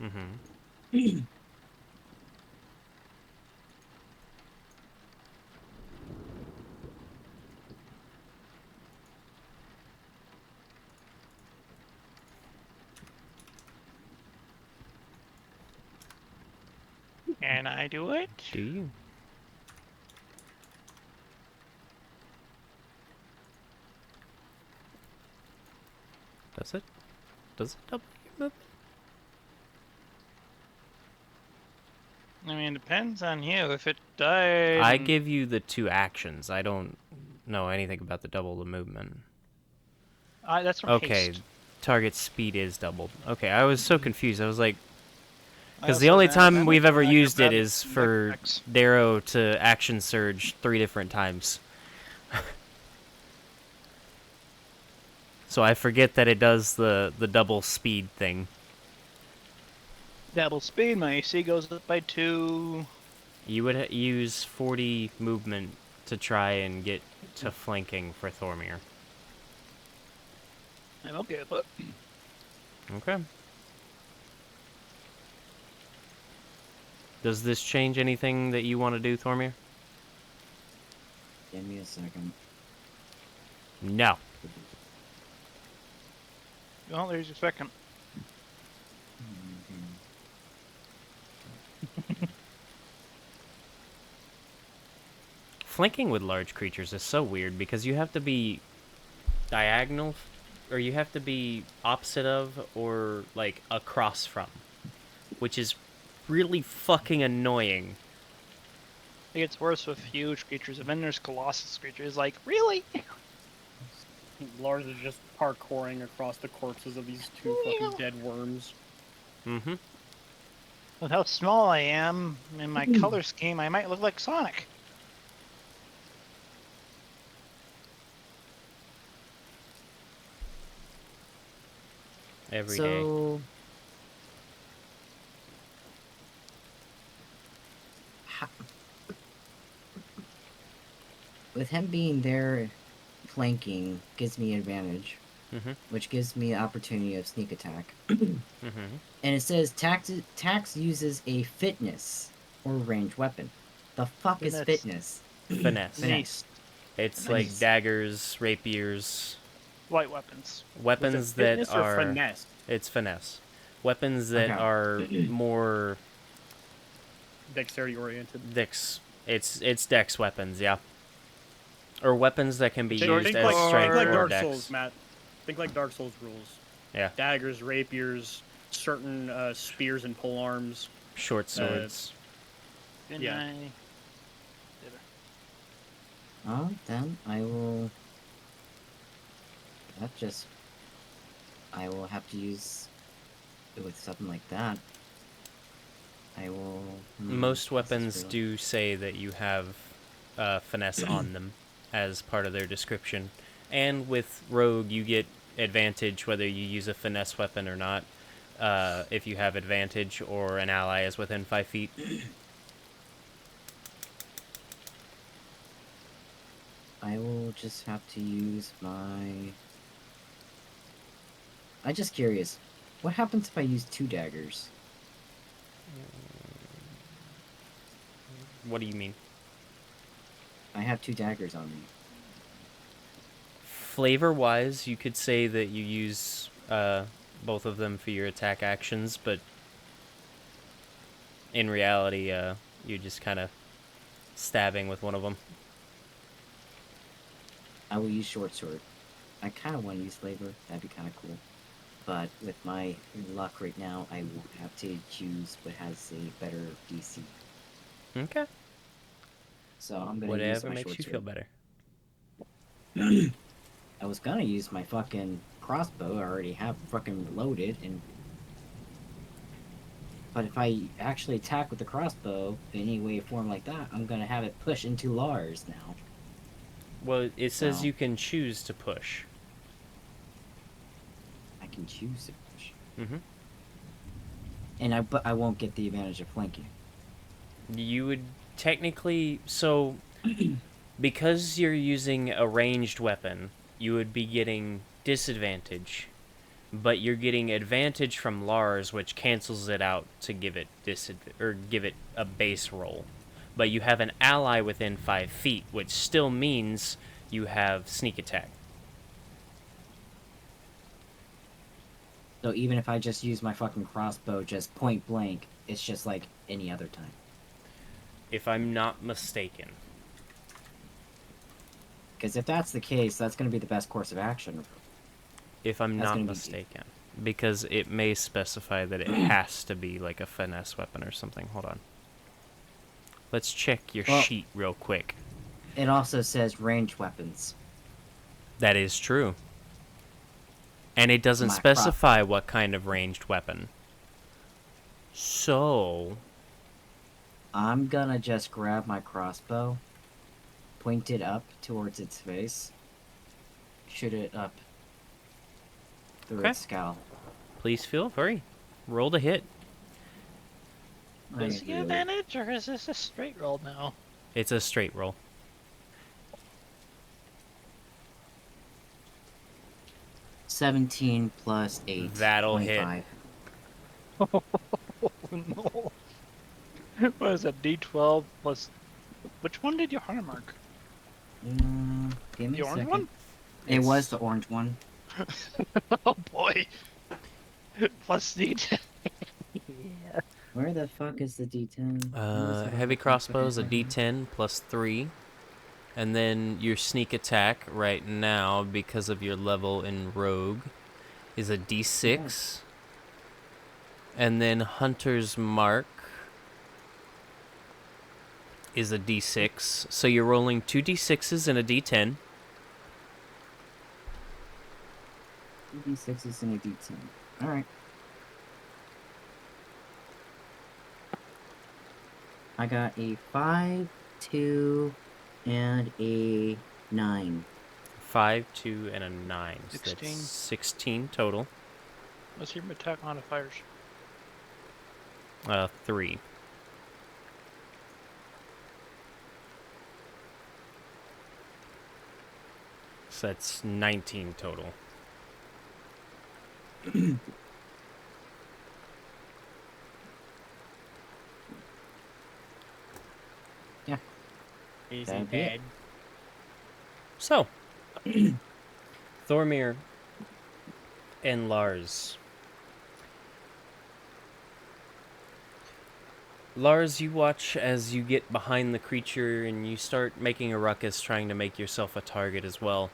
Mm-hmm. Can I do it? Do you? Does it? Does it double your movement? I mean, it depends on you. If it died. I give you the 2 actions. I don't know anything about the double the movement. That's from Okay, haste. target speed is doubled. Okay, I was so confused. I was like, I because the also only have time we've ever acrobatic- used it is for acrobatics. Darrow to action surge 3 different times. So I forget that it does the double speed thing. Double speed, my AC goes up by 2. You would use 40 movement to try and get to flanking for Thormir. I'm okay with it. Okay. Does this change anything that you want to do, Thormir? Give me a second. No. Well, there's your second. Flanking with large creatures is so weird because you have to be diagonal, or you have to be opposite of, or like across from, which is really fucking annoying. It gets worse with huge creatures, and then there's Colossus creatures. Like, really? Lars is just parkouring across the corpses of these two fucking dead worms. Mm-hmm. With how small I am in my color scheme, I might look like Sonic. Every day. So, ho- with him being there, flanking gives me advantage, Mm-hmm. which gives me opportunity of sneak attack. Mm-hmm. And it says tax uses a fitness or ranged weapon. The fuck is Fitness. fitness? Finesse. Nice. It's Nice. like daggers, rapiers, Light weapons. weapons Was it that fitness or are. finesse? It's finesse. Weapons that Okay. are more Dexterity oriented. It's dex weapons, yeah. Or weapons that can be Think used like- as think strength like or Dark dex. Souls, Matt. Think like Dark Souls rules. Yeah. Daggers, rapiers, certain spears and polearms. Short swords. Good Yeah. night. Then I will. I will have to use with something like that. I will. Most this is weapons really- do say that you have finesse on them as part of their description. And with rogue, you get advantage whether you use a finesse weapon or not. If you have advantage or an ally is within 5 feet. I will just have to use my. I'm just curious. What happens if I use 2 daggers? What do you mean? I have 2 daggers on me. Flavor-wise, you could say that you use both of them for your attack actions, but in reality, you're just kind of stabbing with one of them. I will use short sword. I kind of want to use flavor. That'd be kind of cool. But with my luck right now, I will have to choose what has a better DC. Okay. So I'm gonna use Whatever my makes short you sword. feel better. I was gonna use my fucking crossbow. I already have fucking loaded, but if I actually attack with the crossbow in any way or form like that, I'm gonna have it push into Lars now. Well, it says So- you can choose to push. I can choose to push, Mm-hmm. but I won't get the advantage of flanking. You would technically... So, because you're using a ranged weapon, you would be getting disadvantage. But you're getting advantage from Lars, which cancels it out to give it give it a base roll. But you have an ally within 5 feet, which still means you have sneak attack. So even if I just use my fucking crossbow, just point blank, it's just like any other time. If I'm not mistaken. Because if that's the case, that's gonna be the best course of action. If I'm That's not gonna be- mistaken. Because it may specify that it has to be like a finesse weapon or something. Hold on. Let's check your Well- sheet real quick. It also says ranged weapons. That is true. And it doesn't My specify what kind of ranged weapon. So, I'm gonna just grab my crossbow, point it up towards its face, shoot it up through Okay. its skull. please feel free. Roll to hit. Does he get advantage, or is this a straight roll now? It's a straight roll. 17 plus 8. That'll hit. 25. No. What is that, D12 plus... Which one did you harm mark? Give me The a orange second. one? It was the orange one. Oh boy. Plus D10. Where the fuck is the D10? Where is that Heavy motherfucker crossbow is a fucking- D10 plus 3. And then your sneak attack right now, because of your level in Rogue, is a D6. And then Hunter's Mark is a D6. So you're rolling 2 D6s and a D10. 2d6s and a d10. Alright. I got a 5, 2, and a 9. 5, 2, and a 9. So 16. that's 16 total. What's your attack modifiers? 3. So that's 19 total. Easy That'd be it. bad. So, Thormir and Lars. Lars, you watch as you get behind the creature and you start making a ruckus trying to make yourself a target as well.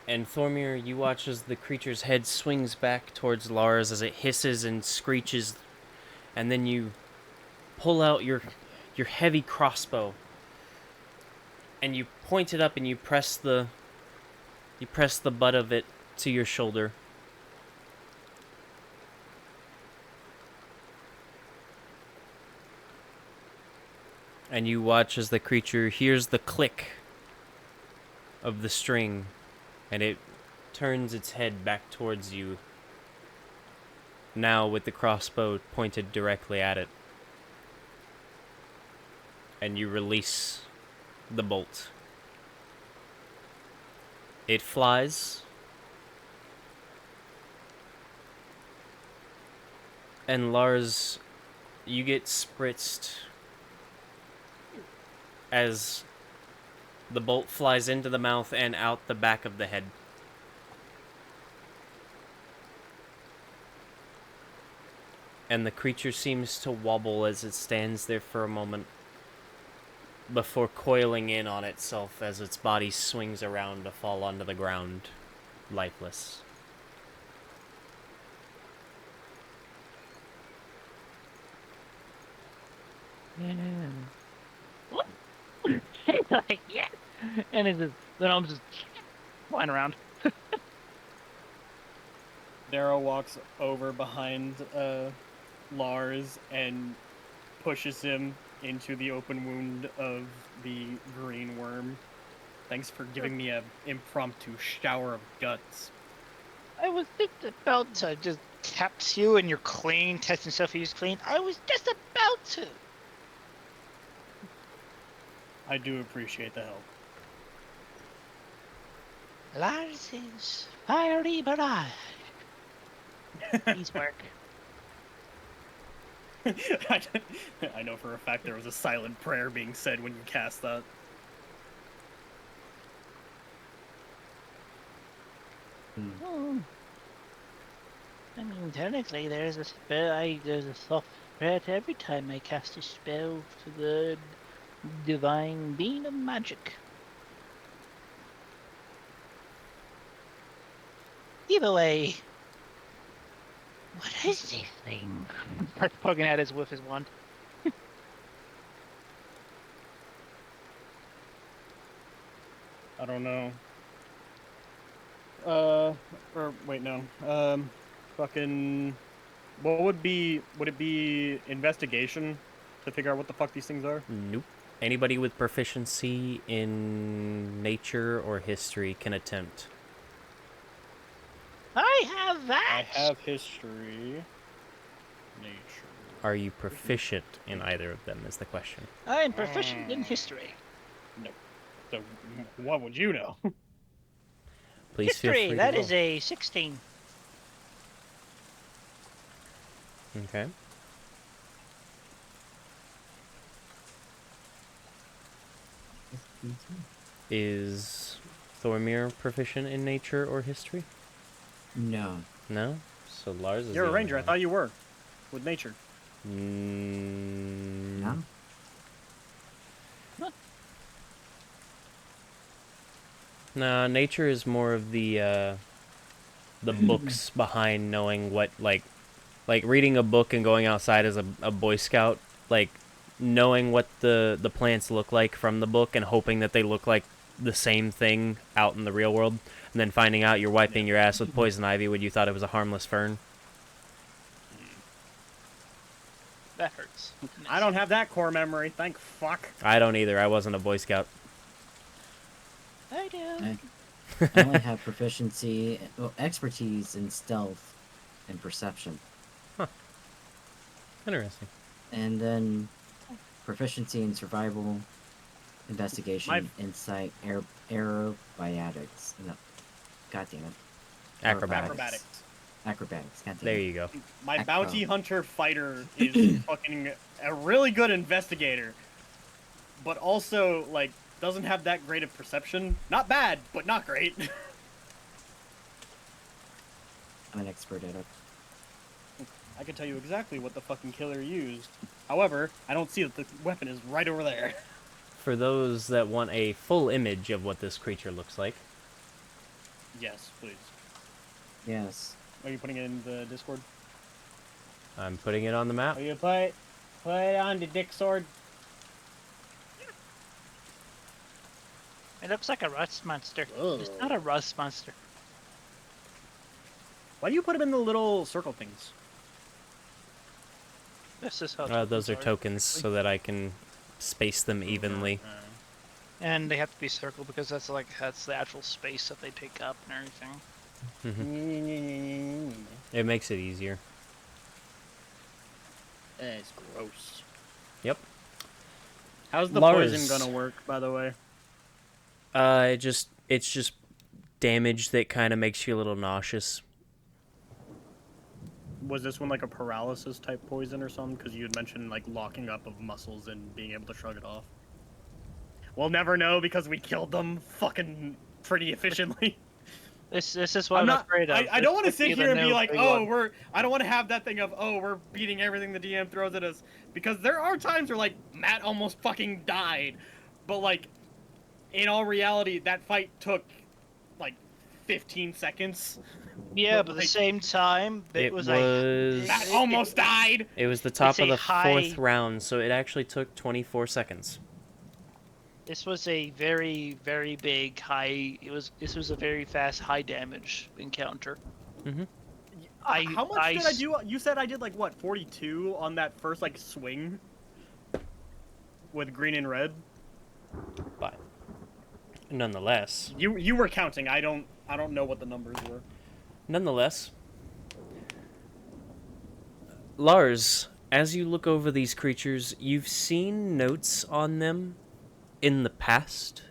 And Thormir, you watch as the creature's head swings back towards Lars as it hisses and screeches, and then you pull out your heavy crossbow and you point it up and you press the butt of it to your shoulder. And you watch as the creature hears the click of the string, and it turns its head back towards you, now with the crossbow pointed directly at it. And you release the bolt. It flies, and Lars, you get spritzed as the bolt flies into the mouth and out the back of the head. And the creature seems to wobble as it stands there for a moment before coiling in on itself as its body swings around to fall onto the ground, lifeless. It's like, yes! And it's just, then I'm just flying around. Darrow walks over behind Lars and pushes him into the open wound of the green worm. Thanks for giving me an impromptu shower of guts. I was just about to just taps you and you're clean, testing stuff he's clean. I was just about to. I do appreciate the help. Lars is fiery barrage. Please work. I know for a fact there was a silent prayer being said when you cast that. Oh. I mean, technically, there's a spell. There's a soft prayer to every time I cast a spell to the divine being of magic. Either way, what is this thing? Starts poking at his with his wand. I don't know. Or wait, no. Fucking. Would it be investigation to figure out what the fuck these things are? Nope. Anybody with proficiency in nature or history can attempt. I have that. I have history. Nature. Are you proficient in either of them is the question. I am proficient in history. No. So, what would you know? Please feel free History. to That roll. is a 16. Okay. Is Thormir proficient in nature or history? No. No? So Lars is You're the a only ranger. I one. thought you were. With nature. Mm, No? No, nature is more of the books behind knowing what like reading a book and going outside as a Boy Scout, like knowing what the plants look like from the book and hoping that they look like the same thing out in the real world, and then finding out you're wiping your ass with poison ivy when you thought it was a harmless fern. That hurts. I don't have that core memory. Thank fuck. I don't either. I wasn't a Boy Scout. I do. I only have proficiency, well, expertise in stealth and perception. Interesting. And then proficiency in survival, investigation, insight, aerobatics. No. God damn it. Acrobatics. Acrobatics. God damn There it. you go. My bounty hunter fighter is fucking a really good investigator, but also like doesn't have that great of perception. Not bad, but not great. I'm an expert at it. I can tell you exactly what the fucking killer used. However, I don't see that the weapon is right over there. For those that want a full image of what this creature looks like, Yes, please. Yes. Are you putting it in the Discord? I'm putting it on the map. Will you put it on the dick sword? It looks like a rust monster. Ugh. It's not a rust monster. Why do you put them in the little circle things? This is how. Those are tokens, so that I can space them evenly. And they have to be circled because that's the actual space that they take up and everything. It makes it easier. That's gross. Yep. How's the Lars. poison gonna work, by the way? It's just damage that kind of makes you a little nauseous. Was this one like a paralysis type poison or something? Because you had mentioned like locking up of muscles and being able to shrug it off. We'll never know because we killed them fucking pretty efficiently. This is what I'm afraid of. I don't want to This could sit be here the and be new like, big oh, one. I don't want to have that thing of, oh, we're beating everything the DM throws at us. Because there are times where, like, Matt almost fucking died. But, like, in all reality, that fight took, like, 15 seconds. Yeah, but at the like, same time, It was Matt almost died! It was the top It's of a the high- fourth round, so it actually took 24 seconds. This was a very, very big high. This was a very fast high damage encounter. Mhm. How much did I do? You said I did, like, what, 42 on that first, like, swing? With green and red? But nonetheless, You were counting. I don't know what the numbers were. Lars, as you look over these creatures, you've seen notes on them in the past.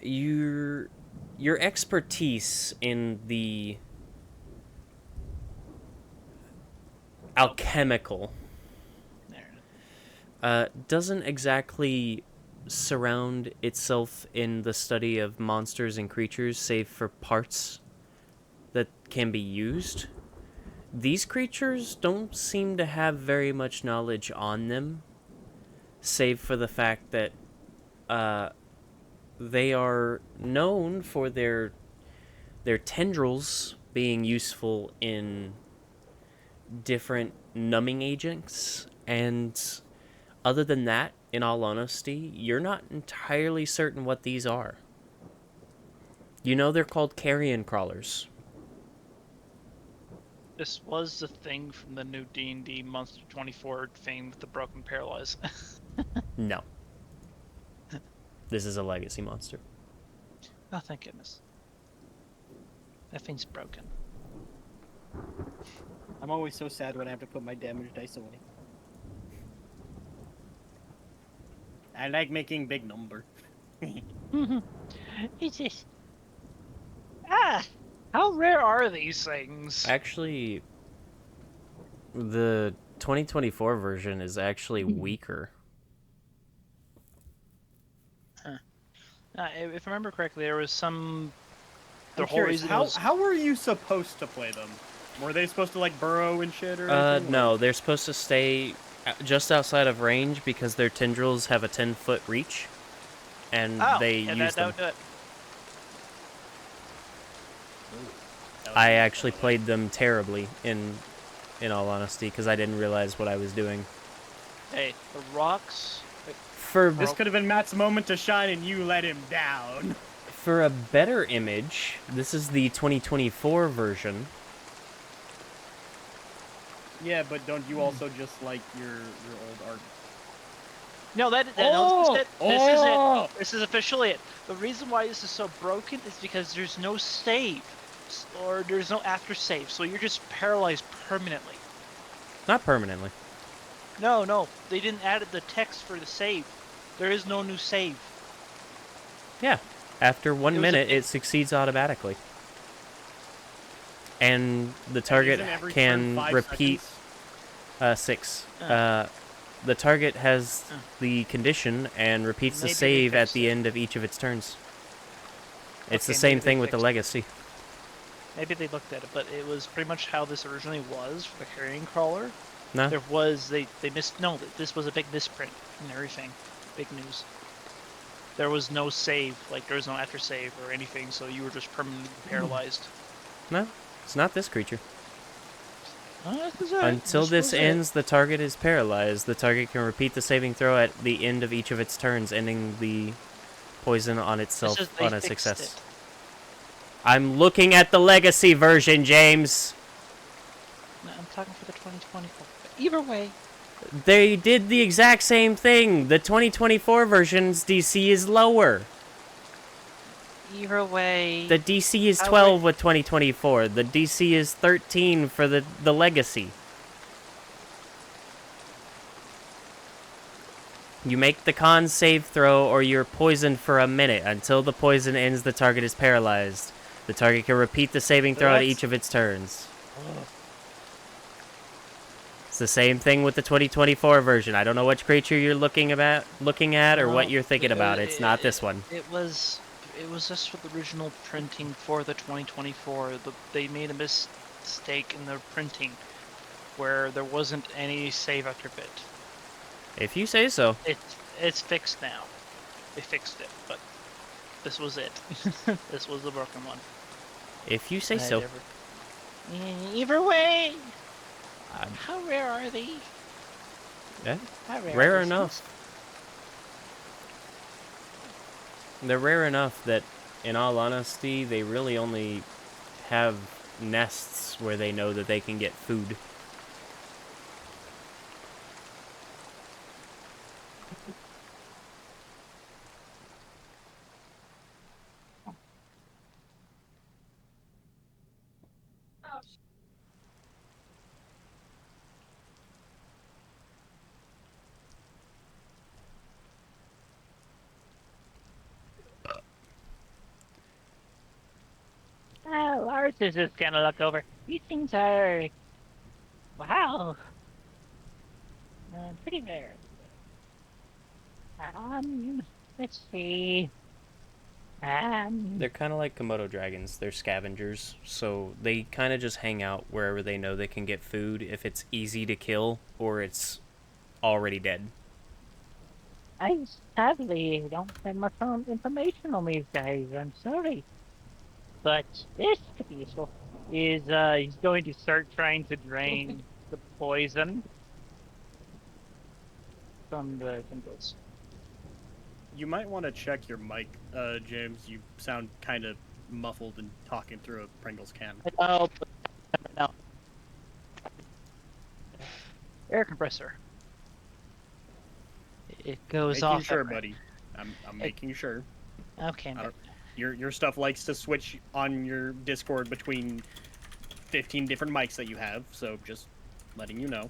Your expertise in the alchemical There. doesn't exactly surround itself in the study of monsters and creatures, save for parts that can be used. These creatures don't seem to have very much knowledge on them, save for the fact that they are known for their tendrils being useful in different numbing agents, and other than that, in all honesty, you're not entirely certain what these are. You know they're called carrion crawlers. This was the thing from the new D&D Monster 24 fame with the broken paralyze. No. This is a legacy monster. Oh, thank goodness. That thing's broken. I'm always so sad when I have to put my damage dice away. I like making big number. It's just... How rare are these things? Actually, the 2024 version is actually weaker. If I remember correctly, there was some... I'm The whole curious, reason how was... how were you supposed to play them? Were they supposed to like burrow and shit or anything? No, they're supposed to stay just outside of range because their tendrils have a 10-foot reach, and Oh, they yeah, use them. that would do it. That would I be- actually that would- played them terribly, in all honesty, because I didn't realize what I was doing. Hey, the rocks. For This could have been Matt's moment to shine, and you let him down. for a better image, this is the 2024 version. Yeah, but don't you also just like your old art? No, no, Oh! this is it. This is it. This is officially it. The reason why this is so broken is because there's no save, or there's no after save, so you're just paralyzed permanently. Not permanently. No, they didn't add the text for the save. There is no new save. Yeah. After 1 It was a minute, big- it succeeds automatically. And the target Isn't every can turn 5 repeat seconds? 6. Uh. The target has the condition and repeats the Maybe they save at fixed the it. end of each of its turns. It's the Okay, same maybe they thing with the fixed it. legacy. Maybe they looked at it, but it was pretty much how this originally was for the carrying crawler. No? There was they missed no. This was a big misprint and everything. Big news. There was no save, like there was no after save or anything, so you were just permanently paralyzed. No? It's not this creature. Oh, this is it. Until this was it. ends, the target is paralyzed. The target can repeat the saving throw at the end of each of its turns, ending the poison on itself This is- they on a fixed success. it. I'm looking at the legacy version, James. No, I'm talking for the 2024. Either way, They did the exact same thing. The 2024 version's DC is lower. either way. The DC is How 12 with 2024. The DC is 13 for the legacy. You make the con save throw or you're poisoned for a minute. Until the poison ends, the target is paralyzed. The target can repeat the saving throw at That's- each of its turns. It's the same thing with the 2024 version. I don't know which creature you're looking at or what No, you're thinking about. It's not this one. It was just for the original printing for the 2024. They made a mistake in the printing where there wasn't any save after bit. If you say so. It's fixed now. They fixed it, but this was it. This was the broken one. If you say so. Either way, I'm- how rare are they? Yeah, How rare rare are these enough. They're rare enough that, in all honesty, they really only have nests where they know that they can get food. Lars is just gonna look over. These things are, wow, pretty rare. Let's see. They're kind of like Komodo dragons. They're scavengers, so they kind of just hang out wherever they know they can get food if it's easy to kill or it's already dead. I sadly don't have much information on these guys. I'm sorry, but this could be useful. He's going to start trying to drain the poison from the temples. You might want to check your mic, James. You sound kind of muffled and talking through a Pringles can. Oh, no. Air compressor. It goes Making off. sure, every- buddy. I'm making sure. Okay. I don't- Your stuff likes to switch on your Discord between 15 different mics that you have, so just letting you know.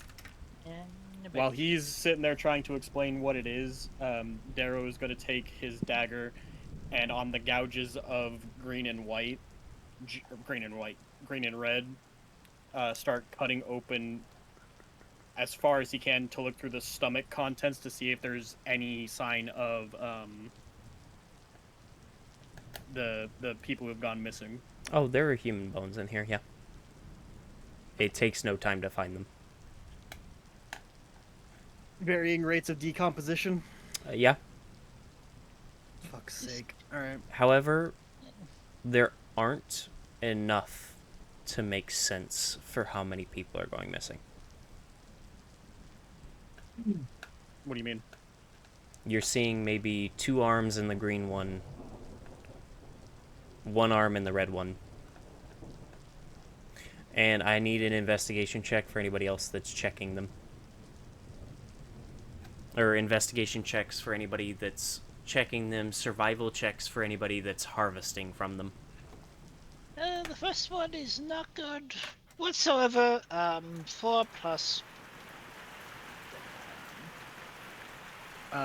While he's sitting there trying to explain what it is, Darrow is going to take his dagger and on the gouges of green and red, start cutting open as far as he can to look through the stomach contents to see if there's any sign of the people who've gone missing. Oh, there are human bones in here, yeah. It takes no time to find them. Varying rates of decomposition. Yeah. Fuck's sake. Alright. However, there aren't enough to make sense for how many people are going missing. What do you mean? You're seeing maybe 2 arms in the green one, 1 arm in the red one. And I need an investigation check for anybody else that's checking them. Or investigation checks for anybody that's checking them, survival checks for anybody that's harvesting from them. The first one is not good whatsoever. 4 plus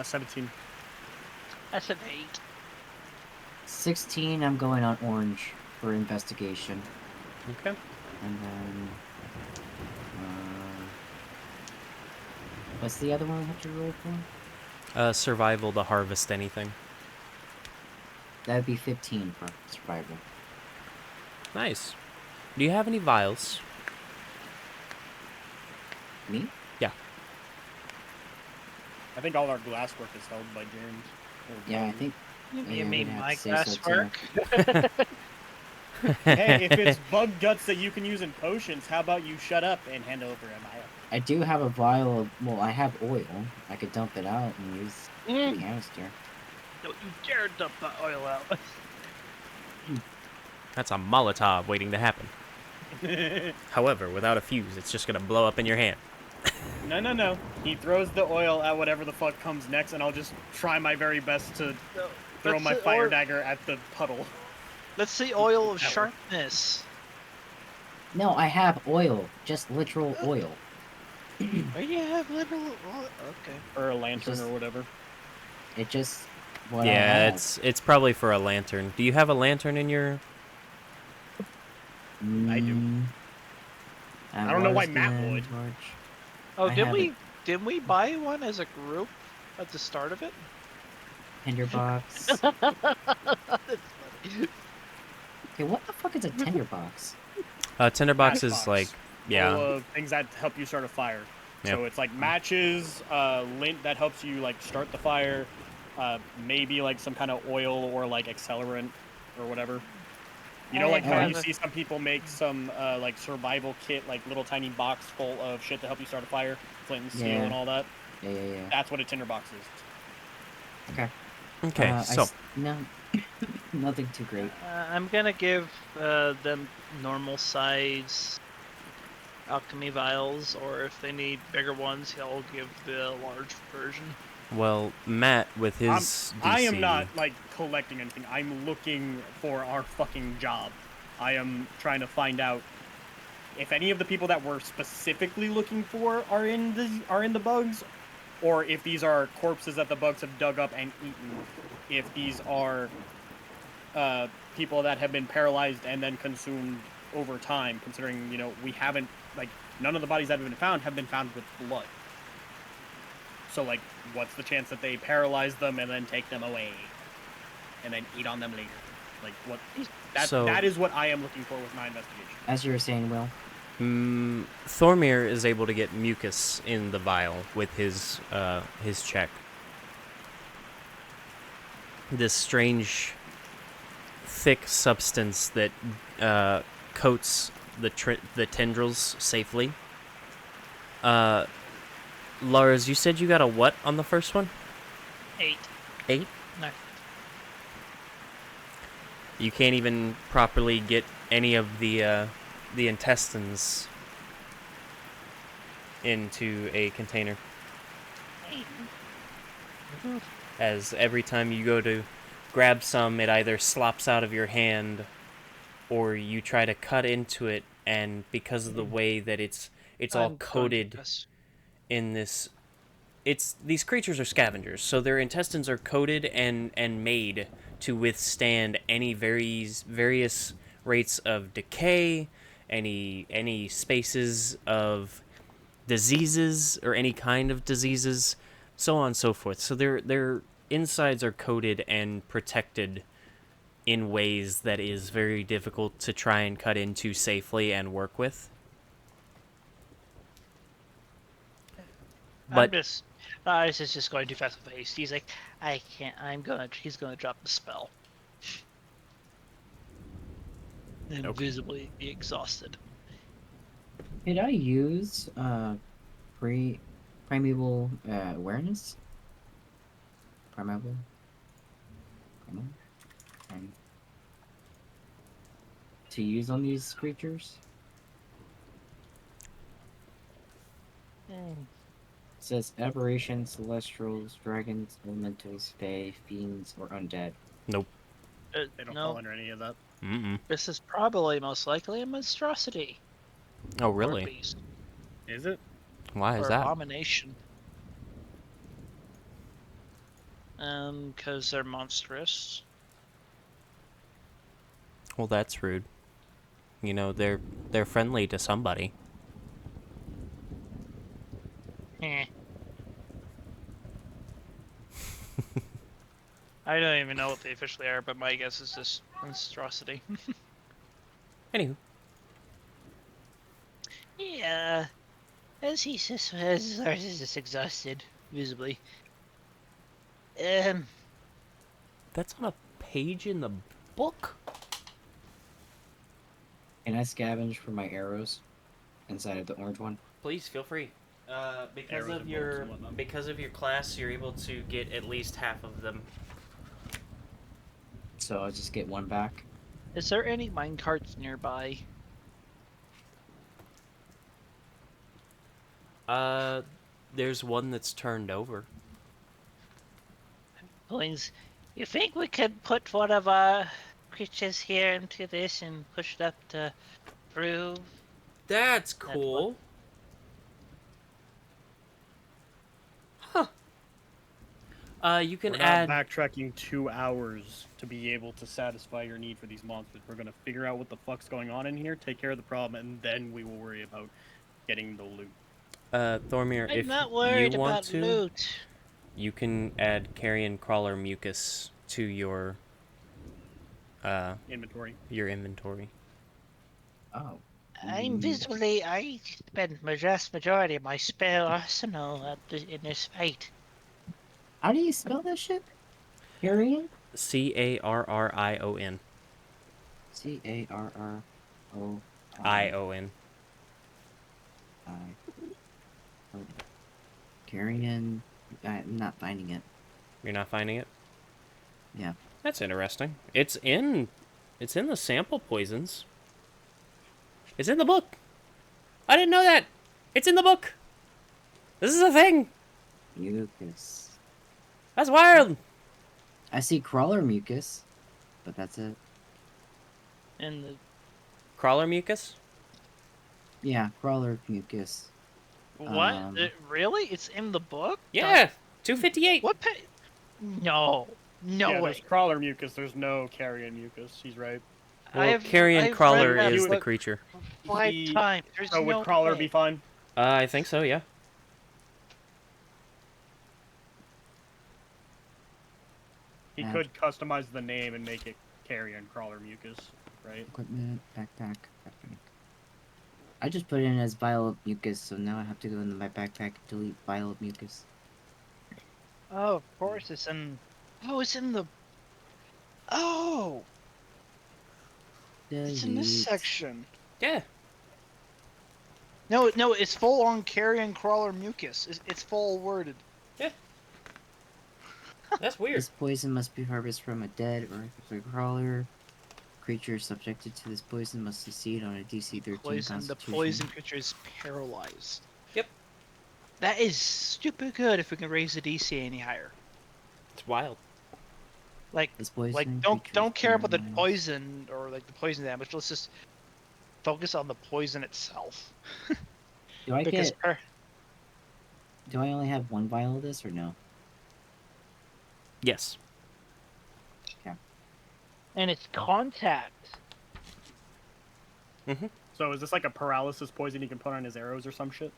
17. that's an 8. 16, I'm going on orange for investigation. Okay. And then... what's the other one I have to roll for? Survival to harvest anything. That would be 15 for survival. Nice. Do you have any vials? Me? Yeah. I think all our glasswork is held by James. Yeah, I think... You yeah, mean I'd have my to say so, too. glasswork? Hey, if it's bug guts that you can use in potions, how about you shut up and hand over a vial? I do have a vial of... Well, I have oil. I could dump it out and use the canister. Don't you dare dump that oil out. That's a Molotov waiting to happen. However, without a fuse, it's just gonna blow up in your hand. No. He throws the oil at whatever the fuck comes next, and I'll just try my very best to throw That's my the fire oil- dagger at the puddle. Let's see oil of That works. sharpness. No, I have oil. Just literal oil. Oh, you have little oil. Okay. Or a lantern Just- or whatever. It just... what I Yeah, have. it's probably for a lantern. Do you have a lantern in your... I do. I don't know why Matt would. Oh, I didn't we buy one as a group at the start of it? Tinderbox. That's funny. Okay, what the fuck is a tinderbox? Tinderbox is Matchbox. like... Yeah. Full of things that help you start a fire. Yep. So it's like matches, lint that helps you like start the fire, maybe like some kind of oil or like accelerant or whatever. You know, like how you see some people make some like survival kit, like little tiny box full of shit to help you start a fire, flint and steel Yeah. and all that. Yeah. That's what a tinderbox is. Okay. Okay, so... No, nothing too great. I'm gonna give them normal size alchemy vials, or if they need bigger ones, he'll give the large version. Well, Matt, with his DC... I am not like collecting anything. I'm looking for our fucking job. I am trying to find out if any of the people that we're specifically looking for are in the bugs, or if these are corpses that the bugs have dug up and eaten. If these are people that have been paralyzed and then consumed over time, considering, you know, we haven't, like, none of the bodies that have been found with blood. So, like, what's the chance that they paralyze them and then take them away and then eat on them later? Like, what? That is what I am looking for with my investigation. As you were saying, Will. Thormir is able to get mucus in the vial with his check. This strange, thick substance that coats the tendrils safely. Lars, you said you got a what on the first one? 8. 8? No. You can't even properly get any of the intestines into a container. 8. As every time you go to grab some, it either slops out of your hand, or you try to cut into it, and because of the way that it's all coated in this, these creatures are scavengers, so their intestines are coated and made to withstand any various rates of decay, any spaces of diseases or any kind of diseases, so on and so forth. So their insides are coated and protected in ways that is very difficult to try and cut into safely and work with. But Lars is just going too fast with haste. He's like, I can't. He's gonna drop the spell. and Okay. visibly be exhausted. Could I use primeval awareness? Primeval? Primal? Prim- to use on these creatures? It says aberrations, celestials, dragons, elementals, fae, fiends, or undead. Nope. They don't fall No, under any of that. Mm-mm. this is probably most likely a monstrosity Oh, or a really? beast Is it? Why is or that? abomination. Because they're monstrous. Well, that's rude. You know, they're friendly to somebody. Eh. I don't even know what they officially are, but my guess is just monstrosity. Anywho. Yeah, as Lars is just exhausted, visibly. That's on a page in the book? Can I scavenge for my arrows inside of the orange one? Please feel free. Because Arrows of and your bolts and whatnot. because of your class, you're able to get at least half of them. So I'll just get one back. Is there any minecarts nearby? There's one that's turned over. Please, you think we could put one of our creatures here into this and push it up to prove That's that what? cool. Huh. You can We're add. not backtracking 2 hours to be able to satisfy your need for these monsters. We're gonna figure out what the fuck's going on in here, take care of the problem, and then we will worry about getting the loot. Thormir, I'm if not you worried want about to, loot. you can add carrion crawler mucus to your Inventory. inventory. Oh. I spent the vast majority of my spare arsenal in this fight. How do you spell that shit? Carrion? Carrion. Carron. Ion. Carrion. I'm not finding it. You're not finding it? Yeah. That's interesting. It's in the sample poisons. It's in the book. I didn't know that. It's in the book. This is a thing. Mucus. That's wild. I see crawler mucus, but that's it. And the Crawler mucus? Yeah, crawler mucus. what? Really? It's in the book? Yeah. 258. What? No. No Yeah, way. there's crawler mucus. There's no carrion mucus. He's right. Well, carrion I've crawler read that is the book creature. 5 times. There's So no would crawler way. be fine? I think so, yeah. He could customize the name and make it carrion crawler mucus, right? Equipment, backpack. I just put it in as vial of mucus, so now I have to go into my backpack and delete vial of mucus. Oh, of course it's in. Oh, it's in the. Oh, it's in this Delete. section. Yeah. No, it's full on carrion crawler mucus. It's full worded. That's weird. This poison must be harvested from a dead or a crawler. Creature subjected to this poison must succeed on a DC 13 Poison. The Constitution. poison creature is paralyzed. Yep. That is stupid good if we can raise the DC any higher. It's wild. This poison Like creature don't is care about the paralyzed. poison or like the poison damage. Let's just focus on the poison itself. Do I Because get? Do I only have one vial of this or no? Yes. and it's contact. Mm-hmm. So is this like a paralysis poison he can put on his arrows or some shit?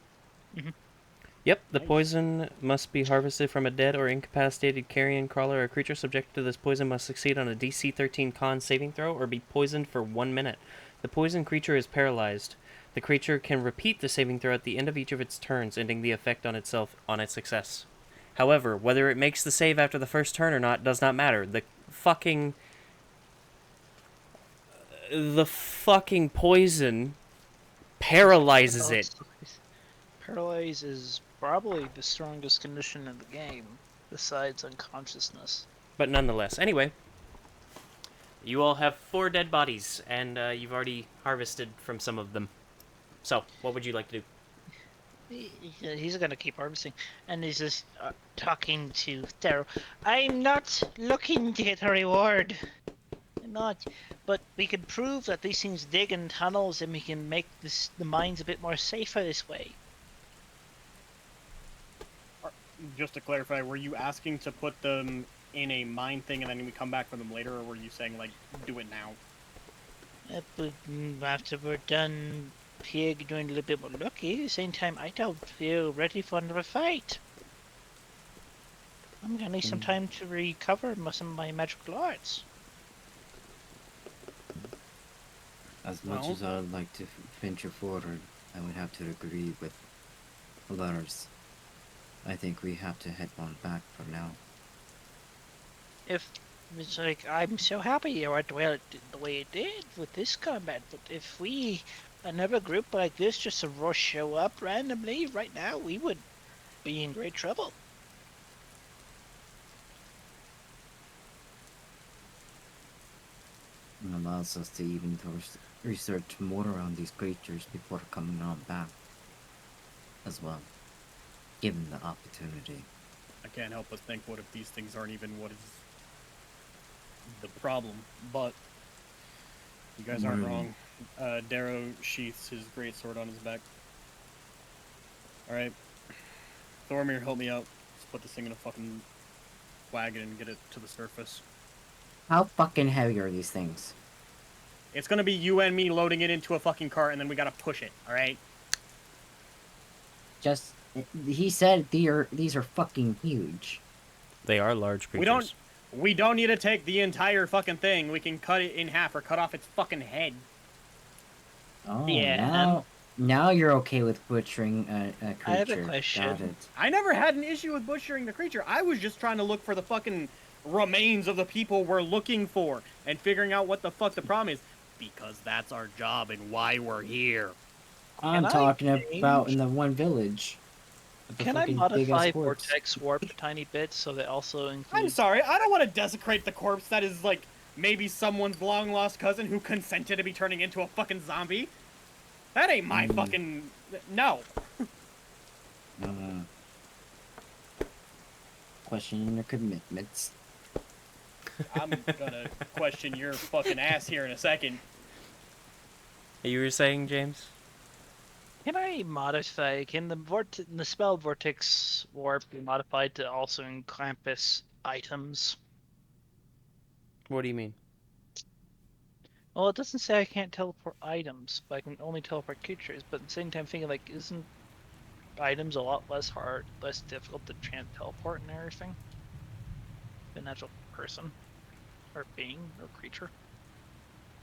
Yep, the Nice. poison must be harvested from a dead or incapacitated carrion crawler. A creature subjected to this poison must succeed on a DC 13 con saving throw or be poisoned for 1 minute. The poisoned creature is paralyzed. The creature can repeat the saving throw at the end of each of its turns, ending the effect on itself on its success. However, whether it makes the save after the first turn or not does not matter. The fucking poison paralyzes it. Paralyze is probably the strongest condition in the game, besides unconsciousness. But nonetheless, anyway, you all have 4 dead bodies, and you've already harvested from some of them. So, what would you like to do? He's gonna keep harvesting, and he's just talking to Thero. I'm not looking to get a reward. I'm not, but we can prove that these things dig in tunnels, and we can make the mines a bit more safer this way. Just to clarify, were you asking to put them in a mine thing and then we come back for them later, or were you saying, like, do it now? But after we're done Pig doing a little bit more lucky, at the same time I don't feel ready for another fight. I'm gonna need some time to recover some of my magical arts. As much as I would like to venture forward, I would have to agree with Lars. I think we have to head on back for now. If it's like, I'm so happy it went well the way it did with this combat, but if we, another group like this, just to rush show up randomly right now, we would be in great trouble. It allows us to even research more around these creatures before coming on back as well, given the opportunity. I can't help but think, what if these things aren't even what is the problem? But you guys aren't wrong. Darrow sheaths his greatsword on his back. Alright. Thormir, help me out. Let's put this thing in a fucking wagon and get it to the surface. How fucking heavy are these things? It's gonna be you and me loading it into a fucking cart, and then we gotta push it, alright? Just, he said these are fucking huge. They are large creatures. We don't need to take the entire fucking thing. We can cut it in half or cut off its fucking head. Oh, Yeah. Now you're okay with butchering a creature. I have a question. Got it. I never had an issue with butchering the creature. I was just trying to look for the fucking remains of the people we're looking for and figuring out what the fuck the problem is. Because that's our job and why we're here. I'm talking about in the one village. Can I modify Vortex Warp a tiny bit so that also includes... I'm sorry, I don't want to desecrate the corpse that is, like, maybe someone's long-lost cousin who consented to be turning into a fucking zombie. That ain't my fucking... No. Questioning your commitments. I'm gonna question your fucking ass here in a second. You were saying, James? Can I modify, can the spell Vortex Warp be modified to also encompass items? What do you mean? Well, it doesn't say I can't teleport items, but I can only teleport creatures, but at the same time thinking, like, isn't items a lot less difficult to teleport and everything? Than an actual person, or being, or creature?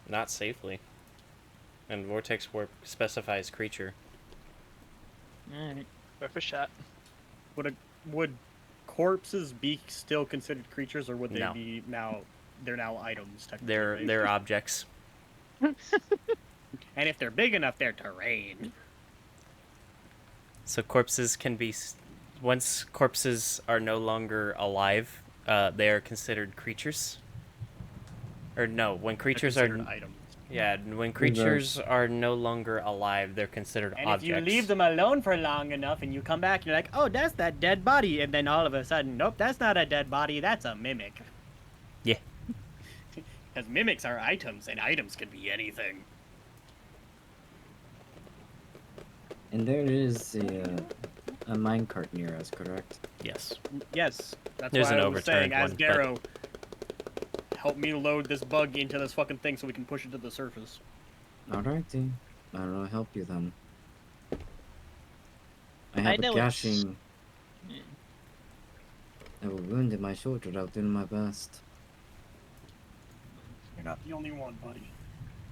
Not safely. And Vortex Warp specifies creature. Alright, worth a shot. Would corpses be still considered creatures, or would they No. be now? They're now items. Technically, right? They're objects. And if they're big enough, they're terrain. So corpses can be... Once corpses are no longer alive, they are considered creatures. Or no, when creatures are... items. Yeah, when creatures are no longer alive, they're considered And objects. if you leave them alone for long enough and you come back, you're like, oh, that's that dead body. And then all of a sudden, nope, that's not a dead body, that's a mimic. Yeah. Because mimics are items, and items can be anything. And there is a minecart near us, correct? Yes. Yes, that's There's why an I was saying, overturned as one, Darrow, help me load this bug into this fucking thing so we can push it to the surface. Alrighty. I'll help you then. I I have know a gashing... I have a wound in my shoulder. I'll do my best. You're not the only one, buddy.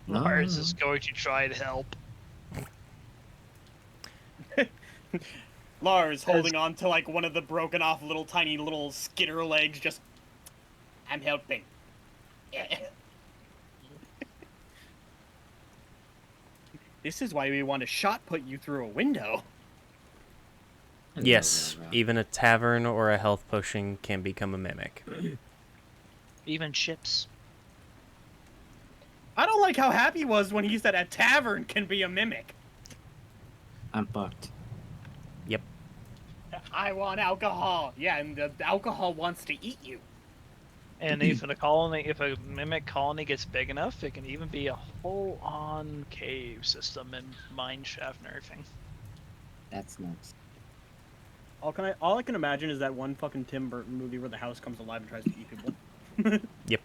No, Lars no. is going to try to help. Lars holding on to like one of the broken off little tiny little skitter legs, just... I'm helping. This is why we want to shot put you through a window. Yes, even a tavern or a health potion can become a mimic. Even ships. I don't like how happy he was when he said a tavern can be a mimic. I'm fucked. Yep. I want alcohol. Yeah, and the alcohol wants to eat you. And if a colony, if a mimic colony gets big enough, it can even be a whole-on cave system and mine shaft and everything. That's nuts. All I can imagine is that one fucking Tim Burton movie where the house comes alive and tries to eat people. Yep.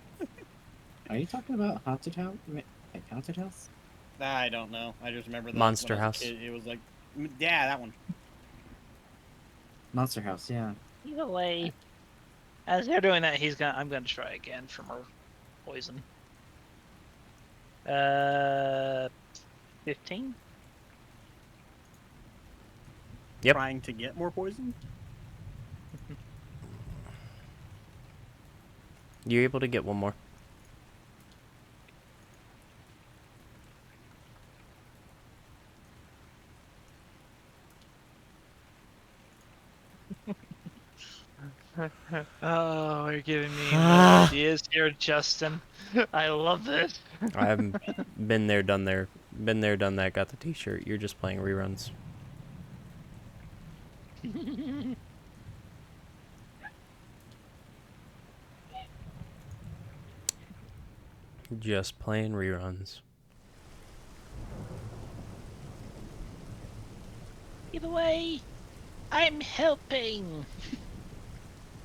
Are you talking about haunted house? Like haunted house? I don't know. I just remember that Monster when I was House. a kid, it was like, yeah, that one. Monster House, yeah. Either way, as they're doing that, I'm gonna try again for more poison. 15. Yep. Trying to get more poison. You're able to get one more. Oh, you're giving me ideas here, Justin. I love this. I've been there, done there. Been there, done that, got the t-shirt. You're just playing reruns. Just playing reruns. Either way, I'm helping.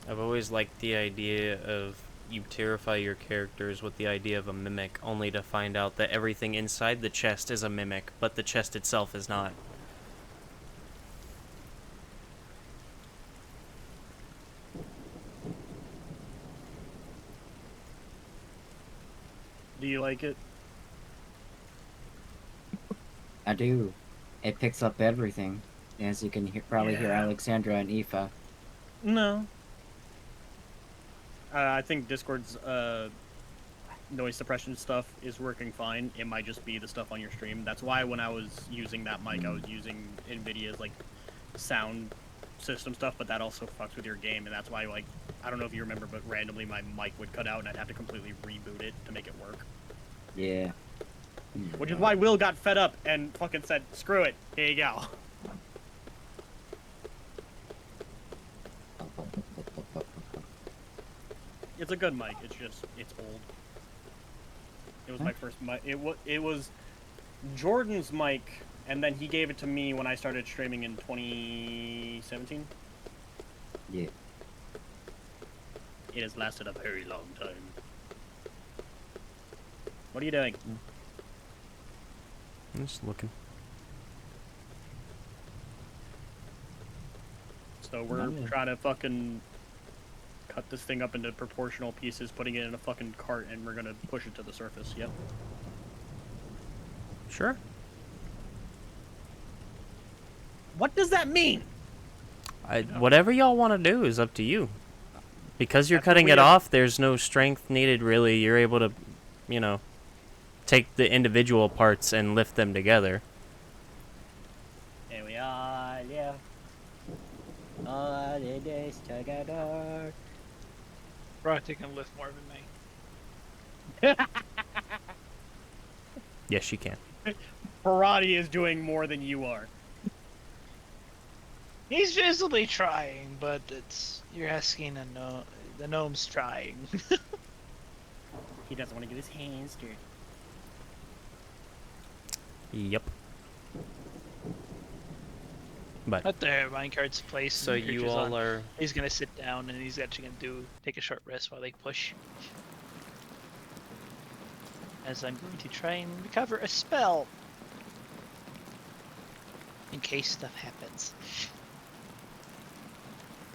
I've always liked the idea of you terrify your characters with the idea of a mimic, only to find out that everything inside the chest is a mimic, but the chest itself is not. Do you like it? I do. It picks up everything. As you can probably hear Yeah. Alexandra and Aoife. No. I think Discord's noise suppression stuff is working fine. It might just be the stuff on your stream. That's why when I was using that mic, I was using NVIDIA's like sound system stuff, but that also fucks with your game, and that's why, like, I don't know if you remember, but randomly my mic would cut out and I'd have to completely reboot it to make it work. Yeah. Which is why Will got fed up and fucking said, screw it, here you go. It's a good mic, it's just, it's old. It was my first mic. It was Jordan's mic, and then he gave it to me when I started streaming in 2017. Yeah. It has lasted a very long time. What are you doing? I'm just looking. So we're trying to fucking cut this thing up into proportional pieces, putting it in a fucking cart, and we're gonna push it to the surface. Yep. Sure. What does that mean? Whatever y'all want to do is up to you. Because you're That's what cutting we it have- off, there's no strength needed, really. You're able to, take the individual parts and lift them together. Here we are, yeah. All the days together. Bro, you can lift more than me. Yes, you can. Parati is doing more than you are. He's visibly trying, but you're asking the gnome's trying. He doesn't want to get his hands dirty. Yep. But But there, minecart's placed. so and the you creature's all on. are. He's gonna sit down and he's actually gonna take a short rest while they push. As I'm going to try and recover a spell. In case stuff happens.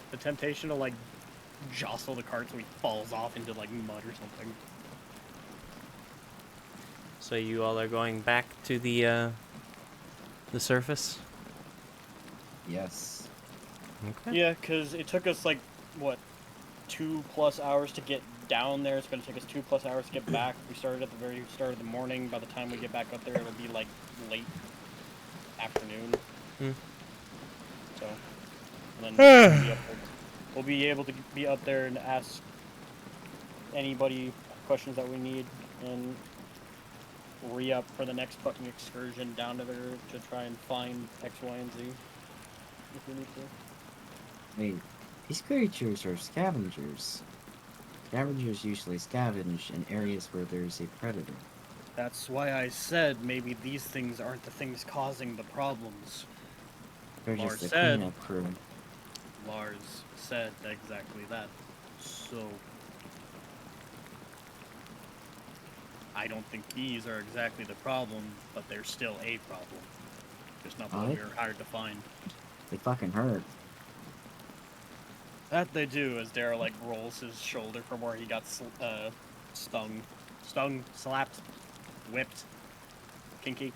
The temptation to like jostle the cart so he falls off into like mud or something. So you all are going back to the surface. Yes. Okay. Yeah, because it took us like what, 2+ hours to get down there. It's going to take us 2+ hours to get back. We started at the very start of the morning. By the time we get back up there, it'll be like late afternoon. Hmm. So, and then we'll be able to be up there and ask anybody questions that we need and re-up for the next fucking excursion down to there to try and find X, Y, and Z if we need to. Wait, these creatures are scavengers. Scavengers usually scavenge in areas where there's a predator. That's why I said maybe these things aren't the things causing the problems. They're Lars just a said- cleanup crew. Lars said exactly that. So I don't think these are exactly the problem, but they're still a problem. Just not the one we were hired to find. They fucking hurt. That they do, as Daryl like rolls his shoulder from where he got stung, slapped, whipped, kinky.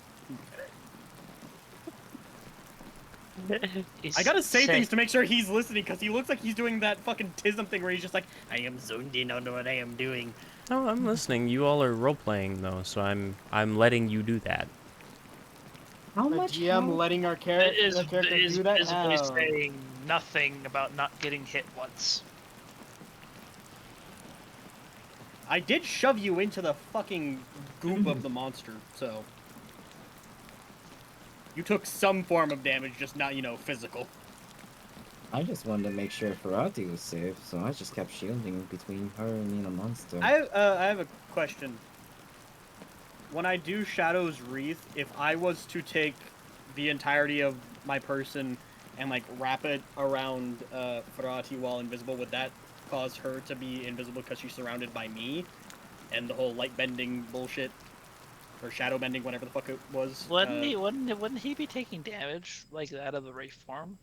I gotta say things to make sure he's listening, because he looks like he's doing that fucking Tism thing where he's just like, I am zoned in on what I am doing. No, I'm listening. You all are role playing though, so I'm letting you do that. How The much? GM letting our character Is do that? visibly Oh. saying nothing about not getting hit once. I did shove you into the fucking goop of the monster, so you took some form of damage, just not, physical. I just wanted to make sure Ferrati was safe, so I just kept shielding between her and the monster. I have a question. When I do Shadow's Wreath, if I was to take the entirety of my person and like wrap it around Ferrati while invisible, would that cause her to be invisible because she's surrounded by me and the whole light bending bullshit or shadow bending, whatever the fuck it was? Wouldn't he be taking damage like that of the Wraith form?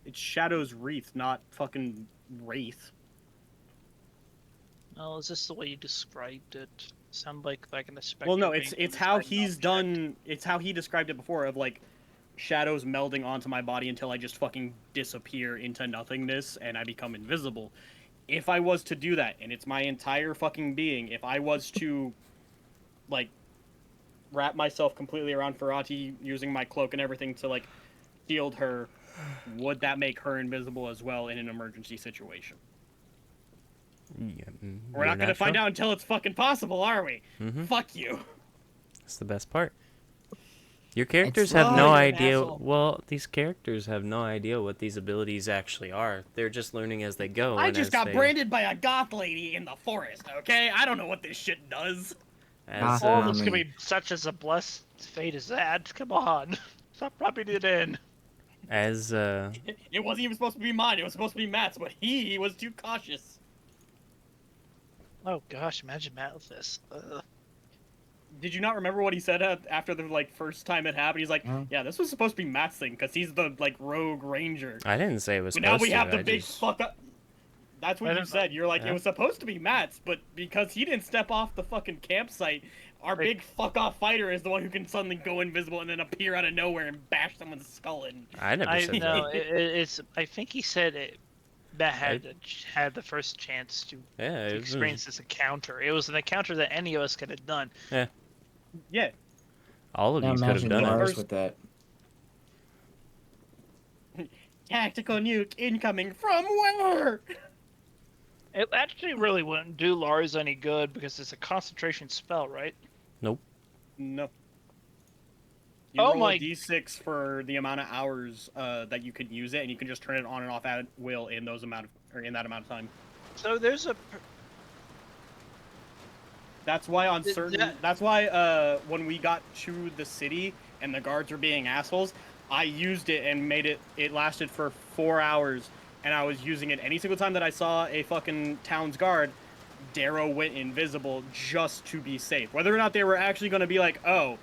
It's Shadow's Wreath, not fucking Wraith. No, is this the way you described it? Sound like an specter. Well, no, being it's how inside an he's object. done. It's how he described it before, of like shadows melding onto my body until I just fucking disappear into nothingness and I become invisible. If I was to do that, and it's my entire fucking being, if I was to like wrap myself completely around Ferrati using my cloak and everything to like shield her, would that make her invisible as well in an emergency situation? Yeah, We're not gonna find out until it's fucking possible, are we? Mm-hmm. Fuck you. That's the best part. Your characters It's have wrong, no you're an idea. asshole. Well, these characters have no idea what these abilities actually are. They're just learning as they go. I and just as got they- branded by a goth lady in the forest, okay? I don't know what this shit does. As, All uh, this could be such as a blessed fate as that. Come on, stop rubbing it in. as It wasn't even supposed to be mine, it was supposed to be Matt's, but he was too cautious. Oh gosh, imagine Matt with this. Ugh. Did you not remember what he said after the like first time it happened? He's like, No. yeah, this was supposed to be Matt's thing, because he's the like rogue ranger. I didn't say it was But supposed now we to. have the I big just- fuck up. That's I what you don't said. You're like, Yeah. it was supposed to be Matt's, but because he didn't step off the fucking campsite, our big fuck off fighter is the one who can suddenly go invisible and then appear out of nowhere and bash someone's skull in. I never I said know that. it's. I think he said it. Matt had the first chance to Yeah, it was- experience this encounter. It was an encounter that any of us could have done. Yeah, all of Now you could have imagine done Lars it. Lars First- with that. tactical nuke incoming from where? It actually really wouldn't do Lars any good because it's a concentration spell, right? No. You Oh roll my- a d6 for the amount of hours that you can use it, and you can just turn it on and off at will in that amount of time. So there's a. That's why on Th- certain. that- That's why when we got to the city and the guards were being assholes, I used it and made it. It lasted for 4 hours, and I was using it any single time that I saw a fucking town's guard. Darrow went invisible just to be safe. Whether or not they were actually going to be like, oh,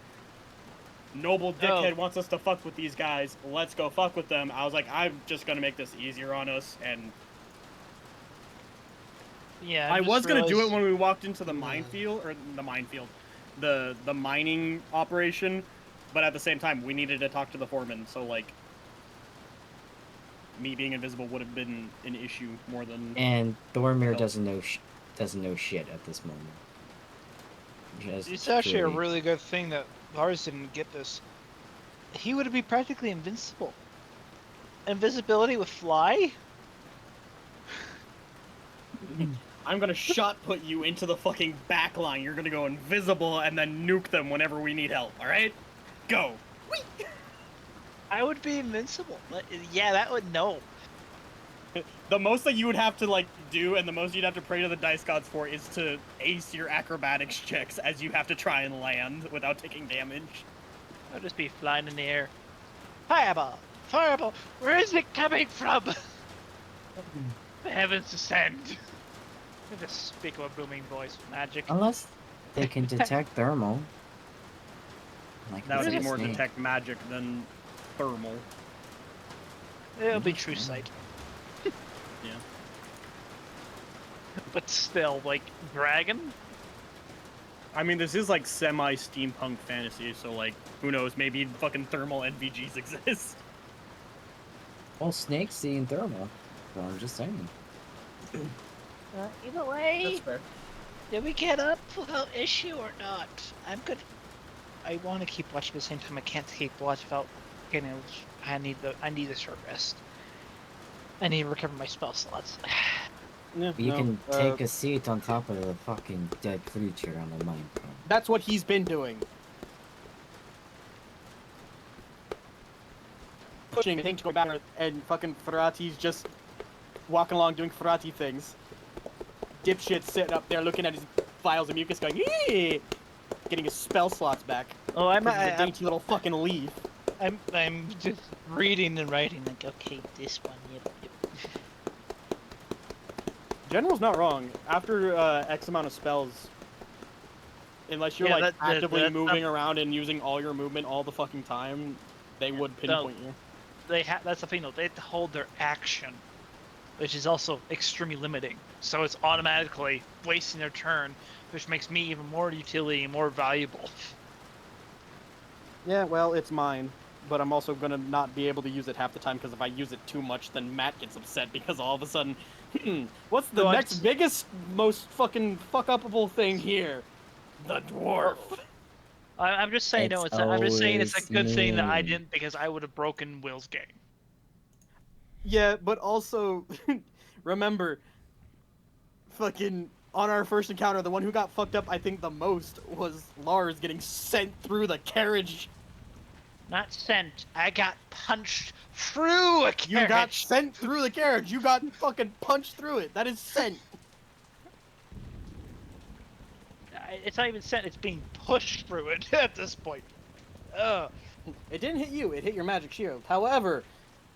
noble dickhead wants us to fuck with these guys, let's go fuck with them. I was like, I'm just going to make this easier on us, and Yeah. I just was gonna do it realized- when we walked into the minefield, or the minefield, the mining operation, but at the same time, we needed to talk to the foreman, so like, me being invisible would have been an issue more than. And Thormir Oh. doesn't know shit at this moment. Just It's actually a truly- really good thing that Lars didn't get this. He would be practically invincible. Invisibility with fly? I'm gonna shot put you into the fucking back line. You're gonna go invisible and then nuke them whenever we need help. All right, go. I would be invincible. Yeah, that would no. The most that you would have to like do, and the most you'd have to pray to the dice gods for, is to ace your acrobatics checks as you have to try and land without taking damage. I'll just be flying in the air. Fireball! Fireball! Where is it coming from? The heavens descend. I just speak with a booming voice. Magic. Unless they can detect thermal. Like That would with be the more snake. detect magic than thermal. It'll be true sight. Yeah. But still, like, dragon? I mean, this is like semi-steampunk fantasy, so like, who knows? Maybe fucking thermal NVGs exist. Well, snakes seeing thermal. So I'm just saying. Either way, That's fair. did we get up without issue or not? I'm good. I want to keep watching at the same time. I can't keep watching without getting. I need a short rest. I need to recover my spell slots. Yeah, You can take a seat on top of the fucking dead creature on the mine. That's what he's been doing. Pushing, I think, to go back, and fucking Ferrati's just walking along doing Ferrati things. Dipshit sitting up there looking at his vials of mucus going, "Yee!" Getting his spell slots back. Oh, I'm 'Cause he's a dainty little fucking leaf. I'm just reading and writing like, okay, this one, yep. General's not wrong. After X amount of spells, unless you're Yeah, like that- actively that- moving around and using all your movement all the fucking time, they would pinpoint you. That's the thing though. They have to hold their action, which is also extremely limiting. So it's automatically wasting their turn, which makes me even more utility and more valuable. Yeah, well, it's mine, but I'm also gonna not be able to use it half the time because if I use it too much, then Matt gets upset because all of a sudden, what's the No, I'm next biggest, most fucking fuck-upable thing here? The dwarf. I'm just saying, no, It's I'm just saying it's a always good thing that I me. didn't because I would have broken Will's game. Yeah, but also, remember, fucking on our first encounter, the one who got fucked up, I think, the most was Lars getting sent through the carriage. Not sent. I got punched through a carriage. You got sent through the carriage. You got fucking punched through it. That is sent. It's not even sent. It's being pushed through it at this point. Ugh. It didn't hit you. It hit your magic shield. However,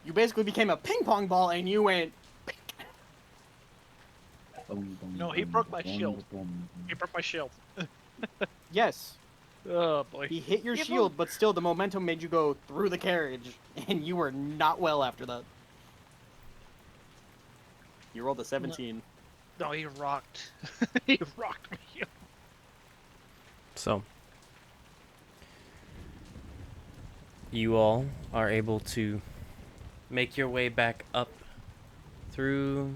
you basically became a ping pong ball and you went. No, he broke my shield. He broke my shield. Yes, Oh boy. he hit your Yeah, shield, but still the momentum made you go through the carriage, and you were not well after that. You rolled a 17. No, he rocked. He rocked me. So, you all are able to make your way back up through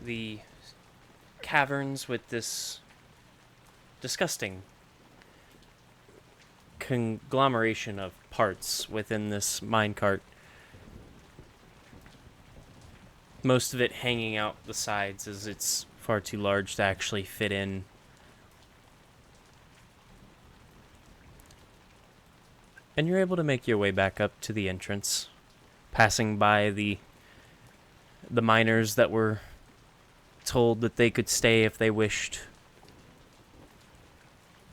the caverns with this disgusting conglomeration of parts within this minecart. Most of it hanging out the sides as it's far too large to actually fit in. And you're able to make your way back up to the entrance, passing by the miners that were told that they could stay if they wished.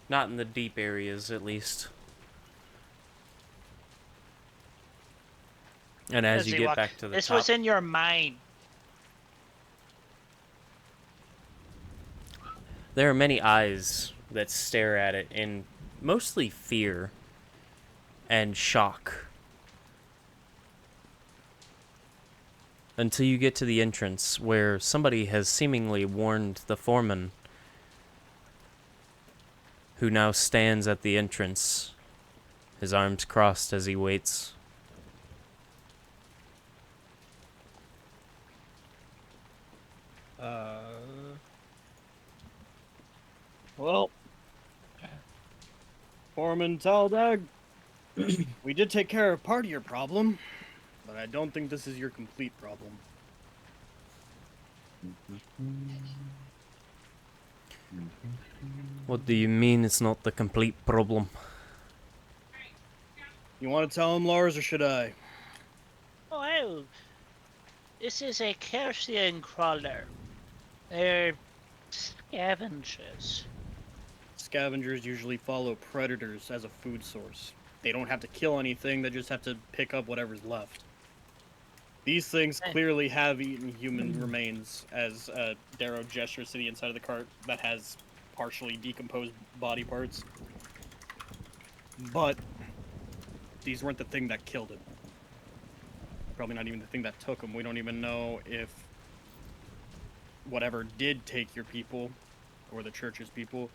Not in the deep areas, at least. And as you get back to the This top, was in your mind. there are many eyes that stare at it in mostly fear and shock. Until you get to the entrance where somebody has seemingly warned the foreman, who now stands at the entrance, his arms crossed as he waits. Well, Foreman Taldag, we did take care of part of your problem, but I don't think this is your complete problem. What do you mean it's not the complete problem? You want to tell him, Lars, or should I? Oh, this is a Carcian crawler. They're scavengers. Scavengers usually follow predators as a food source. They don't have to kill anything, they just have to pick up whatever's left. These things clearly have eaten human remains, as Darrow gestures to the inside of the cart that has partially decomposed body parts. But these weren't the thing that killed him. Probably not even the thing that took him. We don't even know if whatever did take your people, or the church's people,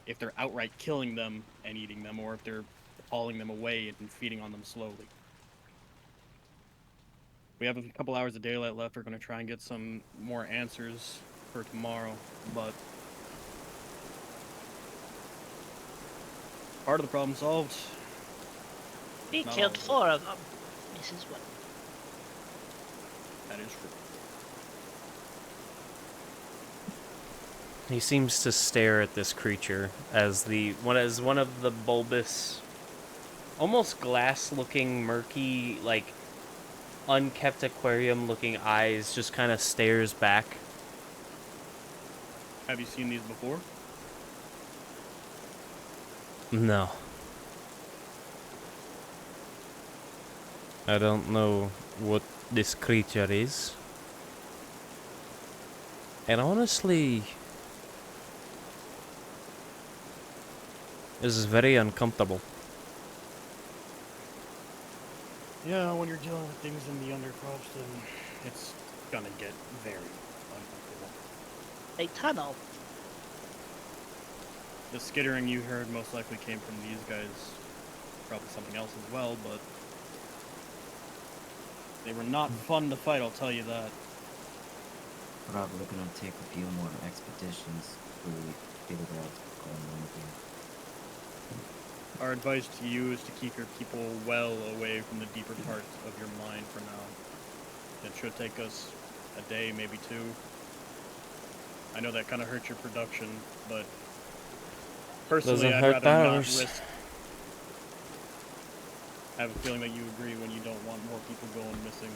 if they're outright killing them and eating them, or if they're hauling them away and feeding on them slowly. We have a couple hours of daylight left. We're going to try and get some more answers for tomorrow, but part of the problem solved. We Not killed all 4 of them. This is what. That is true. He seems to stare at this creature as one of the bulbous, almost glass-looking, murky, like unkept aquarium-looking eyes just kind of stares back. Have you seen these before? No. I don't know what this creature is. And honestly, this is very uncomfortable. Yeah, when you're dealing with things in the undercrops, then it's gonna get very uncomfortable. A tunnel. The skittering you heard most likely came from these guys. Probably something else as well, but they were not fun to fight, I'll tell you that. Probably gonna take a few more expeditions before we figure out what's going on here. Our advice to you is to keep your people well away from the deeper parts of your mind for now. It should take us a day, maybe 2. I know that kind of hurts your production, but personally, Doesn't I'd hurt rather not ours. risk. I have a feeling that you agree when you don't want more people going missing.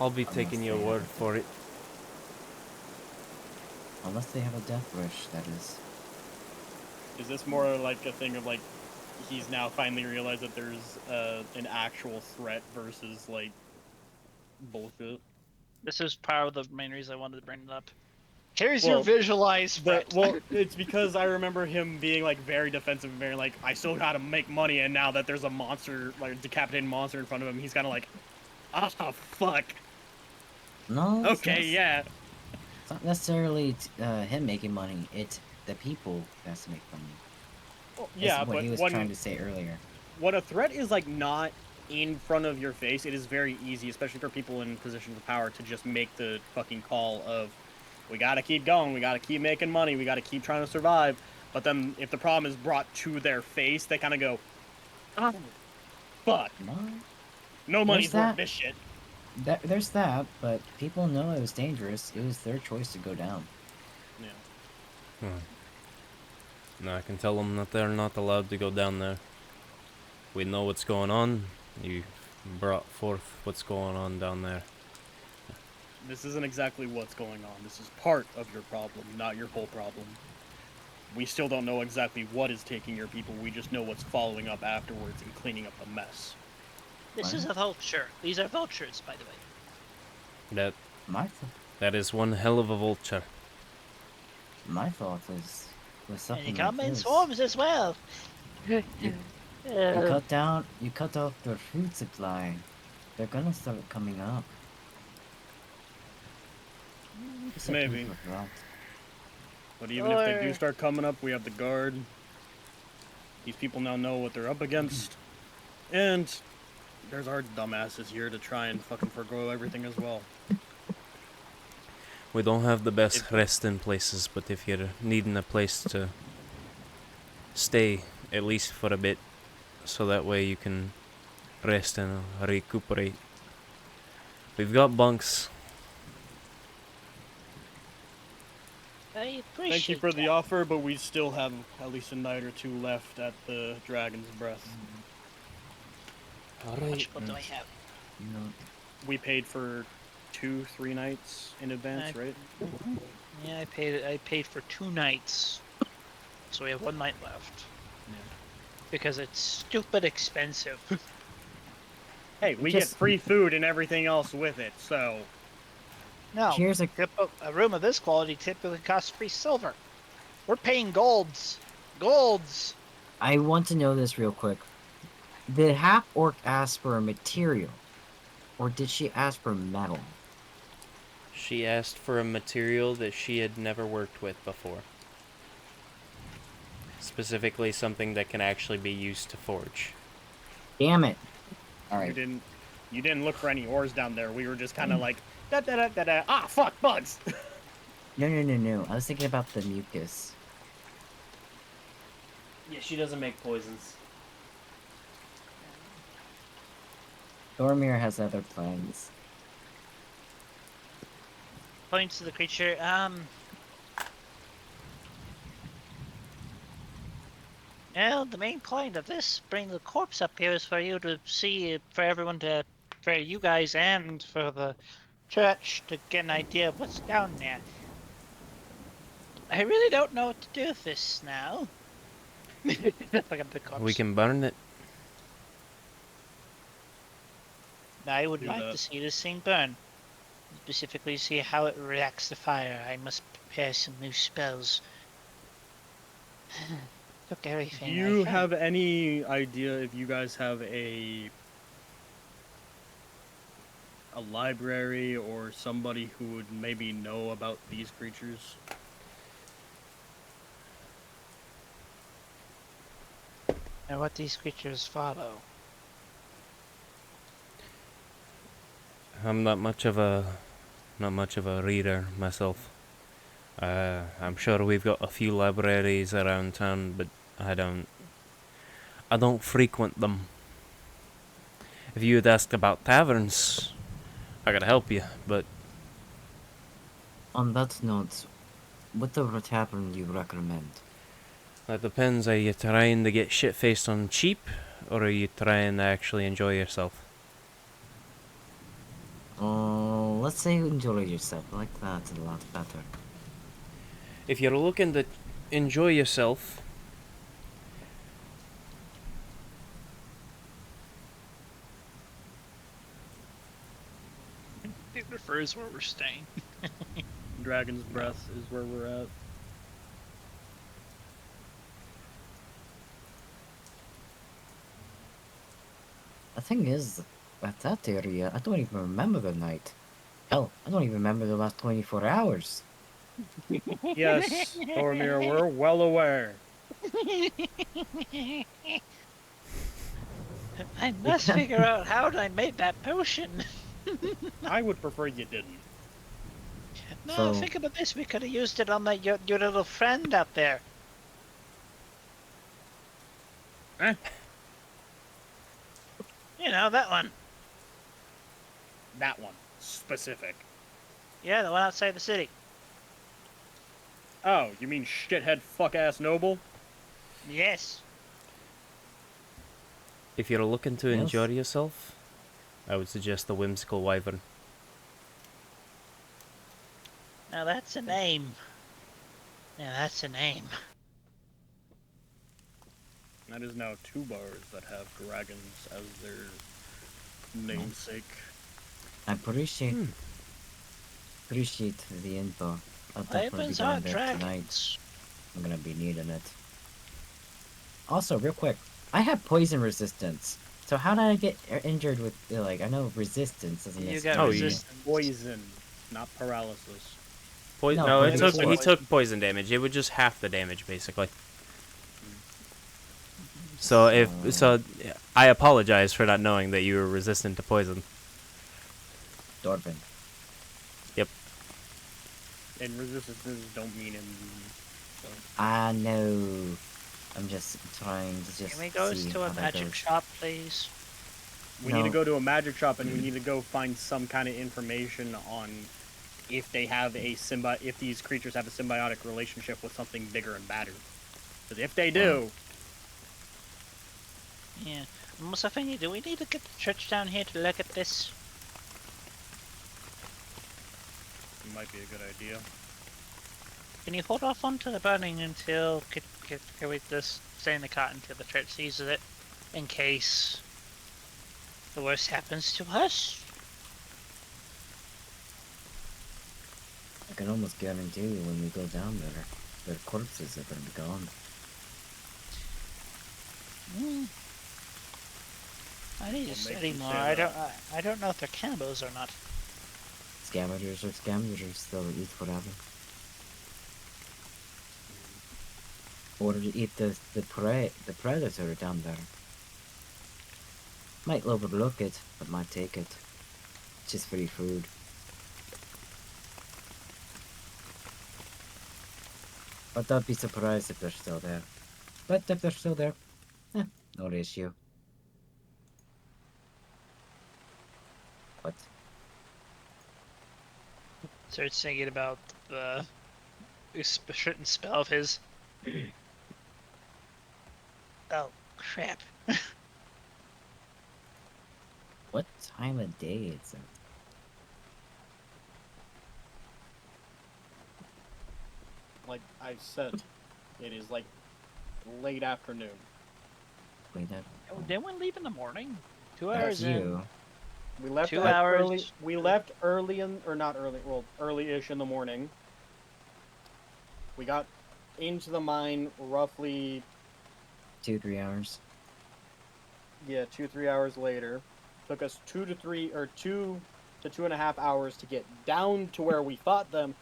I'll be taking your word for it. Unless they have a death wish, that is. Is this more like a thing of like, he's now finally realized that there's an actual threat versus like bullshit? This is part of the main reason I wanted to bring it up. Here's Well, your visualized threat. Well, it's because I remember him being like very defensive and very like, I still gotta make money, and now that there's a monster, like a decapitated monster in front of him, he's kind of like, ah, fuck. No. Okay, yeah. It's not necessarily him making money. It's the people that's to make money. Well, That's yeah, what but he was trying to say earlier. when a threat is like not in front of your face, it is very easy, especially for people in positions of power, to just make the fucking call of, we gotta keep going, we gotta keep making money, we gotta keep trying to survive. But then if the problem is brought to their face, they kind of go, oh, fuck, No, no money's that. worth this shit. There's that, but people know it was dangerous. It was their choice to go down. Yeah. No, I can tell them that they're not allowed to go down there. We know what's going on. You brought forth what's going on down there. This isn't exactly what's going on. This is part of your problem, not your whole problem. We still don't know exactly what is taking your people. We just know what's following up afterwards and cleaning up the mess. This is a vulture. These are vultures, by the way. That is one hell of a vulture. My thought was And something they like come in this. swarms as well. You cut off their food supply. They're gonna start coming up. Just like Maybe. with rot. But even if they do start coming up, we have the guard. These people now know what they're up against. And there's our dumbasses here to try and fucking forgo everything as well. We don't have the best If- resting places, but if you're needing a place to stay, at least for a bit, so that way you can rest and recuperate. We've got bunks. I appreciate Thank you for the that. offer, but we still have at least a night or two left at the Dragon's Breath. How much gold do I have? No. We paid for 2-3 nights in advance, right? Yeah, I paid for 2 nights, so we have 1 night left. Yeah. Because it's stupid expensive. Hey, we Just- get free food and everything else with it, so No, Here's a a room of this quality typically costs free silver. We're paying golds. Golds. I want to know this real quick. Did half orc ask for a material, or did she ask for metal? She asked for a material that she had never worked with before. Specifically something that can actually be used to forge. Damn it! All you right. didn't look for any ores down there. We were just kind of like da da da da da. Ah, fuck bugs. No. I was thinking about the mucus. Yeah, she doesn't make poisons. Thormir has other plans. Points to the creature. Well, the main point of this, bring the corpse up here, is for you to see, for everyone to, for you guys and for the church to get an idea of what's down there. I really don't know what to do with this now. Look at the corpse. We can burn it. I would Do like that. to see this thing burn. Specifically see how it reacts to fire. I must prepare some new spells. Took Do everything. I you had. have any idea if you guys have a library or somebody who would maybe know about these creatures? And what these creatures follow? I'm not much of a reader myself. I'm sure we've got a few libraries around town, but I don't frequent them. If you had asked about taverns, I could help you, but On that note, what the tavern do you recommend? that depends. Are you trying to get shit-faced on cheap, or are you trying to actually enjoy yourself? Oh, let's say you enjoy yourself. I like that a lot better. If you're looking to enjoy yourself, It refers where we're staying. Dragon's Breath is where we're at. The thing is, at that area, I don't even remember the night. Hell, I don't even remember the last 24 hours. Yes, Thormir, we're well aware. I must figure out how I made that potion. I would prefer you didn't. No, So- think about this. We could have used it on your little friend out there. Eh? You know, that one. That one. Specific. Yeah, the one outside the city. Oh, you mean shithead fuck-ass noble? Yes. if you're looking to Yes. enjoy yourself, I would suggest the Whimsical Wyvern. Now that's a name. Yeah, that's a name. That is now 2 bars that have dragons as their namesake. I appreciate the info. I'll definitely be Wyverns going are there tonight. dragons. I'm gonna be needing it. Also, real quick, I have poison resistance. So how did I get injured with like I know resistance doesn't You necessarily got Oh, mean- you- resistance. Poison, not paralysis. No, No, it poison. he took poison damage. It would just half the damage, basically. So I apologize for not knowing that you were resistant to poison. Dorvin. Yep. and resistances don't mean anything. So. I know. I'm just trying to just Can we go see to how a that magic goes. shop, please? We need to No. go to a magic shop, and we need to go find some kind of information on if they have a if these creatures have a symbiotic relationship with something bigger and badder. Because if they do, Yeah. Musafini, do we need to get the church down here to look at this? it might be a good idea. Can you hold off onto the burning until can we just stay in the cot until the church seizes it, in case the worst happens to us? I can almost guarantee you when we go down there, their corpses are gonna be gone. Hmm. I need to What study makes you more. say I that? don't know if they're cannibals or not. Scavengers are scavengers, they'll eat whatever. Or to eat the predator down there. Might overlook it, but might take it. It's just free food. But I'd be surprised if they're still there. But if they're still there, no issue. What? Starts thinking about the certain spell of his. Oh crap! What time of day is it? Like I said, it is like late afternoon. Wait, that. Oh, didn't we leave in the morning? 2 That's hours in. you. We left 2 at hours. early. We left early or not early. Well, early-ish in the morning. We got into the mine roughly 2-3 hours. 2-3 hours later. Took us 2 to 2.5 hours to get down to where we fought them.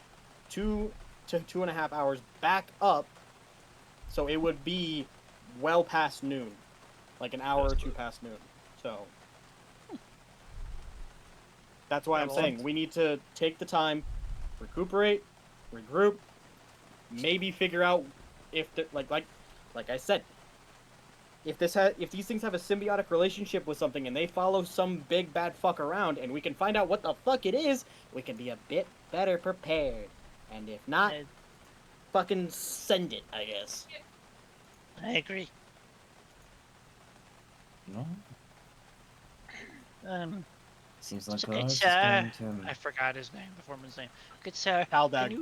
2 to 2.5 hours back up. So it would be well past noon, like an hour or two past noon. So that's why I'm saying we need to take the time, recuperate, regroup, maybe figure out if like I said, if these things have a symbiotic relationship with something and they follow some big bad fuck around and we can find out what the fuck it is, we can be a bit better prepared. And if not, fucking send it, I guess. I agree. No? Seems like Good ours is sir. going to... I forgot his name, the foreman's name. Good sir. Haldag.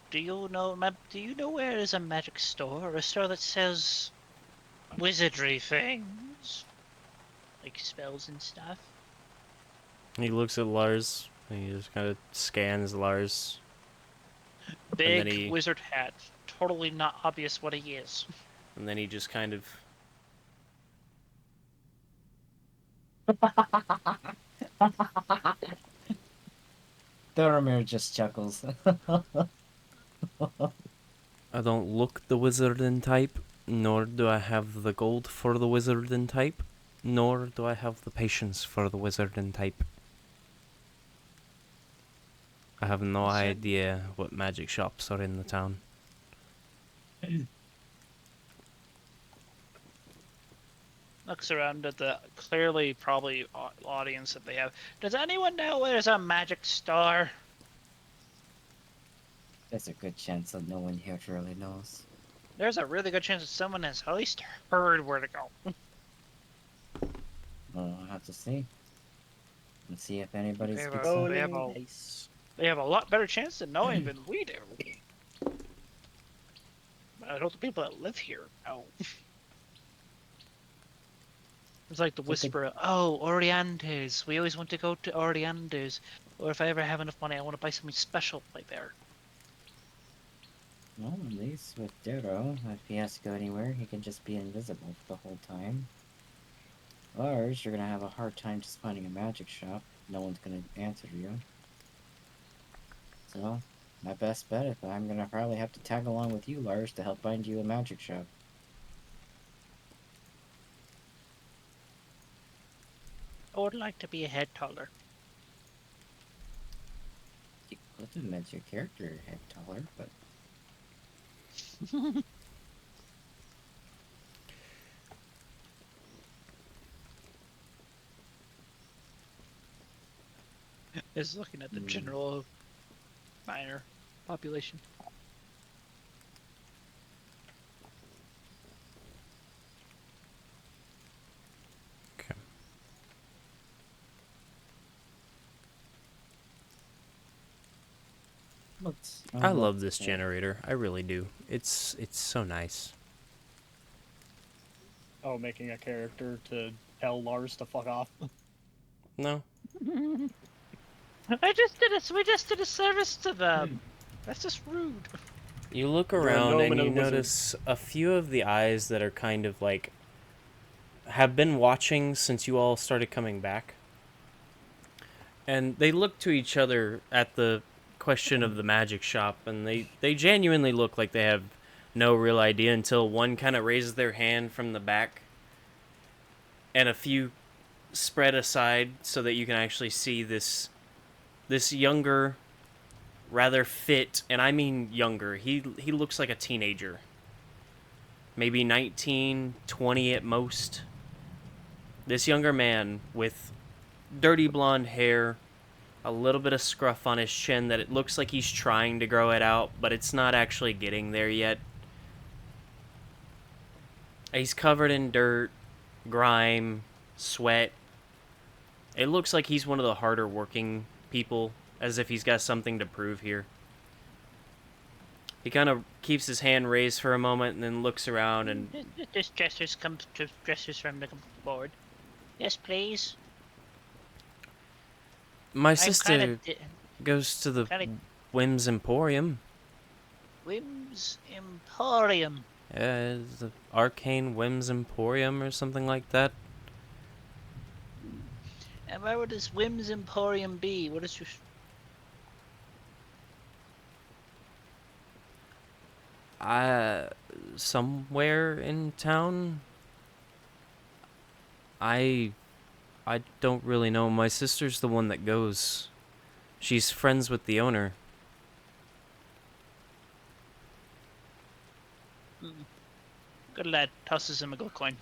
Do you know where is a magic store? A store that sells wizardry things? Like spells and stuff? He looks at Lars, and he just kind of scans Lars. Big wizard hat. Totally not obvious what he is. And then he just kind of... Thoramir just chuckles. I don't look the wizarding type, nor do I have the gold for the wizarding type, nor do I have the patience for the wizarding type. I have no idea what magic shops are in the town. Looks around at the clearly probably audience that they have. Does anyone know where there's a magic store? There's a good chance that no one here really knows. There's a really good chance that someone has at least heard where to go. Well, I'll have to see. Let's see if anybody They have speaks a- up. they have a- Nice. They have a lot better chance of knowing than we do. But I know the people that live here know. It's like the whisper, oh, Oriandes. We always want to go to Oriandes. Or if I ever have enough money, I want to buy something special right there. Well, at least with Darrow, if he has to go anywhere, he can just be invisible the whole time. Lars, you're gonna have a hard time just finding a magic shop. No one's gonna answer you. So, my best bet is I'm gonna probably have to tag along with you, Lars, to help find you a magic shop. I would like to be a head taller. That didn't make your character head taller, but Is looking at the general minor population. Okay. I love this generator. I really do. It's so nice. Oh, making a character to tell Lars to fuck off. No. I just did we just did a service to them. That's just rude. You look You're a around gnome and and a you wizard. notice a few of the eyes that are kind of like have been watching since you all started coming back. And they look to each other at the question of the magic shop, and they genuinely look like they have no real idea until one kind of raises their hand from the back, and a few spread aside so that you can actually see this younger, rather fit, and I mean younger. He looks like a teenager. Maybe 19, 20 at most. This younger man with dirty blonde hair, a little bit of scruff on his chin that it looks like he's trying to grow it out, but it's not actually getting there yet. He's covered in dirt, grime, sweat. It looks like he's one of the harder working people, as if he's got something to prove here. He kind of keeps his hand raised for a moment and then looks around and... This dressers come to dressers from the board. Yes, please. My I'm sister kinda goes to the kinda- Whims Emporium. Whims Emporium. The Arcane Whims Emporium or something like that. And where would this Whims Emporium be? What is your... Somewhere in town. I don't really know. My sister's the one that goes. She's friends with the owner. Good lad. Tosses him a gold coin.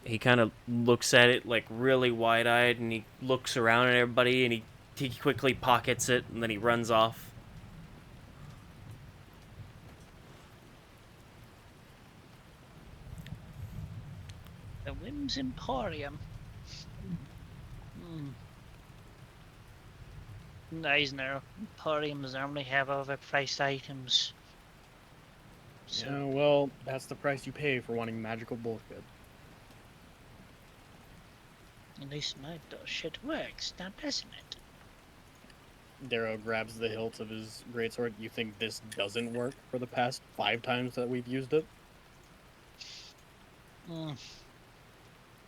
He kind of looks at it like really wide-eyed, and he looks around at everybody, and he quickly pockets it, and then he runs off. The Whims Emporium. Nice now. Emporiums normally have overpriced items. So, Yeah, well, that's the price you pay for wanting magical bullshit. at least my shit works, now doesn't it? Darrow grabs the hilt of his greatsword. You think this doesn't work for the past 5 times that we've used it?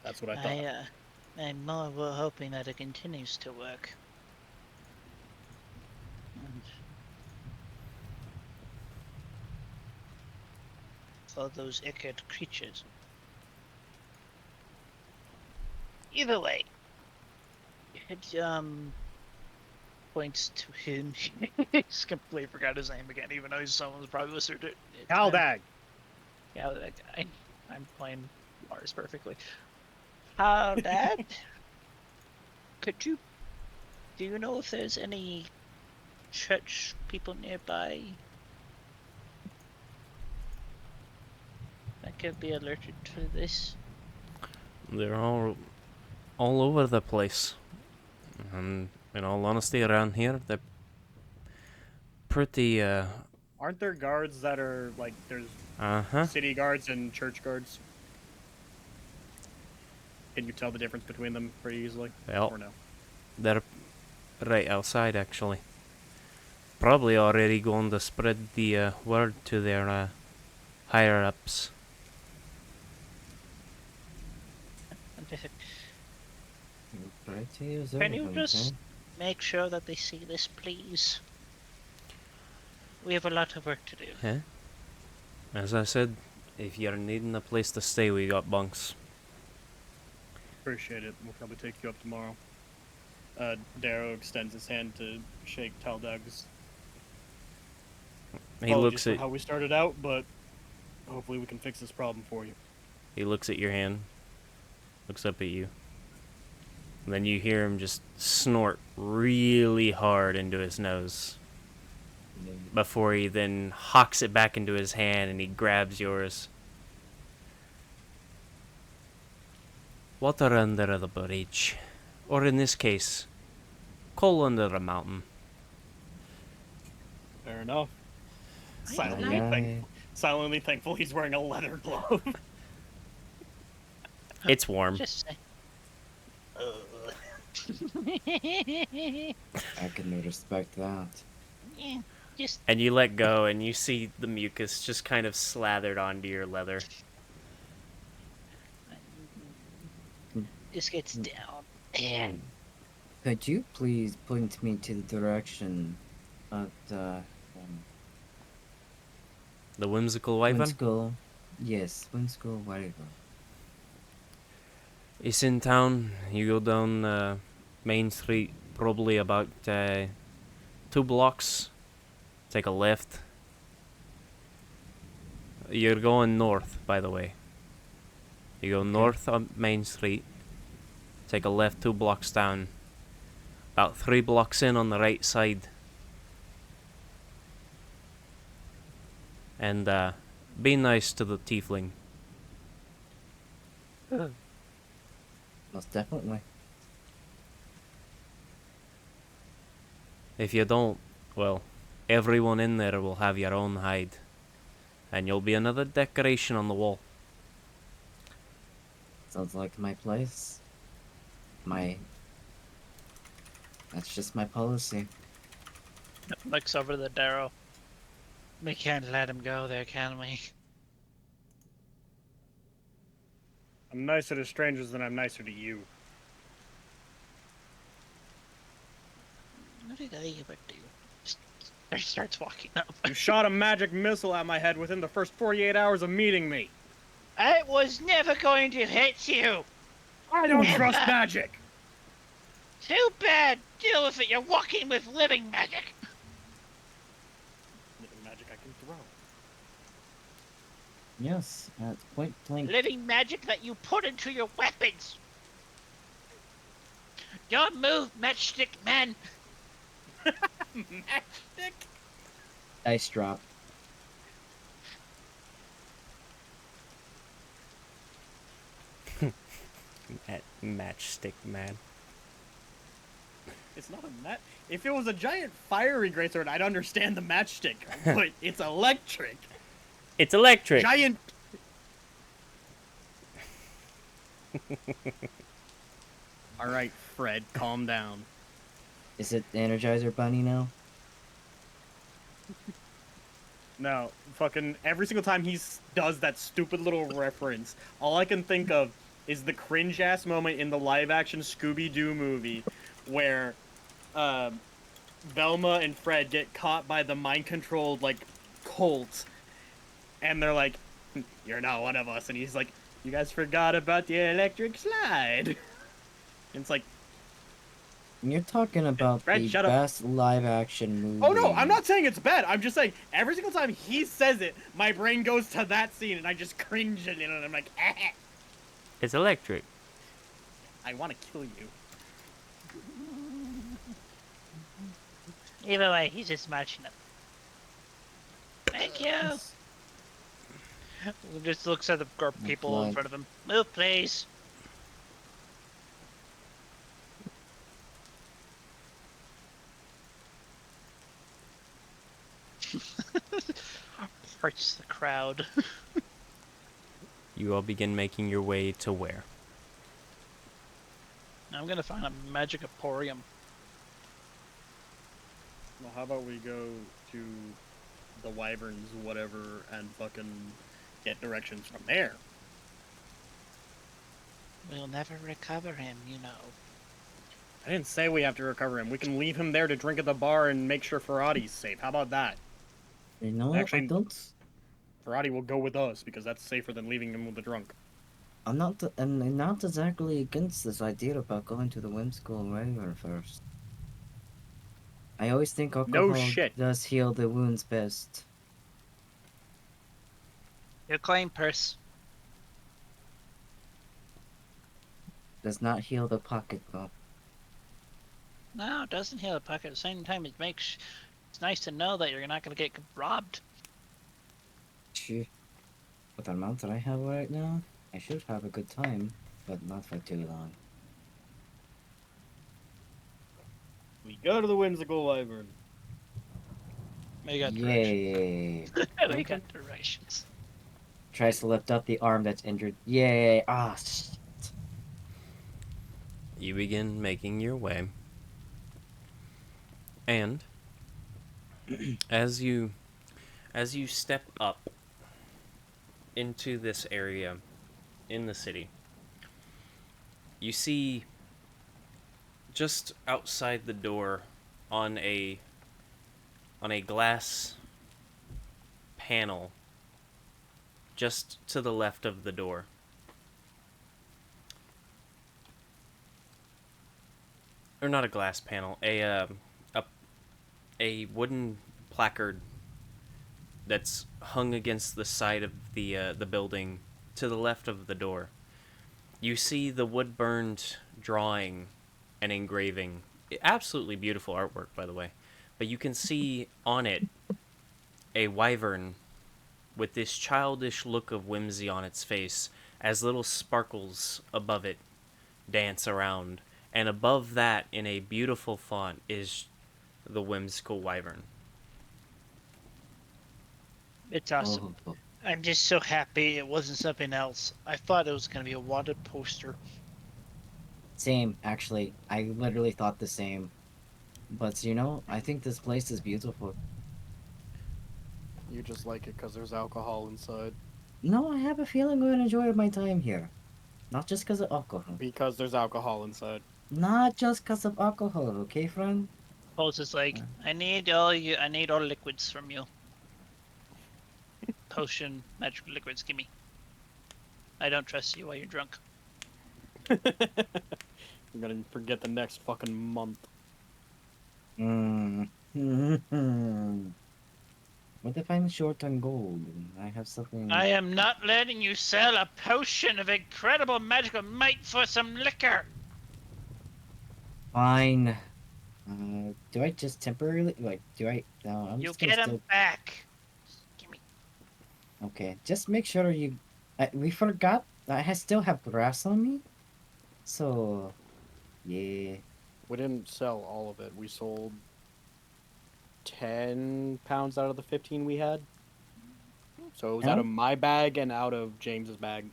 That's what I thought. I'm more hoping that it continues to work. For those ichid creatures. Either way, it points to him. He's completely forgot his name again, even though he's someone's probably wizard. Caldag! Yeah, that guy. I'm playing Lars perfectly. Dad? Do you know if there's any church people nearby that could be alerted to this? They're all over the place. And in all honesty, around here, they're pretty, Aren't there guards that are, like, there's uh-huh. city guards and church guards? Can you tell the difference between them pretty easily? Well, Or no? they're right outside, actually. Probably already going to spread the word to their higher-ups. Can you just make sure that they see this, please? We have a lot of work to do. Huh? As I said, if you're needing a place to stay, we got bunks. Appreciate it. We'll probably take you up tomorrow. Darrow extends his hand to shake Taldag's. He Apologies looks for at how we started out, but hopefully we can fix this problem for you. he looks at your hand, looks up at you. And then you hear him just snort really hard into his nose before he then hawks it back into his hand and he grabs yours. Water under the bridge, or in this case, coal under a mountain. Fair enough. Aye, Silently thankful he's wearing a leather glove. It's warm. Just say. I can respect that. Yeah, just And you let go and you see the mucus just kind of slathered onto your leather. just gets down. And Could you please point me to the direction of the The whimsical wyvern? Whimsical? Yes, Whimsical Wyvern. It's in town. You go down Main Street, probably about 2 blocks. Take a left. You're going north, by the way. You go north on Main Street. Take a left 2 blocks down. About 3 blocks in on the right side. And be nice to the tiefling. Most definitely. If you don't, well, everyone in there will have your own hide. And you'll be another decoration on the wall. Sounds like my place. That's just my policy. looks over to the Darrow. We can't let him go there, can we? I'm nicer to strangers than I'm nicer to you. What did I ever do? He starts walking up. You shot a magic missile at my head within the first 48 hours of meeting me. I was never going to hit you! I don't Never. trust magic! Too bad! Deal with it, you're walking with living magic! Living magic I can throw. Yes, at point blank. Living magic that you put into your weapons! Your move, matchstick man! Magic? Dice drop. At Matchstick Man. It's not a mat. If it was a giant fiery greatsword, I'd understand the matchstick. But it's electric. It's electric! Giant. All right, Fred, calm down. Is it the Energizer Bunny now? No, fucking every single time does that stupid little reference, all I can think of is the cringe ass moment in the live action Scooby-Doo movie where Velma and Fred get caught by the mind controlled like cult, and they're like, "You're not one of us," and he's like, "You guys forgot about the electric slide." And it's like, You're talking about Fred, the shut up. best live action movie. oh no, I'm not saying it's bad. I'm just saying every single time he says it, my brain goes to that scene, and I just cringe a little, and I'm like, It's electric. I want to kill you. Either way, he's just matching up. Thank you! Just looks at the people in front of him. Move, please! Parts the crowd. You all begin making your way to where? I'm gonna find a magic emporium. Well, how about we go to the Wyverns, whatever, and fucking get directions from there? We'll never recover him, you know. I didn't say we have to recover him. We can leave him there to drink at the bar and make sure Ferrati's safe. How about that? You know what? Actually- I don't. Ferrati will go with us because that's safer than leaving him with the drunk. I'm not exactly against this idea about going to the whimsical wyvern first. I always think No alcohol shit. does heal the wounds best. Your claim purse. Does not heal the pocket though. No, it doesn't heal the pocket. At the same time, it's nice to know that you're not gonna get robbed. Phew. With the amount that I have right now, I should have a good time, but not for too long. We go to the whimsical wyvern. We got directions. Yay! We got directions. Tries to lift up the arm that's injured. Yay! Ah, shit. You begin making your way. And as you step up into this area in the city, you see just outside the door on a glass panel just to the left of the door. Or not a glass panel, a wooden placard that's hung against the side of the building to the left of the door. You see the wood-burned drawing and engraving. Absolutely beautiful artwork, by the way. But you can see on it a wyvern with this childish look of whimsy on its face as little sparkles above it dance around. And above that, in a beautiful font, is the whimsical wyvern. It's awesome. Oh, I'm just so happy it wasn't something else. I thought it was gonna be a wanted poster. same, actually. I literally thought the same. But you know, I think this place is beautiful. You just like it because there's alcohol inside. No, I have a feeling I'm gonna enjoy my time here. Not just because of alcohol. Because there's alcohol inside. Not just because of alcohol, okay, friend? Pulse is like, Uh. I need all liquids from you. Potion, magical liquids, gimme. I don't trust you while you're drunk. I'm gonna forget the next fucking month. Mm. What if I'm short on gold? I have something. I am not letting you sell a potion of incredible magical might for some liquor. Fine. Do I just temporarily do I? No, I'm You just gonna get 'em still. back. Gimme. Okay, just make sure you. We forgot. Still have grass on me. So, yeah. We didn't sell all of it. We sold 10 pounds out of the 15 we had. So it was out Oh. of my bag and out of James's bag.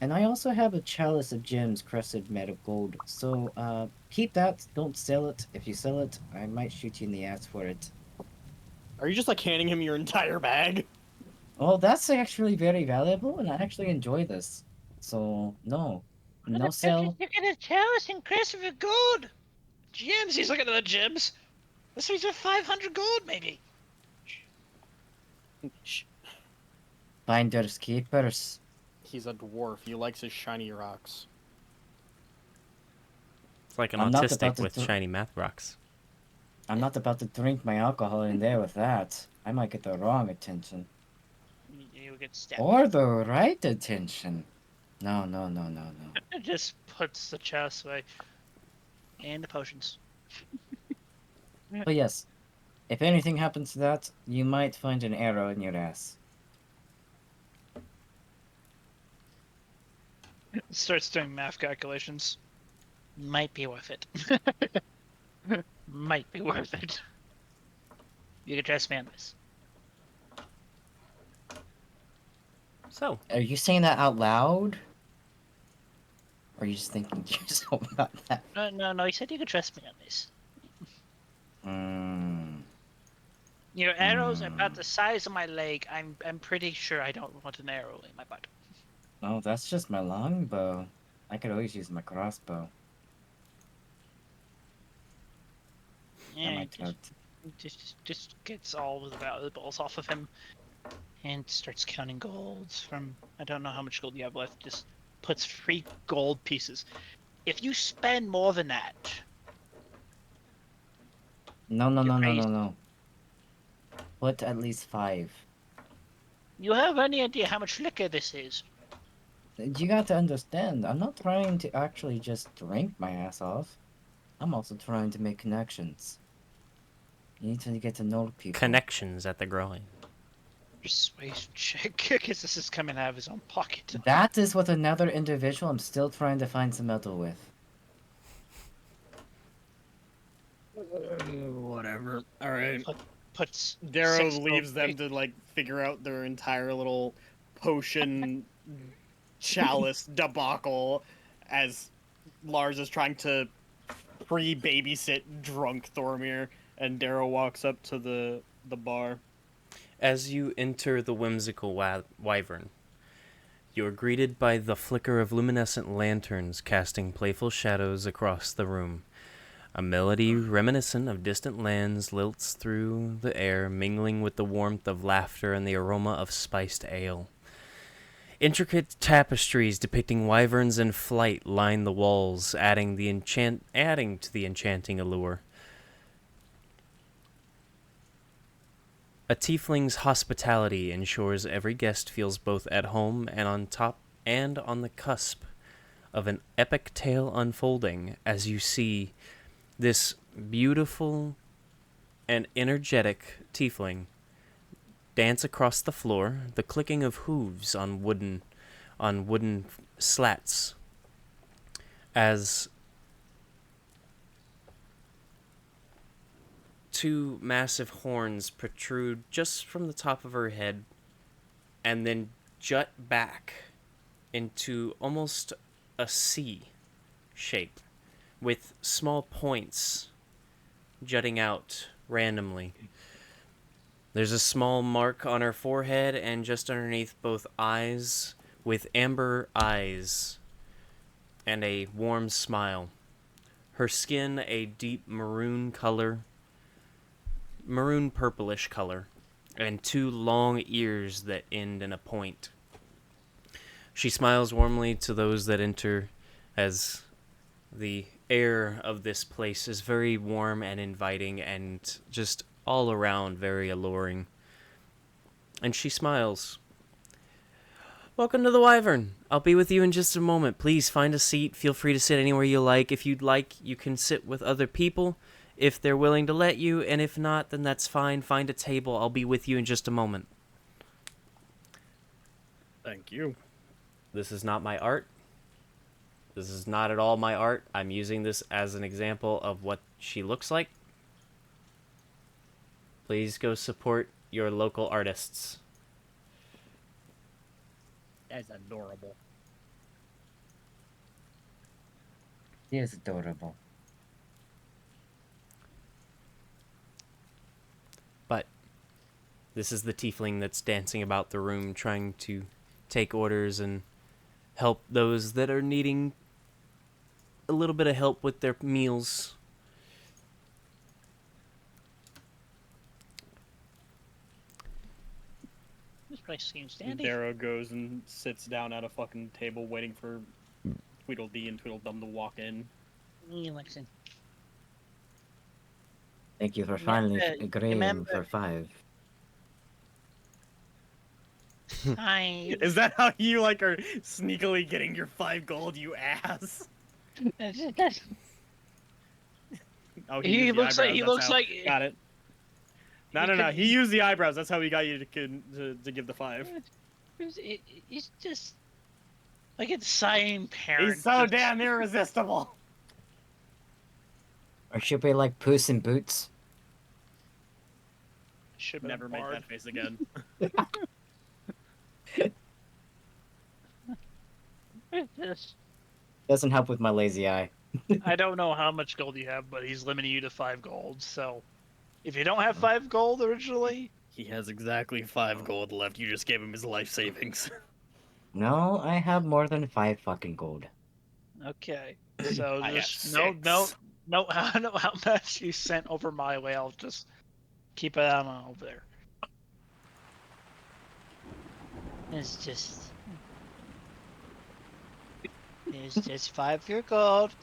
And I also have a chalice of gems crusted made of gold. So, keep that. Don't sell it. If you sell it, I might shoot you in the ass for it. Are you just like handing him your entire bag? Oh, that's actually very valuable, and I actually enjoy this. So, no. No sell. You get a chalice and crest of gold. Gems. He's looking at the gems. This means 500 gold, maybe. Shh. Finders keepers. He's a dwarf. He likes his shiny rocks. It's like an I'm not autistic about to with shiny math rocks. I'm not about to drink my alcohol in there with that. I might get the wrong attention. You get stabbed. Or the right attention. No, no, no, no, no. It just puts the chalice away. And the potions. But yes, if anything happens to that, you might find an arrow in your ass. Starts doing math calculations. Might be worth it. Might be worth it. You can trust me on this. So, Are you saying that out loud? Or are you just thinking to yourself about that? No, he said you could trust me on this. Mm. Your arrow's about the size of my leg. I'm pretty sure I don't want an arrow in my butt. Oh, that's just my longbow. I could always use my crossbow. That Yeah, might hurt. just gets all of the valuables off of him. and starts counting gold from, I don't know how much gold you have left, just puts 3 gold pieces. If you spend more than that, No, no, get no, no, raised. no, no. Put at least 5. You have any idea how much liquor this is? You got to understand, I'm not trying to actually just drink my ass off. I'm also trying to make connections. You need to get to know people. Connections at the groin. Persuasion check, because this is coming out of his own pocket. That is what another individual I'm still trying to find some metal with. Whatever. All right. Puts Darrow 6 leaves gold them to like figure out their entire little potion chalice debacle as Lars is trying to pre-babysit drunk Thormir, and Darrow walks up to the bar. As you enter the whimsical wyvern, you are greeted by the flicker of luminescent lanterns casting playful shadows across the room. A melody reminiscent of distant lands lilts through the air, mingling with the warmth of laughter and the aroma of spiced ale. Intricate tapestries depicting wyverns in flight line the walls, adding to the enchanting allure. A tiefling's hospitality ensures every guest feels both at home and on the cusp of an epic tale unfolding as you see this beautiful and energetic tiefling dance across the floor, the clicking of hooves on wooden slats as 2 massive horns protrude just from the top of her head and then jut back into almost a C shape with small points jutting out randomly. There's a small mark on her forehead and just underneath both eyes with amber eyes and a warm smile. Her skin a deep maroon purplish color, and 2 long ears that end in a point. She smiles warmly to those that enter as the air of this place is very warm and inviting and just all around very alluring. And she smiles. Welcome to the Wyvern. I'll be with you in just a moment. Please find a seat. Feel free to sit anywhere you like. If you'd like, you can sit with other people if they're willing to let you, and if not, then that's fine. Find a table. I'll be with you in just a moment. Thank you. This is not my art. This is not at all my art. I'm using this as an example of what she looks like. Please go support your local artists. That's adorable. He is adorable. But this is the tiefling that's dancing about the room trying to take orders and help those that are needing a little bit of help with their meals. This place seems dandy. Darrow goes and sits down at a fucking table waiting for Tweedledee and Tweedledum to walk in. Listen, Thank you for finally Remember- agreeing remember- for 5. I Is that how you like are sneakily getting your 5 gold, you ass? Oh, He used the looks like- eyebrows, he that's looks how. like- Got it. No, he no, no. could- He used the eyebrows. That's how he got you to give the 5. He's just like a sighing parent. He's so just- damn irresistible. Or should we like Puss in Boots? Should Never make that face again. This. Doesn't help with my lazy eye. I don't know how much gold you have, but he's limiting you to 5 gold. So, if you don't have 5 gold originally, He has exactly 5 gold left. You just gave him his life savings. No, I have more than 5 fucking gold. okay. So I just have no, 6. how much you sent over my way. I'll just keep it on over there. It's just 5 year gold.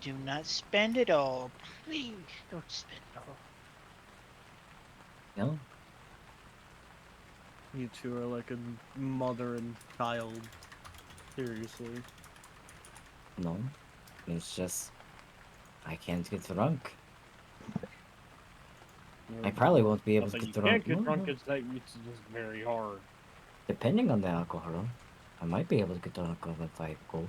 Do not spend it all. Please don't spend it all. No, You two are like a mother and child. Seriously. no. It's just I can't get drunk. I probably won't be able Not to that get you drunk. can't get No, drunk, no. it's that it's just very hard. Depending on the alcohol, I might be able to get drunk if I go.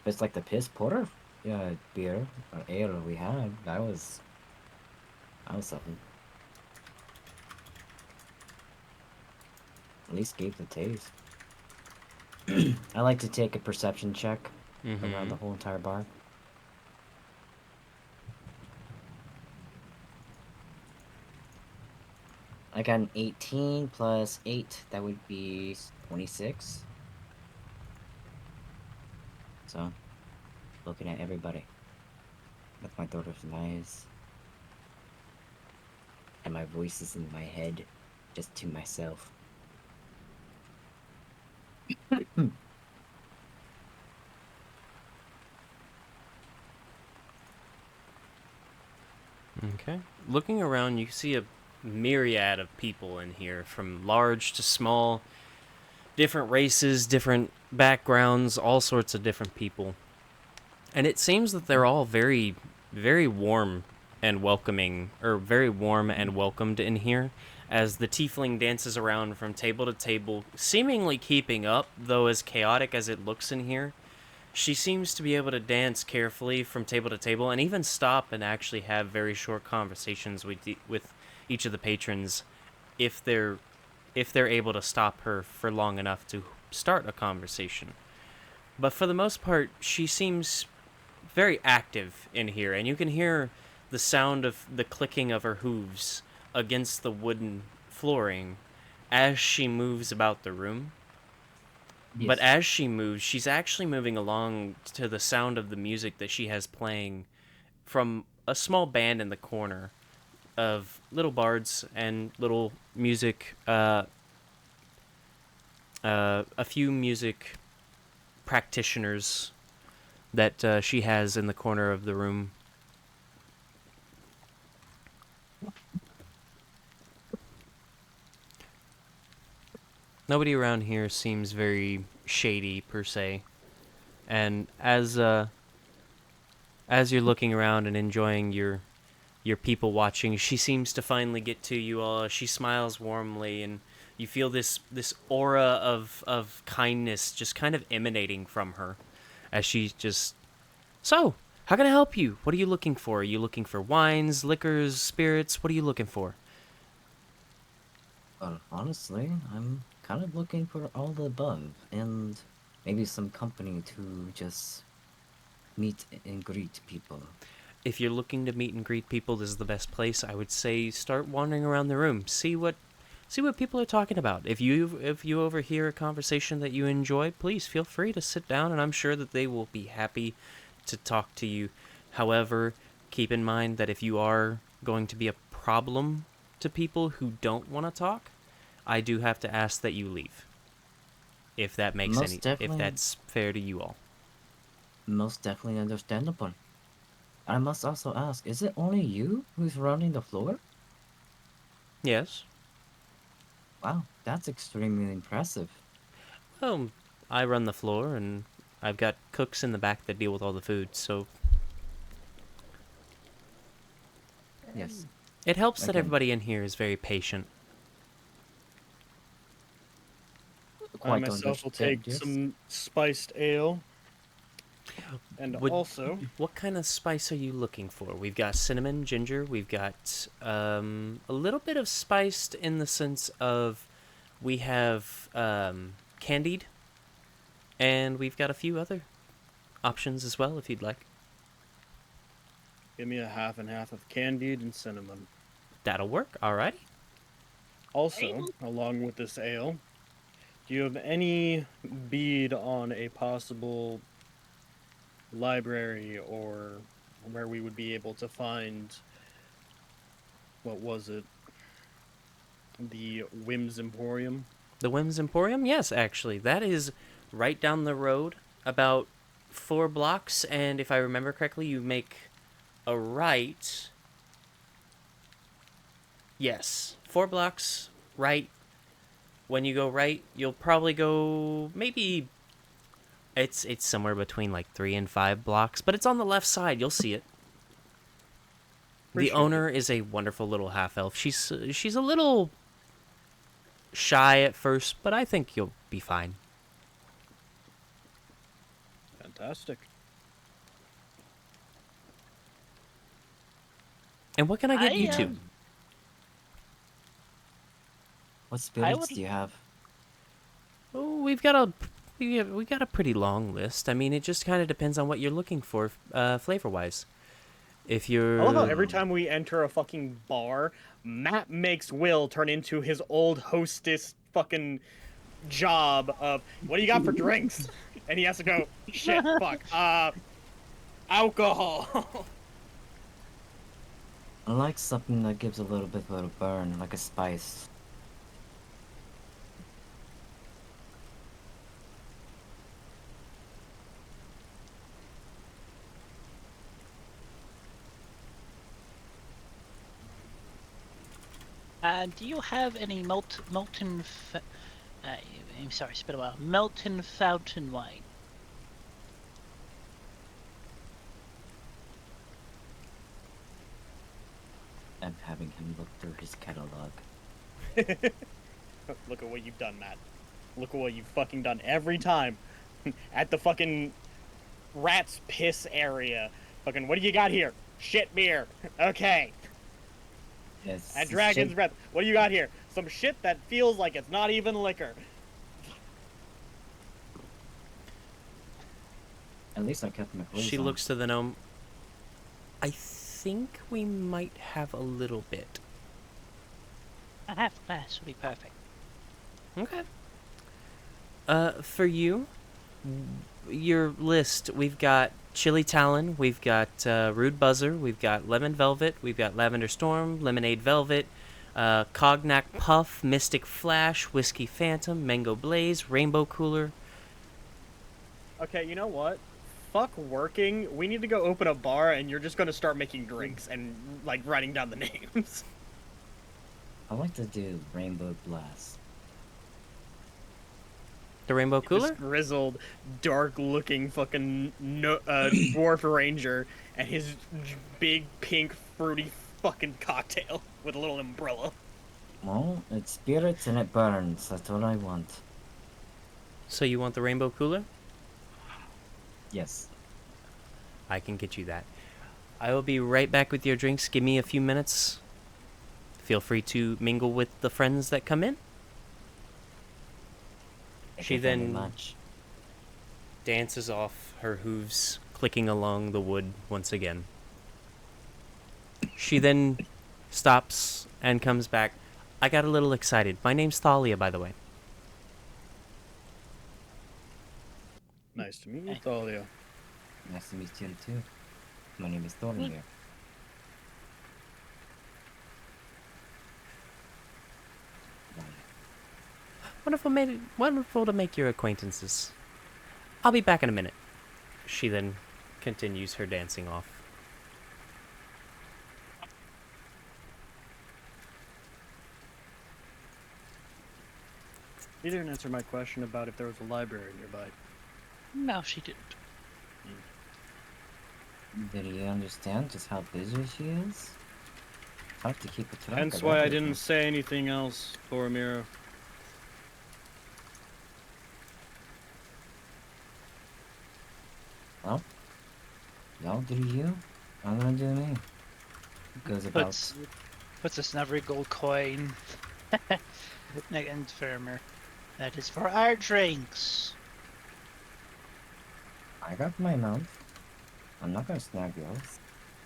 If it's like the piss porter, yeah, beer or ale we had, that was something. At least gave the taste. I like to take a perception check around Mm-hmm. the whole entire bar. I got an 18 plus 8, that would be 26. So, looking at everybody with my daughter's eyes. And my voice is in my head, just to myself. Okay. Looking around, you see a myriad of people in here, from large to small, different races, different backgrounds, all sorts of different people. And it seems that they're all very, very warm and welcoming, or very warm and welcomed in here, as the tiefling dances around from table to table, seemingly keeping up, though as chaotic as it looks in here. She seems to be able to dance carefully from table to table and even stop and actually have very short conversations with each of the patrons if they're able to stop her for long enough to start a conversation. But for the most part, she seems very active in here, and you can hear the sound of the clicking of her hooves against the wooden flooring as she moves about the room. But Yes. as she moves, she's actually moving along to the sound of the music that she has playing from a small band in the corner of little bards and little music, a few music practitioners that she has in the corner of the room. Nobody around here seems very shady per se, and as you're looking around and enjoying your people watching, she seems to finally get to you all. She smiles warmly, and you feel this aura of kindness just kind of emanating from her as she just, so, how can I help you? What are you looking for? Are you looking for wines, liquors, spirits? What are you looking for? Well, honestly, I'm kind of looking for all the above, and maybe some company to just meet and greet people. If you're looking to meet and greet people, this is the best place. I would say start wandering around the room. See what people are talking about. If you overhear a conversation that you enjoy, please feel free to sit down, and I'm sure that they will be happy to talk to you. However, keep in mind that if you are going to be a problem to people who don't want to talk, I do have to ask that you leave. Most If definitely, that's fair to you all. most definitely understandable. I must also ask, is it only you who's running the floor? Yes. Wow, that's extremely impressive. Well, I run the floor, and I've got cooks in the back that deal with all the food, so Yes, it helps that again, everybody in here is very patient. I quite myself will understand, take yes. some spiced ale, and Would also What kind of spice are you looking for? We've got cinnamon, ginger. We've got a little bit of spiced in the sense of we have candied, and we've got a few other options as well if you'd like. give me a half and half of candied and cinnamon. That'll work. Alrighty. Also, along with this ale, do you have any bead on a possible library or where we would be able to find what was it? The Whims Emporium. The Whims Emporium? Yes, actually. That is right down the road, about 4 blocks, and if I remember correctly, you make a right. Yes, 4 blocks right. When you go right, you'll probably go maybe it's somewhere between like 3 and 5 blocks, but it's on the left side. You'll see it. The Appreciate owner is a wonderful little half elf. She's a little shy at first, but I think you'll be fine. Fantastic. And what can I get you to? What I spirits would- do you have? Oh, we got a pretty long list. I mean, it just kind of depends on what you're looking for, flavor wise. If you're, I love how every time we enter a fucking bar, Matt makes Will turn into his old hostess fucking job of, what do you got for drinks? And he has to go, shit, fuck, alcohol. I like something that gives a little bit of a burn, like a spice. Do you have any I'm sorry, it's been a while. Melton fountain wine. I'm having him look through his catalog. Look at what you've done, Matt. Look at what you've fucking done every time. At the fucking rat's piss area. Fucking, what do you got here? Shit beer. Okay. Yes. At Dragon's Breath. What do you got here? Some shit that feels like it's not even liquor. At least I kept my clothes she on. looks to the gnome. I think we might have a little bit. A half glass would be perfect. Okay. For you, your list, we've got Chili Talon, we've got Rude Buzzer, we've got Lemon Velvet, we've got Lavender Storm, Lemonade Velvet, Cognac Puff, Mystic Flash, Whiskey Phantom, Mango Blaze, Rainbow Cooler. Okay, you know what? Fuck working. We need to go open a bar and you're just gonna start making drinks and, like, writing down the names. I like to do Rainbow Blast. The Rainbow This Cooler? grizzled, dark-looking fucking dwarf ranger and his big, pink, fruity fucking cocktail with a little umbrella. Well, it's spirits and it burns. That's what I want. So you want the Rainbow Cooler? Yes. I can get you that. I will be right back with your drinks. Give me a few minutes. Feel free to mingle with the friends that come in. Thank She you very then much. dances off, her hooves clicking along the wood once again. She then stops and comes back. I got a little excited. My name's Thalia, by the way. Nice to meet you, Thalia. Nice to meet you too. My name is Thornmere. Wonderful to make your acquaintances. I'll be back in a minute. She then continues her dancing off. You didn't answer my question about if there was a library nearby. No, she didn't. Did you understand just how busy she is? It's hard to keep a track Hence of why I everything. didn't say anything else, Boromir. Well, y'all do you. I'm gonna do me. Goes about. Puts us in every gold coin. And firmer. That is for our drinks. I got my mount. I'm not gonna snag yours.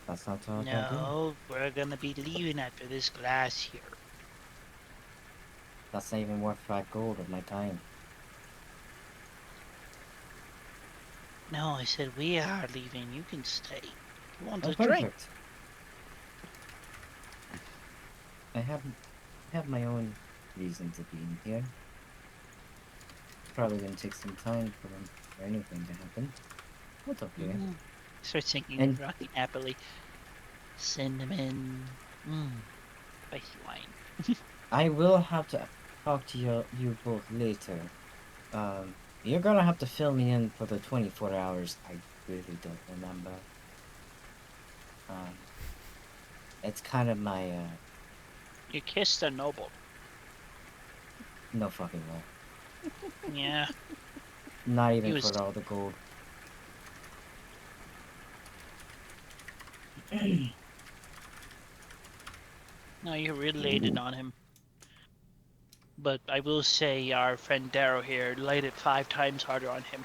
That's not what I do. No, we're gonna be leaving after this glass here. That's not even worth 5 gold of my time. No, I said we are leaving. You can stay. You want Oh, a drink? perfect. I have have my own reason to be in here. Probably gonna take some time for anything to happen. What's okay? Start thinking And- rocky apple, cinnamon, spicy wine. I will have to talk to you both later. You're gonna have to fill me in for the 24 hours. I really don't remember. Um, it's kind of my, You kissed a noble. no fucking way. Yeah. Not He even was- for all the gold. No, you really laid it on him. But I will say our friend Darrow here laid it 5 times harder on him.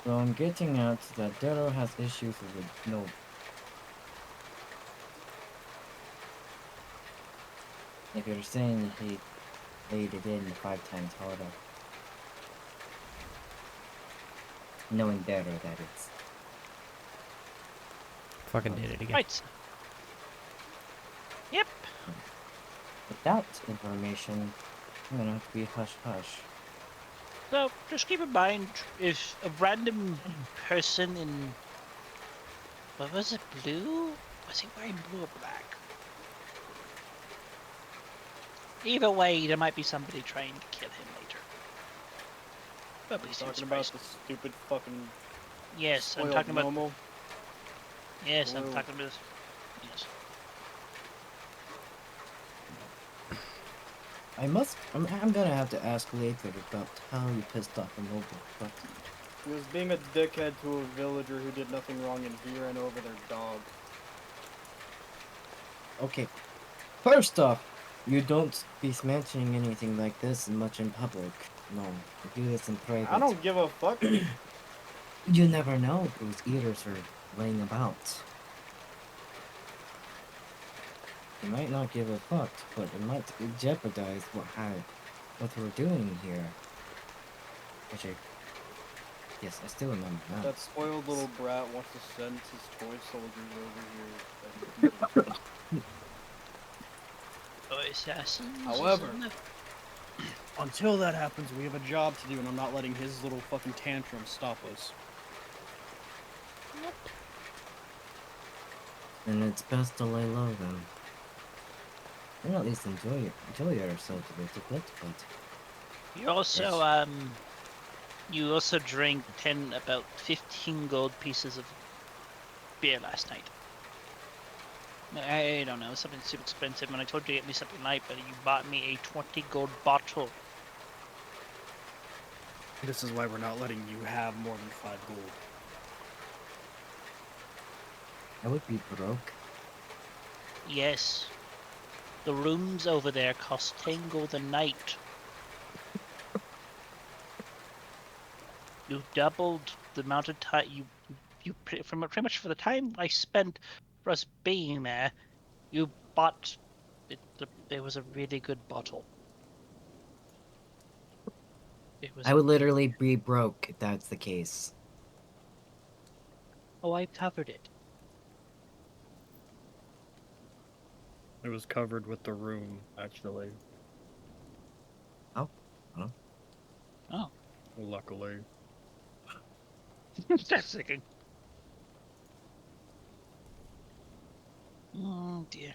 So I'm getting at that Darrow has issues with no. If you're saying he laid it in 5 times harder. Knowing Darrow, that is. Fucking did it again. Right. Yep. With that information, I'm gonna have to be hush-hush. So just keep in mind, if a random person in, what was it, blue? Was he wearing blue or black? Either way, there might be somebody trying to kill him later. But please don't Talking about surprise. the stupid fucking Yes, I'm spoiled talking about. normal. Yes, I'm Blue. talking about. Yes. I'm gonna have to ask later about how you pissed off a noble, but He was being a dickhead to a villager who did nothing wrong and he ran over their dog. okay. First off, you don't be mentioning anything like this much in public. No, you do this in private. I don't give a fuck. You never know whose ears are laying about. You might not give a fuck, but it might jeopardize what we're doing here. Which yes, I still remember that. That spoiled little brat wants to send his toy soldiers over here. Oh, assassins. However- isn't it? Until that happens, we have a job to do, and I'm not letting his little fucking tantrum stop us. And it's best to lay low then. And at least enjoy yourself a little bit, but You also Yes. You also drank about 15 gold pieces of beer last night. I don't know, something super expensive. When I told you to get me something light, but you bought me a 20 gold bottle. This is why we're not letting you have more than 5 gold. I would be broke. Yes. The rooms over there cost 10 gold a night. You doubled the amount of time pretty much for the time I spent for us being there. You bought it. It was a really good bottle. It was. I would literally be broke if that's the case. Oh, I covered it. It was covered with the room, actually. Oh. Oh, Luckily. just thinking. Oh dear.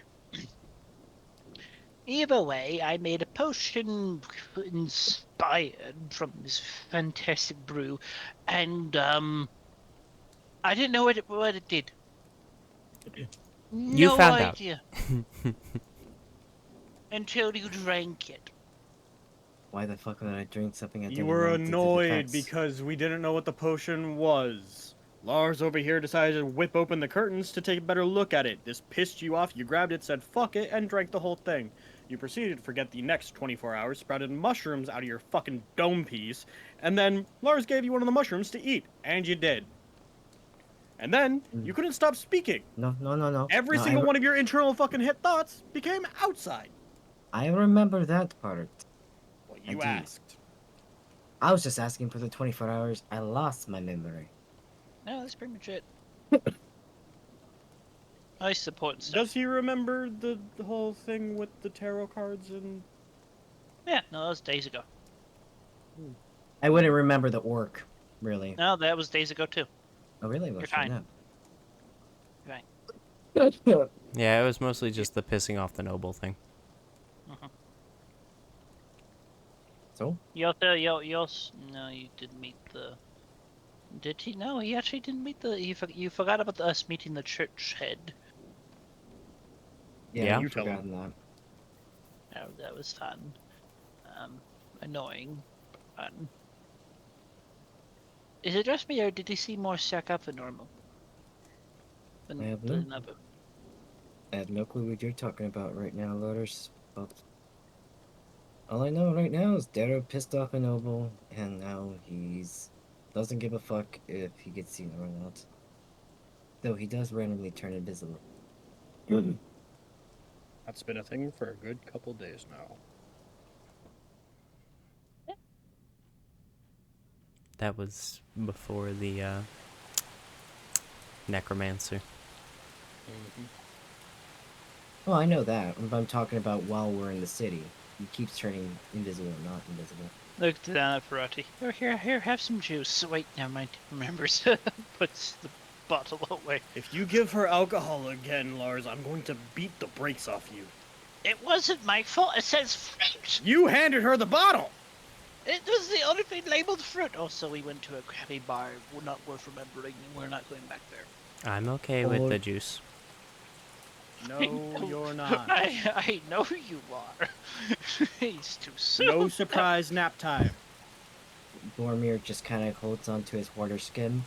Either way, I made a potion inspired from this fantastic brew, and I didn't know what it did. You No found out. idea. Until you drank it. Why the fuck would I drink something I You didn't were know did the annoyed defense? because we didn't know what the potion was. Lars over here decided to whip open the curtains to take a better look at it. This pissed you off, you grabbed it, said fuck it, and drank the whole thing. You proceeded to forget the next 24 hours, sprouted mushrooms out of your fucking dome piece, and then Lars gave you one of the mushrooms to eat, and you did. And then, you couldn't stop speaking. No. Every No, single one of your internal fucking hit thoughts became outside. I remember that part. Well, I you do. asked. I was just asking for the 24 hours. I lost my memory. No, that's pretty much it. I support stuff. Does he remember the whole thing with the tarot cards and? Yeah, no, that was days ago. I wouldn't remember the orc, really. No, that was days ago too. Oh, really? You're What's fine. that? You're fine. Yeah, it was mostly just the pissing off the noble thing. Mhm. So? You also, no, you didn't meet the. Did he? No, he actually didn't meet the. You forgot about us meeting the church head. Yeah, Yeah? I've You tell him. forgotten that. That was fun. Annoying. Fun. Is it just me, or did he seem more stuck up than normal? I have no- Than ever? I have no clue what you're talking about right now, Lotus. But all I know right now is Darrow pissed off a noble, and now he's doesn't give a fuck if he gets seen or not. Though he does randomly turn invisible. That's been a thing for a good couple days now. That was before the necromancer. Mm-hmm. Oh, I know that, but I'm talking about while we're in the city. He keeps turning invisible or not invisible. Look down at Ferrati. Here, have some juice. Wait, never mind. Remembers. Puts the bottle away. If you give her alcohol again, Lars, I'm going to beat the brakes off you. It wasn't my fault. It says fruit. You handed her the bottle! It was the only thing labeled fruit. Oh, so we went to a crappy bar. We're not worth remembering. We're not going back there. I'm okay with the juice. No, you're not. I know you are. He's too slow. No surprise nap time. Boromir just kind of holds onto his water skin.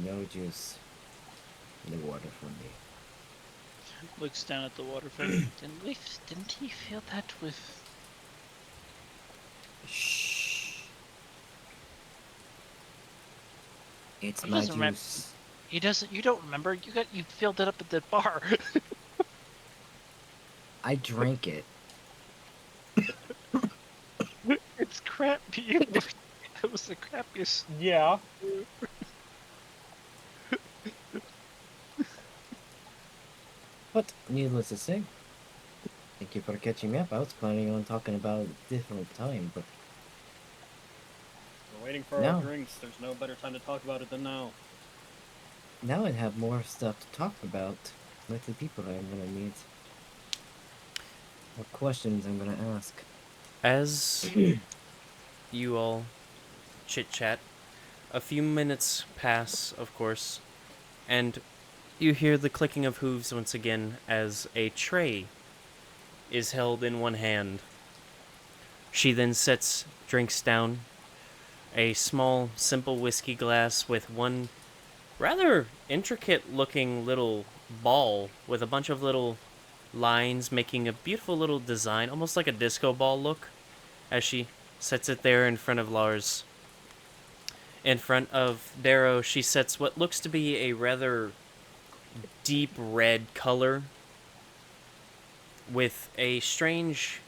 No juice. No water for me. Looks down at the water fountain. Didn't he feel that with? Shh. It's He my doesn't remember. juice. He doesn't. You don't remember. You filled it up at the bar. I drank it. It's crap. It was the crappiest. Yeah. But needless to say, thank you for catching me up. I was planning on talking about a different time, but We're waiting for No. our drinks. There's no better time to talk about it than now. now I have more stuff to talk about with the people I'm gonna meet. What questions I'm gonna ask. As you all chit-chat, a few minutes pass, of course, and you hear the clicking of hooves once again as a tray is held in one hand. She then sets drinks down, a small, simple whiskey glass with one rather intricate-looking little ball with a bunch of little lines making a beautiful little design, almost like a disco ball look, as she sets it there in front of Lars. In front of Darrow, she sets what looks to be a rather deep red color with a strange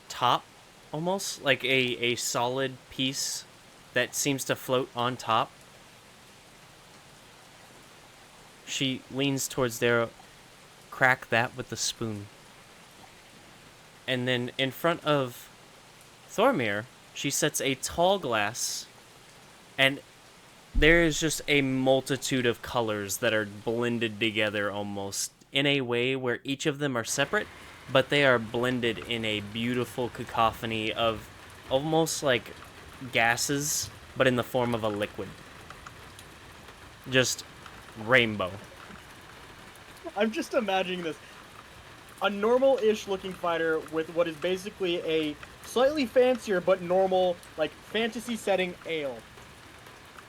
top, almost like a solid piece that seems to float on top. She leans towards Darrow. Crack that with the spoon. And then in front of Thormir, she sets a tall glass, and there is just a multitude of colors that are blended together almost in a way where each of them are separate, but they are blended in a beautiful cacophony of almost like gases, but in the form of a liquid. Just rainbow. I'm just imagining this. A normal-ish looking fighter with what is basically a slightly fancier but normal, like, fantasy setting ale.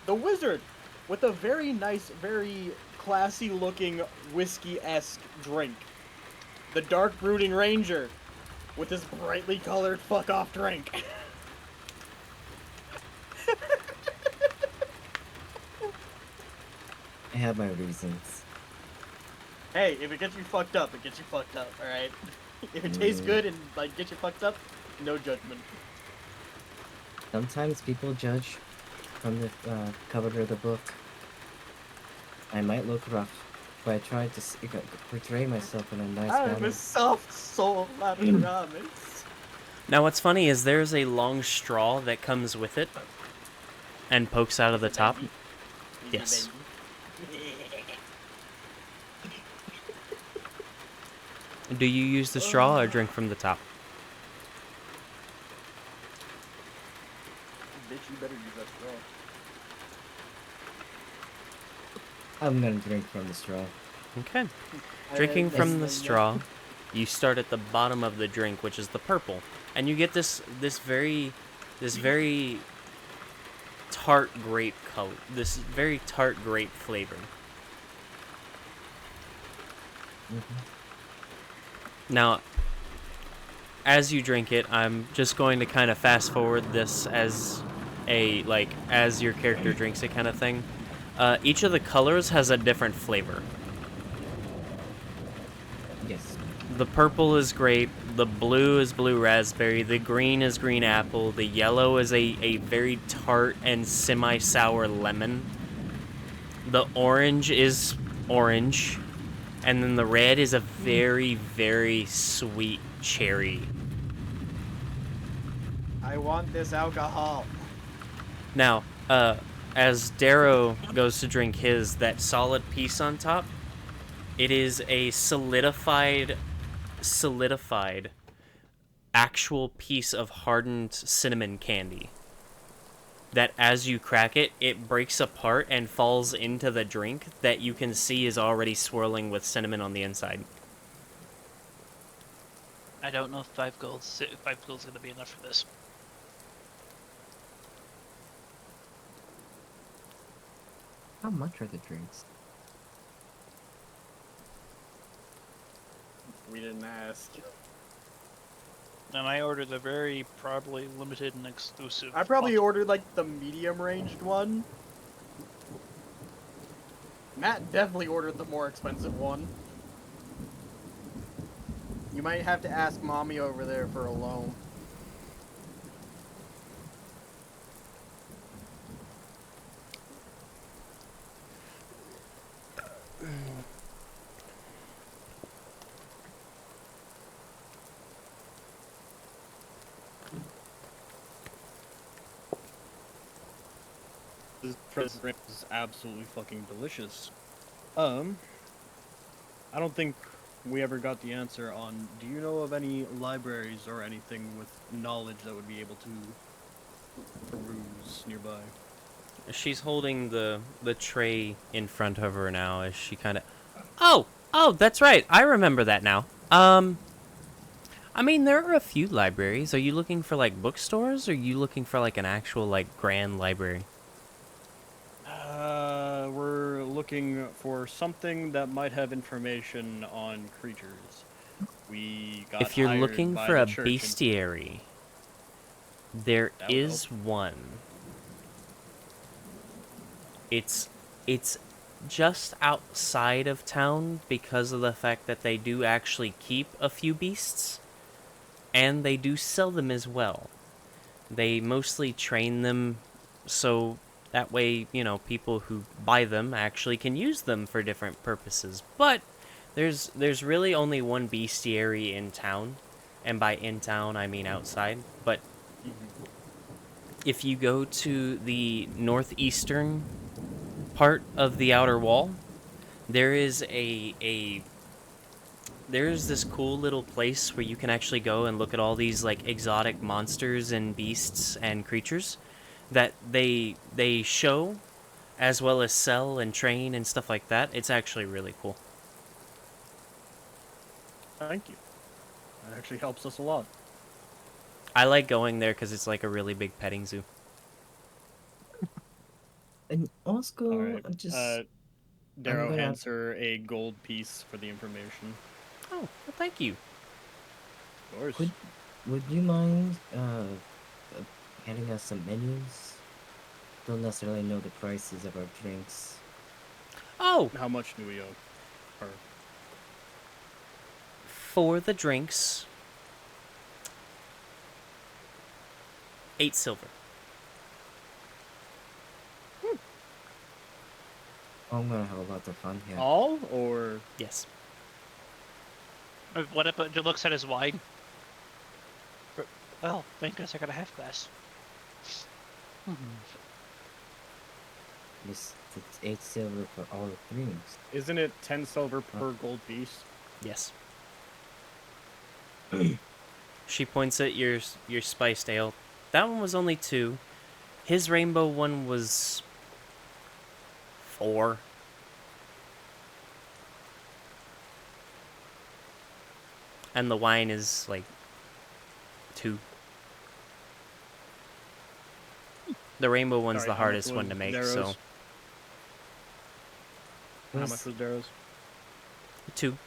The wizard with a very nice, very classy looking whiskey-esque drink. The dark brooding ranger with his brightly colored fuck-off drink. I have my reasons. Hey, if it gets you fucked up, it gets you fucked up, alright? If it tastes good and, like, gets you fucked up, no judgment. Sometimes people judge from the cover of the book. I might look rough. but I tried to portray myself in a nice I'm manner. a soft soul, I promise. Now, what's funny is there's a long straw that comes with it and pokes out of the top. Yes. Do you use the straw or drink from the top? Bitch, you better use that straw. I'm gonna drink from the straw. Okay. Drinking from the Then, straw, you start at the bottom of the drink, which is the purple, and you get this very tart grape color, this very tart grape flavor. Now, as you drink it, I'm just going to kind of fast forward this as as your character drinks it kind of thing. Each of the colors has a different flavor. Yes. The purple is grape, the blue is blue raspberry, the green is green apple, the yellow is a very tart and semi-sour lemon, the orange is orange, and then the red is a very, very sweet cherry. I want this alcohol. Now, as Darrow goes to drink his, that solid piece on top, it is a solidified actual piece of hardened cinnamon candy that as you crack it, it breaks apart and falls into the drink that you can see is already swirling with cinnamon on the inside. I don't know if 5 gold's going to be enough for this. How much are the drinks? We didn't ask. And I ordered a very probably limited and exclusive. I probably bottle. ordered like the medium ranged one. Matt definitely ordered the more expensive one. You might have to ask mommy over there for a loan. This drink is absolutely fucking delicious. I don't think we ever got the answer on, do you know of any libraries or anything with knowledge that would be able to peruse nearby? She's holding the tray in front of her now as she kind of... Oh, that's right. I remember that now. I mean, there are a few libraries. Are you looking for, like, bookstores, or are you looking for, like, an actual, like, grand library? We're looking for something that might have information on creatures. We got If you're hired looking by for the a church and- bestiary, there That would is help. one. It's just outside of town because of the fact that they do actually keep a few beasts, and they do sell them as well. They mostly train them so that way, you know, people who buy them actually can use them for different purposes. But there's really only one bestiary in town, and by in town I mean outside. But if you go to the northeastern part of the outer wall, there is there's this cool little place where you can actually go and look at all these like exotic monsters and beasts and creatures that they show as well as sell and train and stuff like that. It's actually really cool. Thank you. That actually helps us a lot. I like going there because it's like a really big petting zoo. And also, Alright, Darrow gonna- hands her a gold piece for the information. Oh, well, thank you. Of course. would you mind handing us some menus? Don't necessarily know the prices of our drinks. Oh, How much do we owe her? for the drinks, 8 silver. Oh, I'm gonna have a lot of fun here. All or Yes. What about he looks at his wine? Oh, thank goodness I got a half glass. It's 8 silver for all drinks. isn't it 10 silver per gold piece? Yes. She points at your spiced ale. That one was only 2. His rainbow one was 4. And the wine is like 2. The rainbow one's Sorry, the how much hardest one was to make, Darrow's? so How much was Darrow's? 2.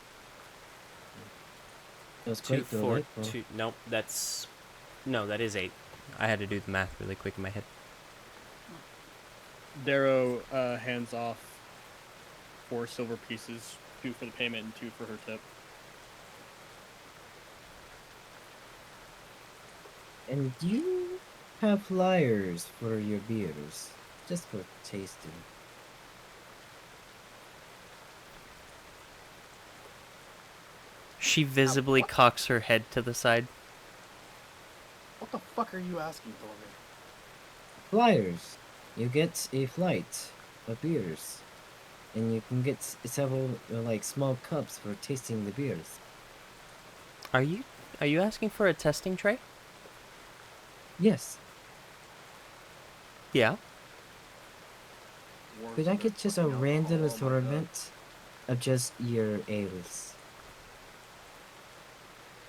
It was 2, quite 4, delightful. 2. Nope, that is 8. I had to do the math really quick in my head. Darrow hands off 4 silver pieces, 2 for the payment and 2 for her tip. And you have flyers for your beers, just for tasting. She visibly cocks her head to the side. What the fuck are you asking for me? Flyers. You get a flight of beers, and you can get several like small cups for tasting the beers. Are you asking for a testing tray? Yes. Yeah. Could I get just a random assortment of just your ales?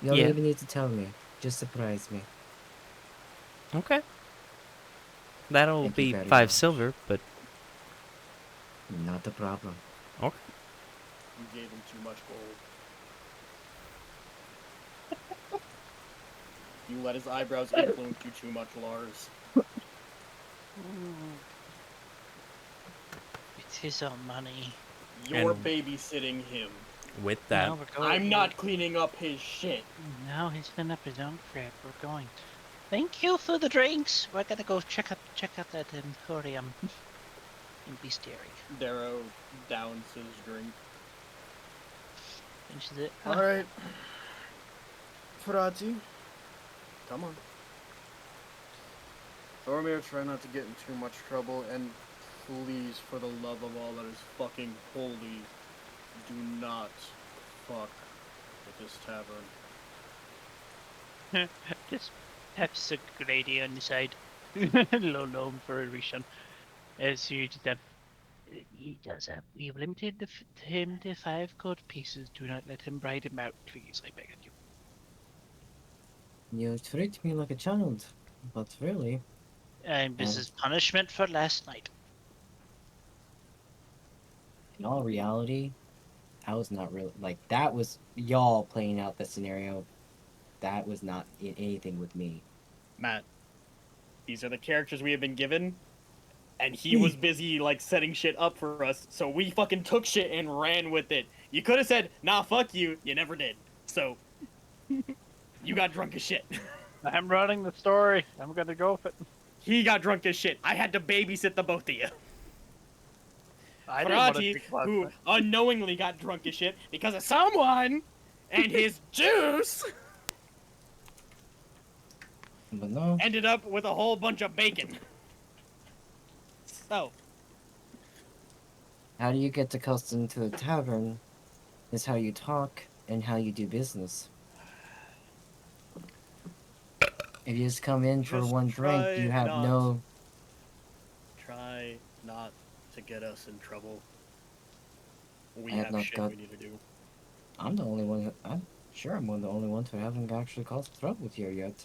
You don't Yeah. even need to tell me. Just surprise me. Okay. That'll Thank you be very 5 much. silver, but Not a problem. okay. You gave him too much gold. You let his eyebrows influence you too much, Lars. It's his own money. You're And- babysitting him. With that, Now we're going. I'm not cleaning up his shit. Now he's cleaning up his own crap. We're going. Thank you for the drinks. We're gonna go check out that emporium in Bestiary. Darrow downs his drink. Finishes it. Alright. Frati. Come on. Thormir, try not to get in too much trouble, and please, for the love of all that is fucking holy, do not fuck with this tavern. Just have a grady on the side. Low gnome for a reason. As you just have. He does have. We have limited him to 5 gold pieces. Do not let him bribe him out, please. I beg of you. You treat me like a child, but really, And this is punishment for last night. in all reality, I was not really like that. Was y'all playing out the scenario? That was not anything with me. Matt, these are the characters we have been given, and he was busy like setting shit up for us, so we fucking took shit and ran with it. You could have said, "Nah, fuck you." You never did. So you got drunk as shit. I'm running the story. I'm gonna go with it. He got drunk as shit. I had to babysit the both of you. I didn't want to Karate, drink last who night. unknowingly got drunk as shit because of someone and his juice, But no, ended up with a whole bunch of bacon. So, how do you get accustomed to the tavern? Is how you talk and how you do business. If you just come in for Just one drink, try you have not- no. try not to get us in trouble. We I have have not shit got- we need to do. I'm the only one. I'm sure I'm one of the only ones who haven't actually caused trouble here yet.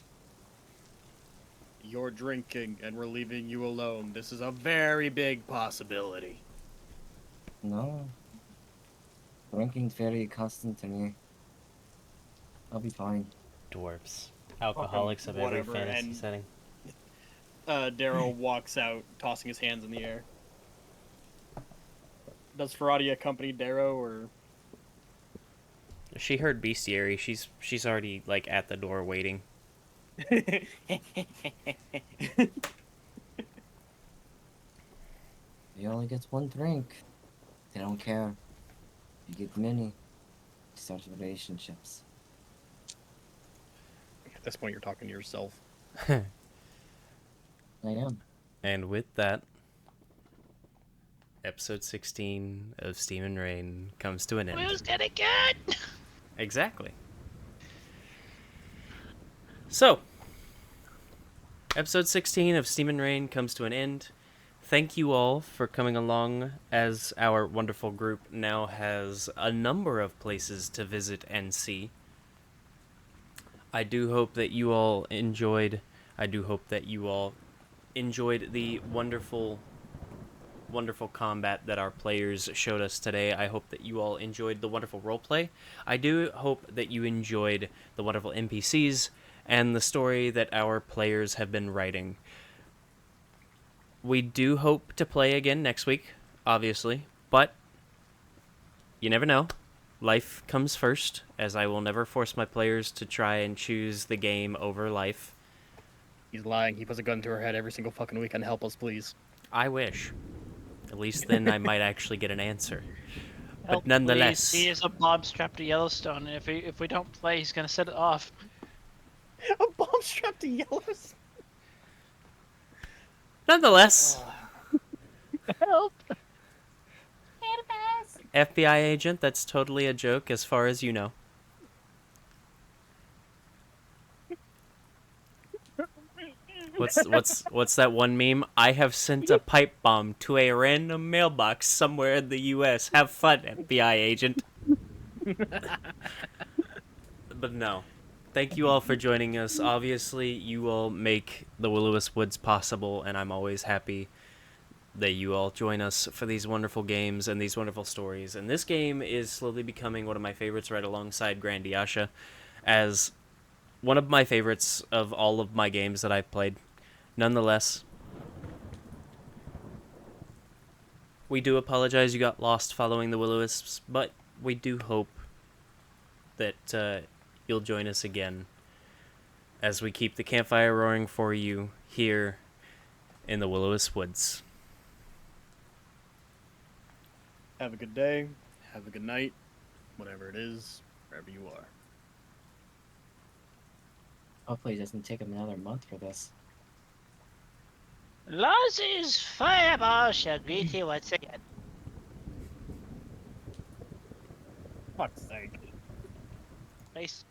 You're drinking and we're leaving you alone. This is a very big possibility. No. Drinking's very constant to me. I'll be fine. dwarves. Alcoholics of every whatever, fantasy and- setting. Darrow walks out, tossing his hands in the air. Does Ferrati accompany Darrow, or She heard bestiary. She's already like at the door waiting. He only gets one drink. They don't care. You get many. Start relationships. At this point, you're talking to yourself. I am. And with that, episode 16 of Steam and Rain comes to an end. Will's dead again! Exactly. So, episode 16 of Steam and Rain comes to an end. Thank you all for coming along, as our wonderful group now has a number of places to visit and see. I do hope that you all enjoyed the wonderful combat that our players showed us today. I hope that you all enjoyed the wonderful roleplay. I do hope that you enjoyed the wonderful NPCs and the story that our players have been writing. We do hope to play again next week, obviously, but you never know. Life comes first, as I will never force my players to try and choose the game over life. He's lying. He puts a gun to her head every single fucking weekend. Help us, please. I wish. At least then I might actually get an answer. Help, But nonetheless, please. He is a bomb strapped to Yellowstone, and if we don't play, he's gonna set it off. A bomb strapped to Yellowstone. nonetheless, Help! FBI agent, that's totally a joke as far as you know. What's that one meme? I have sent a pipe bomb to a random mailbox somewhere in the US. Have fun, FBI agent. But no. Thank you all for joining us. Obviously, you all make the Will-O-Wisp Woods possible, and I'm always happy that you all join us for these wonderful games and these wonderful stories. And this game is slowly becoming one of my favorites right alongside Grandiasha as one of my favorites of all of my games that I've played. Nonetheless, we do apologize you got lost following the Will-O-Wisps, but we do hope that you'll join us again as we keep the campfire roaring for you here in the Will-O-Wisp Woods. Have a good day. Have a good night. Whatever it is, wherever you are. Hopefully it doesn't take him another month for this. Lozzy's fireball shall greet you once again. Fuck's sake. Nice.